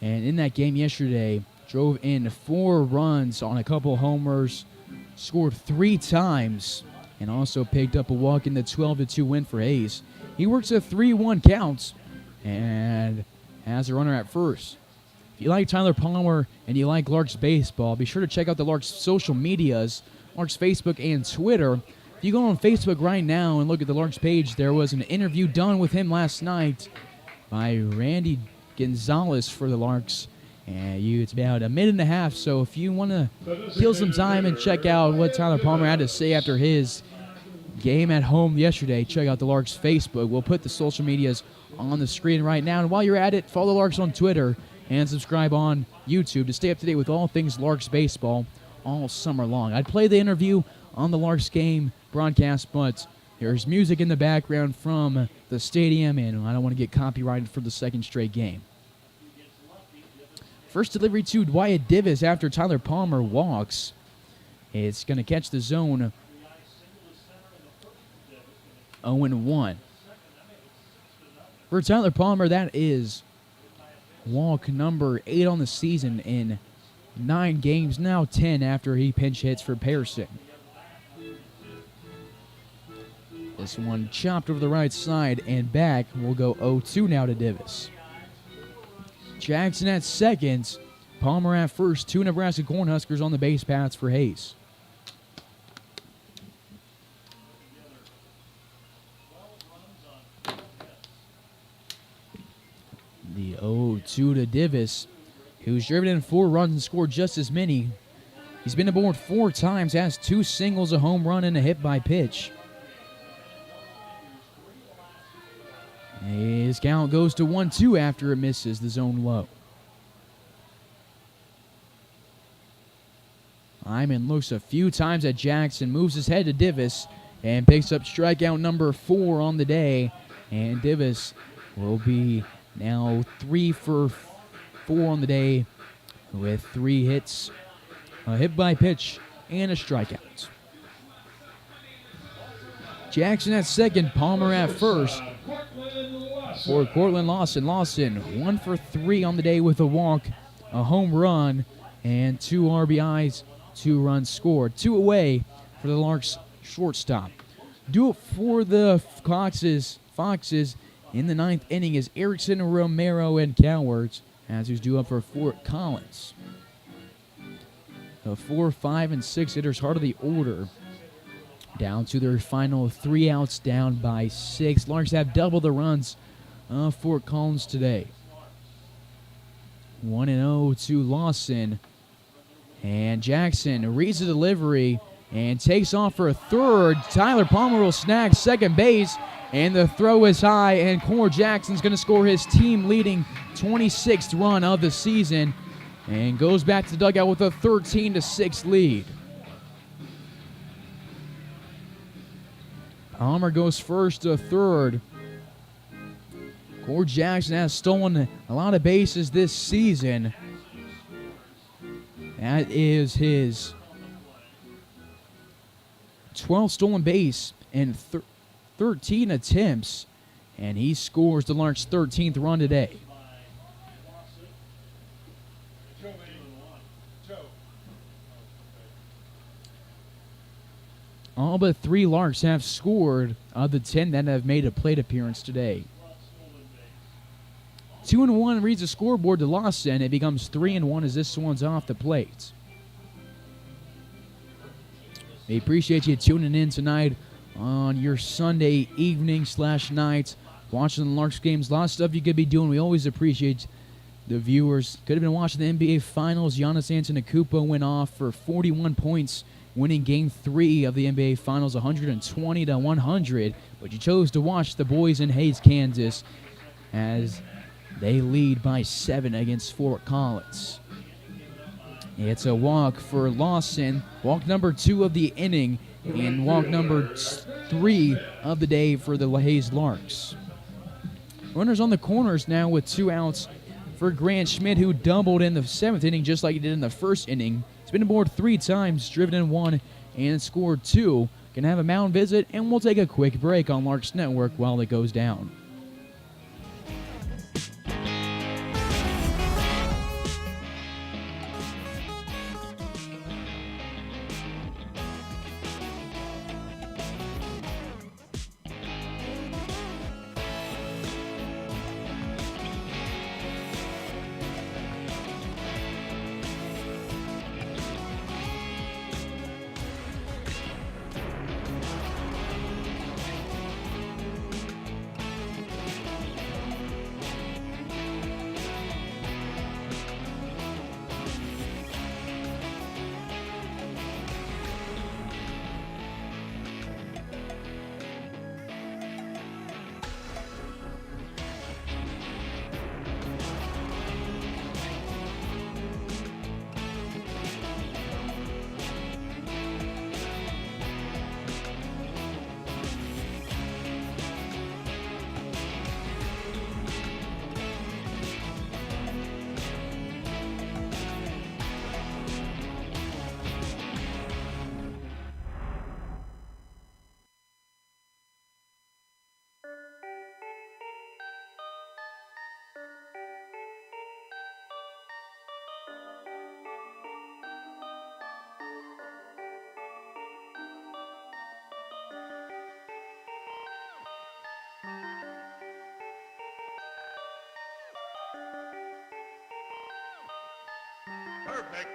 And in that game yesterday, drove in 4 runs on a couple homers, scored 3 times, and also picked up a walk in the 12-2 win for Hayes. He works a 3-1 count and has a runner at first. If you like Tyler Palmer and you like Larks baseball, be sure to check out the Larks social medias, Larks Facebook and Twitter. If you go on Facebook right now and look at the Larks page, there was an interview done with him last night by Randy Gonzalez for the Larks. And it's about a minute and a half, so if you want to kill some time and check out what Tyler Palmer had to say after his game at home yesterday, check out the Larks Facebook. We'll put the social medias on the screen right now. And while you're at it, follow the Larks on Twitter and subscribe on YouTube to stay up to date with all things Larks baseball all summer long. I'd play the interview on the Larks game broadcast, but there's music in the background from the stadium, and I don't want to get copyrighted for the second straight game. First delivery to Wyatt Davis after Tyler Palmer walks. It's going to catch the zone. 0-1. For Tyler Palmer, that is walk number 8 on the season in 9 games, now 10 after he pinch hits for Pearson. This one chopped over the right side and back. We'll go 0-2 now to Davis. Jackson at second. Palmer at first. 2 Nebraska Cornhuskers on the base paths for Hayes. The 0-2 to Davis, who's driven in 4 runs and scored just as many. He's been aboard 4 times, has 2 singles, a home run, and a hit by pitch. His count goes to 1-2 after it misses the zone low. Hyman looks a few times at Jackson, moves his head to Davis, and picks up strikeout number 4 on the day. And Davis will be now 3 for 4 on the day with 3 hits, a hit by pitch, and a strikeout. Jackson at second, Palmer at first. For Cortland Lawson. Lawson 1 for 3 on the day with a walk, a home run, and 2 RBIs, 2 runs scored. 2 away for the Larks shortstop. do it for the Foxes in the ninth inning is Erickson, Romero, and Cowards, as who's due up for Fort Collins. The 4, 5, and 6 hitters, heart of the order, down to their final 3 outs, down by 6. Larks have double the runs of Fort Collins today. 1-0 to Lawson. And Jackson reads the delivery and takes off for a third. Tyler Palmer will snag second base, and the throw is high, and Core Jackson's going to score his team-leading 26th run of the season and goes back to the dugout with a 13-6 lead. Palmer goes first to third. Core Jackson has stolen a lot of bases this season. That is his 12th stolen base in 13 attempts, and he scores the Larks' 13th run today. All but 3 Larks have scored of the 10 that have made a plate appearance today. 2-1 reads the scoreboard to Lawson. It becomes 3-1 as this one's off the plate. We appreciate you tuning in tonight on your Sunday evening / night, watching the Larks games. A lot of stuff you could be doing. We always appreciate the viewers. Could have been watching the NBA Finals. Giannis Antetokounmpo went off for 41 points, winning Game 3 of the NBA Finals 120-100. But you chose to watch the boys in Hayes, Kansas, as they lead by 7 against Fort Collins. It's a walk for Lawson, walk number 2 of the inning, and walk number 3 of the day for the Hayes Larks. Runners on the corners now with 2 outs for Grant Schmidt, who doubled in the 7th inning just like he did in the 1st inning. He's been aboard 3 times, driven in 1, and scored 2. Can have a mound visit, and we'll take a quick break on Larks Network while it goes down. Perfect.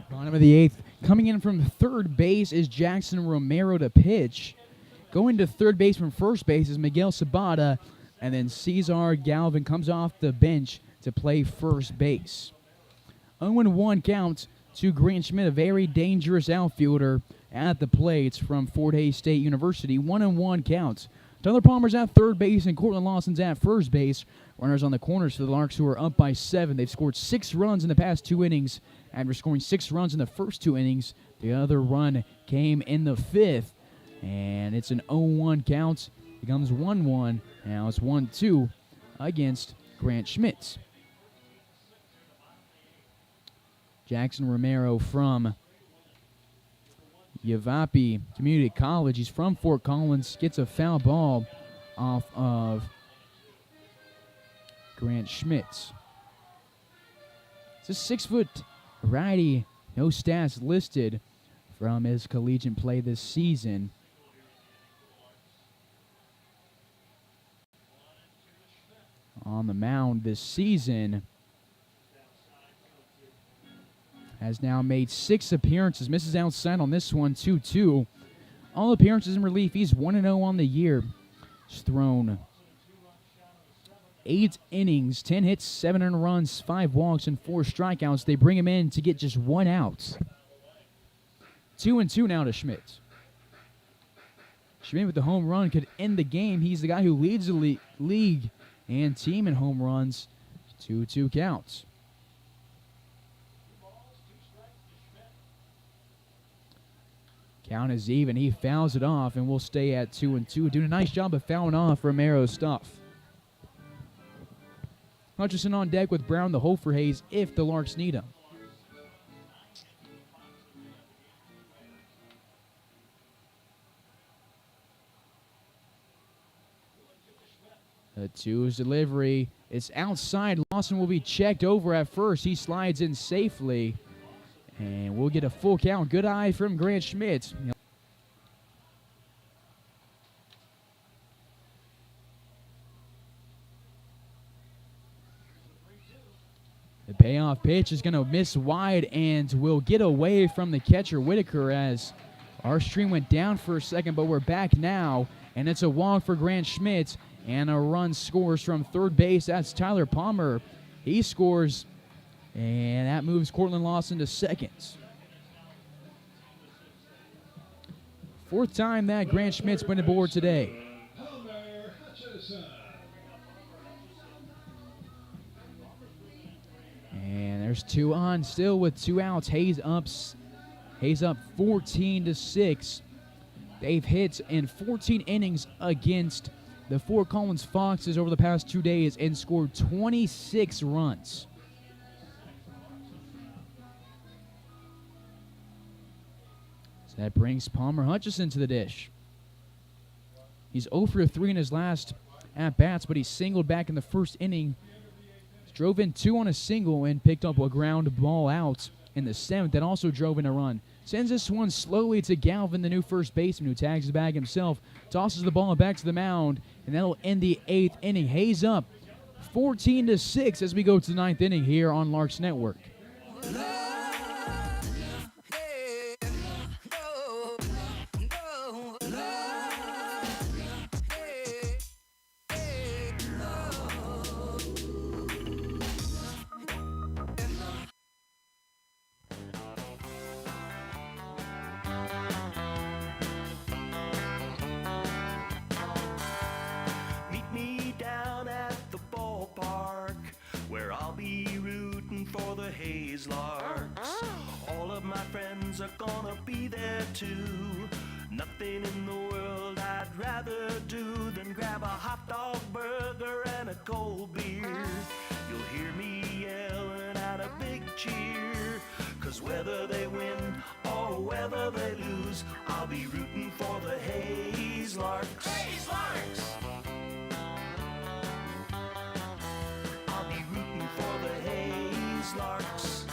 Bottom of the 8th. Coming in from third base is Jackson Romero to pitch. Going to third base from first base is Miguel Sabata, and then Cesar Galvin comes off the bench to play first base. 0-1 count to Grant Schmidt, a very dangerous outfielder at the plate from Fort Hays State University. 1-1 count. Tyler Palmer's at third base and Cortland Lawson's at first base. Runners on the corners for the Larks, who are up by 7. They've scored 6 runs in the past 2 innings. After scoring 6 runs in the first 2 innings, the other run came in the 5th. And it's an 0-1 count. Becomes 1-1. Now it's 1-2 against Grant Schmidt. Jackson Romero from Yavapai Community College. He's from Fort Collins. Gets a foul ball off of Grant Schmidt. It's a 6-foot righty. No stats listed from his collegiate play this season. On the mound this season, has now made 6 appearances. Misses outside on this one, 2-2. All appearances in relief. He's 1-0 on the year. He's thrown 8 innings, 10 hits, 7 earned runs, 5 walks, and 4 strikeouts. They bring him in to get just 1 out. 2-2 now to Schmidt. Schmidt with the home run could end the game. He's the guy who leads the league and team in home runs. 2-2 counts. Count is even. He fouls it off, and we'll stay at 2-2. Doing a nice job of fouling off Romero's stuff. Hutchison on deck with Brown, the hole for Hayes if the Larks need him. The 2's delivery is outside. Lawson will be checked over at first. He slides in safely. And we'll get a full count. Good eye from Grant Schmidt. The payoff pitch is going to miss wide and will get away from the catcher, Whitaker, as our stream went down for a second, but we're back now. And it's a walk for Grant Schmidt, and a run scores from third base. That's Tyler Palmer. He scores, and that moves Cortland Lawson to second. 4th time that Grant Schmidt's been aboard today. And there's 2 on, still with 2 outs. Hayes up 14-6. They've hit in 14 innings against the Fort Collins Foxes over the past 2 days and scored 26 runs. So that brings Palmer Hutchison to the dish. He's 0 for 3 in his last at-bats, but he singled back in the first inning. Drove in 2 on a single and picked up a ground ball out in the 7th that also drove in a run. Sends this one slowly to Galvin, the new first baseman, who tags the bag himself, tosses the ball back to the mound, and that'll end the 8th inning. Hayes up 14-6 as we go to the 9th inning here on Larks Network. Meet me down at the ballpark, where I'll be rooting for the Hayes Larks. All of my friends are gonna be there too. Nothing in the world I'd rather do than grab a hot dog burger and a cold beer. You'll hear me yelling out a big cheer, 'cause whether they win or whether they lose, I'll be rooting for the Hayes Larks. Hayes Larks! I'll be rooting for the Hayes Larks.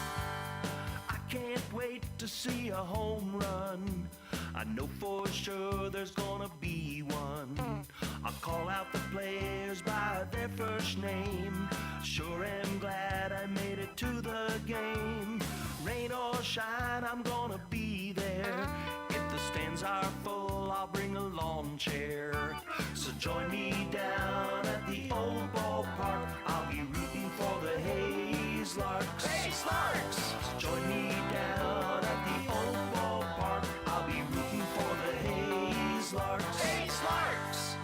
I can't wait to see a home run. I know for sure there's gonna be one. I'll call out the players by their first name. Sure am glad I made it to the game. Rain or shine, I'm gonna be there. If the stands are full, I'll bring a lawn chair. So join me down at the old ballpark. I'll be rooting for the Hayes Larks. Hayes Larks! So join me down at the old ballpark. I'll be rooting for the Hayes Larks. Hayes Larks!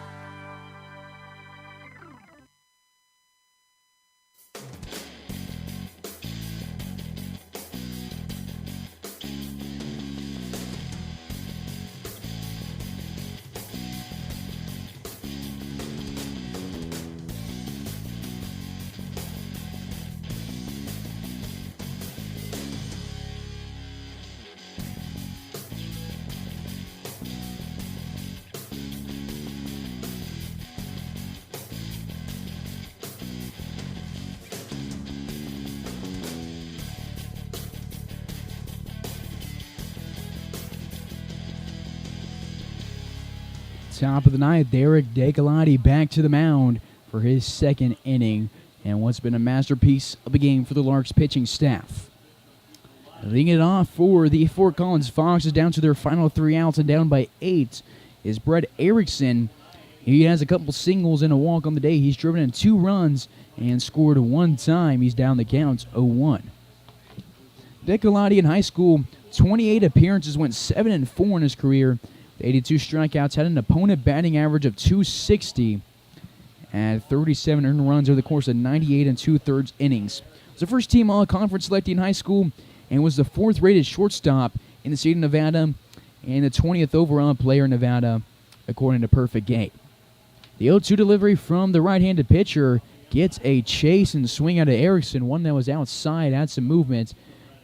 Top of the ninth, Derek Decolati back to the mound for his second inning, and what's been a masterpiece of a game for the Larks pitching staff. Leading it off for the Fort Collins Foxes down to their final 3 outs and down by 8 is Brett Erickson. He has a couple singles and a walk on the day. He's driven in 2 runs and scored 1 time. He's down the count 0-1. Decolati in high school, 28 appearances, went 7-4 in his career. 82 strikeouts, had an opponent batting average of 260 and 37 earned runs over the course of 98 2/3 innings. Was the first team all-conference selectee in high school and was the 4th rated shortstop in the state of Nevada and the 20th overall player in Nevada, according to Perfect Game. The 0-2 delivery from the right-handed pitcher gets a chase and swing out of Erickson, one that was outside, had some movement,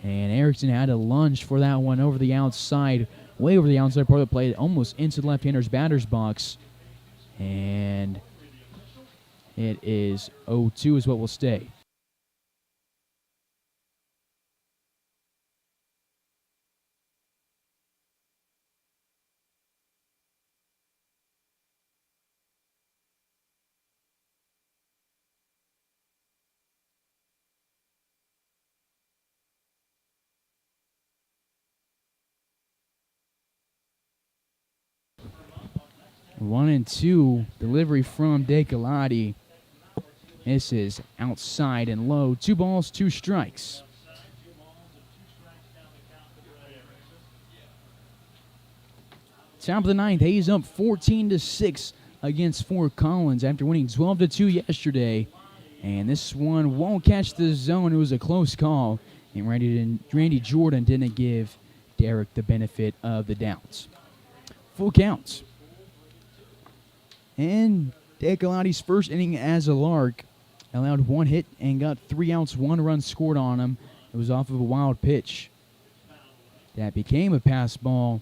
and Erickson had to lunge for that one over the outside, way over the outside part of the plate, almost into the left-hander's batter's box. And it is 0-2 is what will stay. One and two delivery from Decolati. This is outside and low. 2 balls, 2 strikes. Top of the ninth, Hayes up 14-6 against Fort Collins after winning 12-2 yesterday. And this one won't catch the zone. It was a close call. And Randy Jordan didn't give Derek the benefit of the doubt. Full counts. And Decolati's first inning as a Lark allowed 1 hit and got 3 outs, 1 run scored on him. It was off of a wild pitch that became a pass ball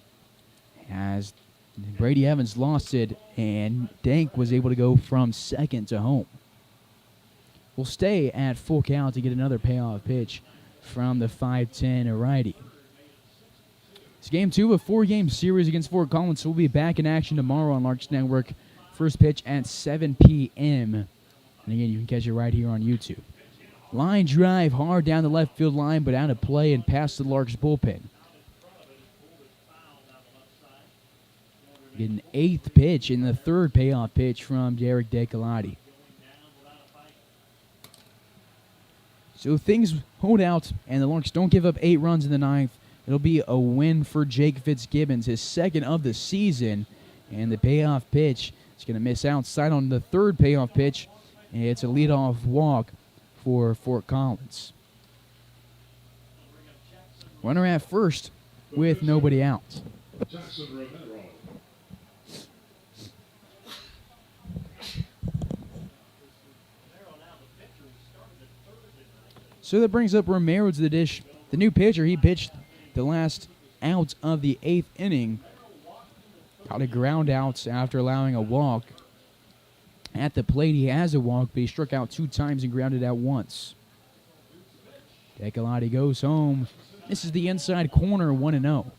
as Brady Evans lost it, and Dank was able to go from second to home. We'll stay at full count to get another payoff pitch from the 5'10" righty. It's game 2 of a 4-game series against Fort Collins, so we'll be back in action tomorrow on Larks Network. First pitch at 7 p.m. And again, you can catch it right here on YouTube. Line drive hard down the left field line, but out of play and past the Larks bullpen. Get an 8th pitch in the 3rd payoff pitch from Derek Decolati. So things hold out, and the Larks don't give up 8 runs in the 9th. It'll be a win for Jake Fitzgibbons, his 2nd of the season. And the payoff pitch is going to miss outside on the 3rd payoff pitch. And it's a leadoff walk for Fort Collins. Runner at first with nobody out. Jackson Romero. So that brings up Romero to the dish. The new pitcher, he pitched the last out of the 8th inning. Got a ground out after allowing a walk. At the plate, he has a walk, but he struck out 2 times and grounded out once. Decolati goes home. This is the inside corner, 1-0.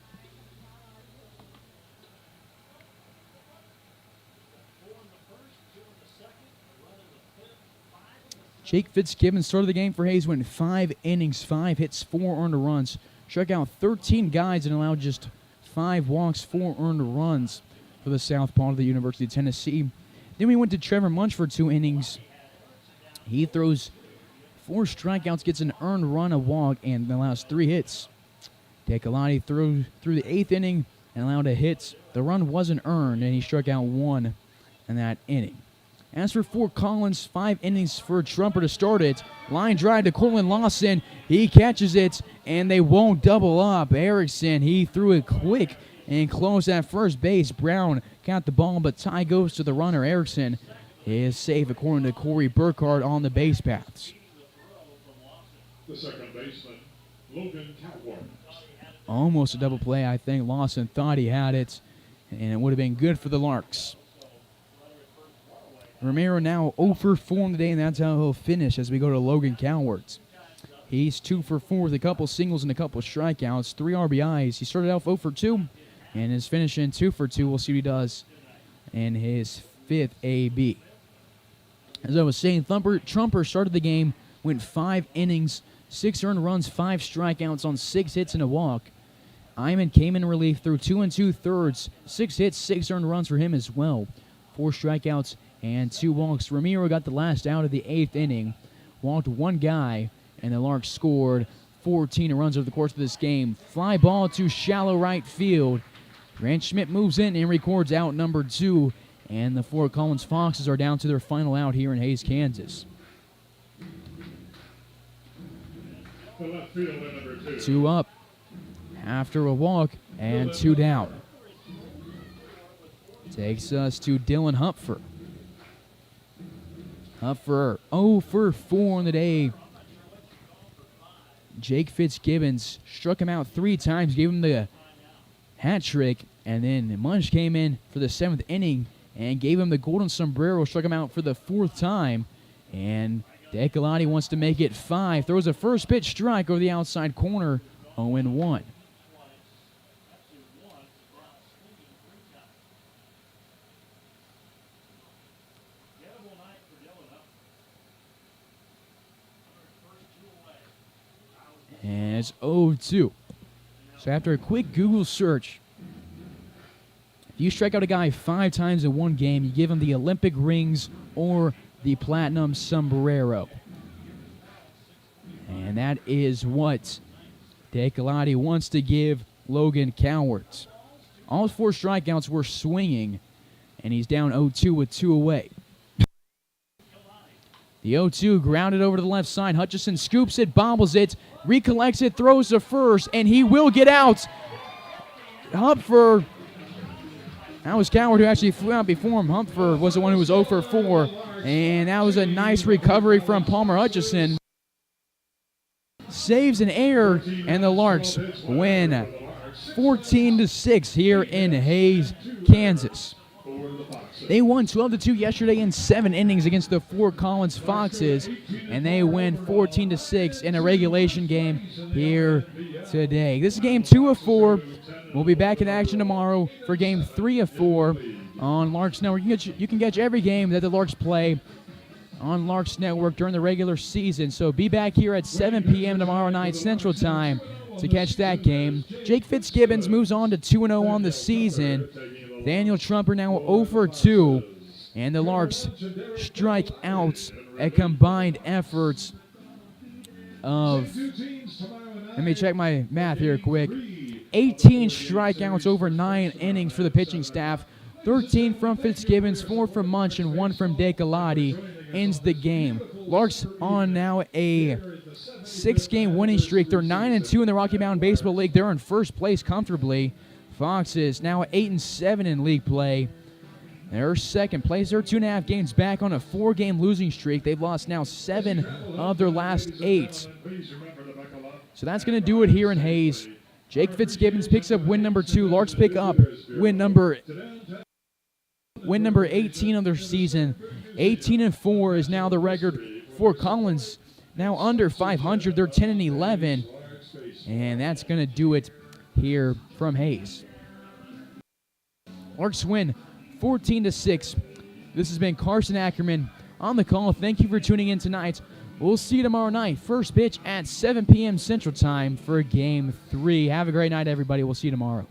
Jake Fitzgibbons started the game for Hayes, went 5 innings, 5 hits, 4 earned runs. Struck out 13 guys and allowed just 5 walks, 4 earned runs for for the southpaw of the University of Tennessee. Then we went to Trevor Munch for 2 innings. He throws 4 strikeouts, gets an earned run, a walk, and allows 3 hits. Decolati threw through the 8th inning and allowed a hit. The run wasn't earned, and he struck out 1 in that inning. As for Fort Collins, 5 innings for Trumper to start it. Line drive to Cortland Lawson. He catches it, and they won't double up. Erickson, he threw it quick and closed at first base. Brown got the ball, but tie goes to the runner. Erickson is safe, according to Corey Burkhardt, on the base paths. The second baseman, Logan Cowart. Almost a double play, I think. Lawson thought he had it, and it would have been good for the Larks. Romero now 0 for 4 today, and that's how he'll finish as we go to Logan Cowart. He's 2 for 4 with a couple singles and a couple strikeouts, 3 RBIs. He started off 0 for 2 and is finishing 2 for 2. We'll see what he does in his 5th AB. As I was saying, Trumper started the game, went 5 innings, 6 earned runs, 5 strikeouts on 6 hits and a walk. Iman came in relief through 2 2/3, 6 hits, 6 earned runs for him as well. 4 strikeouts and 2 walks. Ramiro got the last out of the 8th inning, walked 1 guy, and the Larks scored 14 runs over the course of this game. Fly ball to shallow right field. Grant Schmidt moves in and records out number 2, and the Fort Collins Foxes are down to their final out here in Hays, Kansas. The left fielder, number 2. 2 up after a walk and 2 down. Takes us to Dylan Hupfer. Hupfer 0 for 4 on the day. Jake Fitzgibbons struck him out 3 times, gave him the hat trick, and then Munch came in for the 7th inning and gave him the golden sombrero, struck him out for the 4th time, and Decolati wants to make it 5. Throws a first pitch strike over the outside corner, 0-1. And it's 0-2. So after a quick Google search, if you strike out a guy 5 times in one game, you give him the Olympic rings or the platinum sombrero. And that is what Decolati wants to give Logan Cowart. All 4 strikeouts were swinging, and he's down 0-2 with 2 away. The 0-2 grounded over to the left side. Hutchison scoops it, bobbles it, recollects it, throws to first, and he will get out. Hupfer, that was Cowart who actually flew out before him. Hupfer was the one who was 0 for 4, and that was a nice recovery from Palmer Hutchison. Saves an error, and the Larks win 14-6 here in Hays, Kansas. They won 12-2 yesterday in 7 innings against the Fort Collins Foxes, and they win 14-6 in a regulation game here today. This is game 2 of 4. We'll be back in action tomorrow for game 3 of 4 on Larks Network. You can catch every game that the Larks play on Larks Network during the regular season. So be back here at 7 p.m. tomorrow night Central Time to catch that game. Jake Fitzgibbons moves on to 2-0 on the season. Daniel Trumper now 0 for 2, and the Larks strike out a combined efforts of, let me check my math here quick, 18 strikeouts over 9 innings for the pitching staff, 13 from Fitzgibbons, 4 from Munch, and 1 from Decolati ends the game. Larks on now a 6-game winning streak. They're 9-2 in the Rocky Mountain Baseball League. They're in first place comfortably. Foxes now 8-7 in league play. They're second place. They're 2.5 games back on a 4-game losing streak. They've lost now 7 of their last 8. So that's going to do it here in Hays. Jake Fitzgibbons picks up win number 2. Larks pick up win number 18 of their season. 18-4 is now the record for Collins. Now under 500. They're 10-11. And that's going to do it here from Hays. Larks win 14-6. This has been Carson Ackerman on the call. Thank you for tuning in tonight. We'll see you tomorrow night. First pitch at 7 p.m. Central Time for Game 3. Have a great night, everybody. We'll see you tomorrow.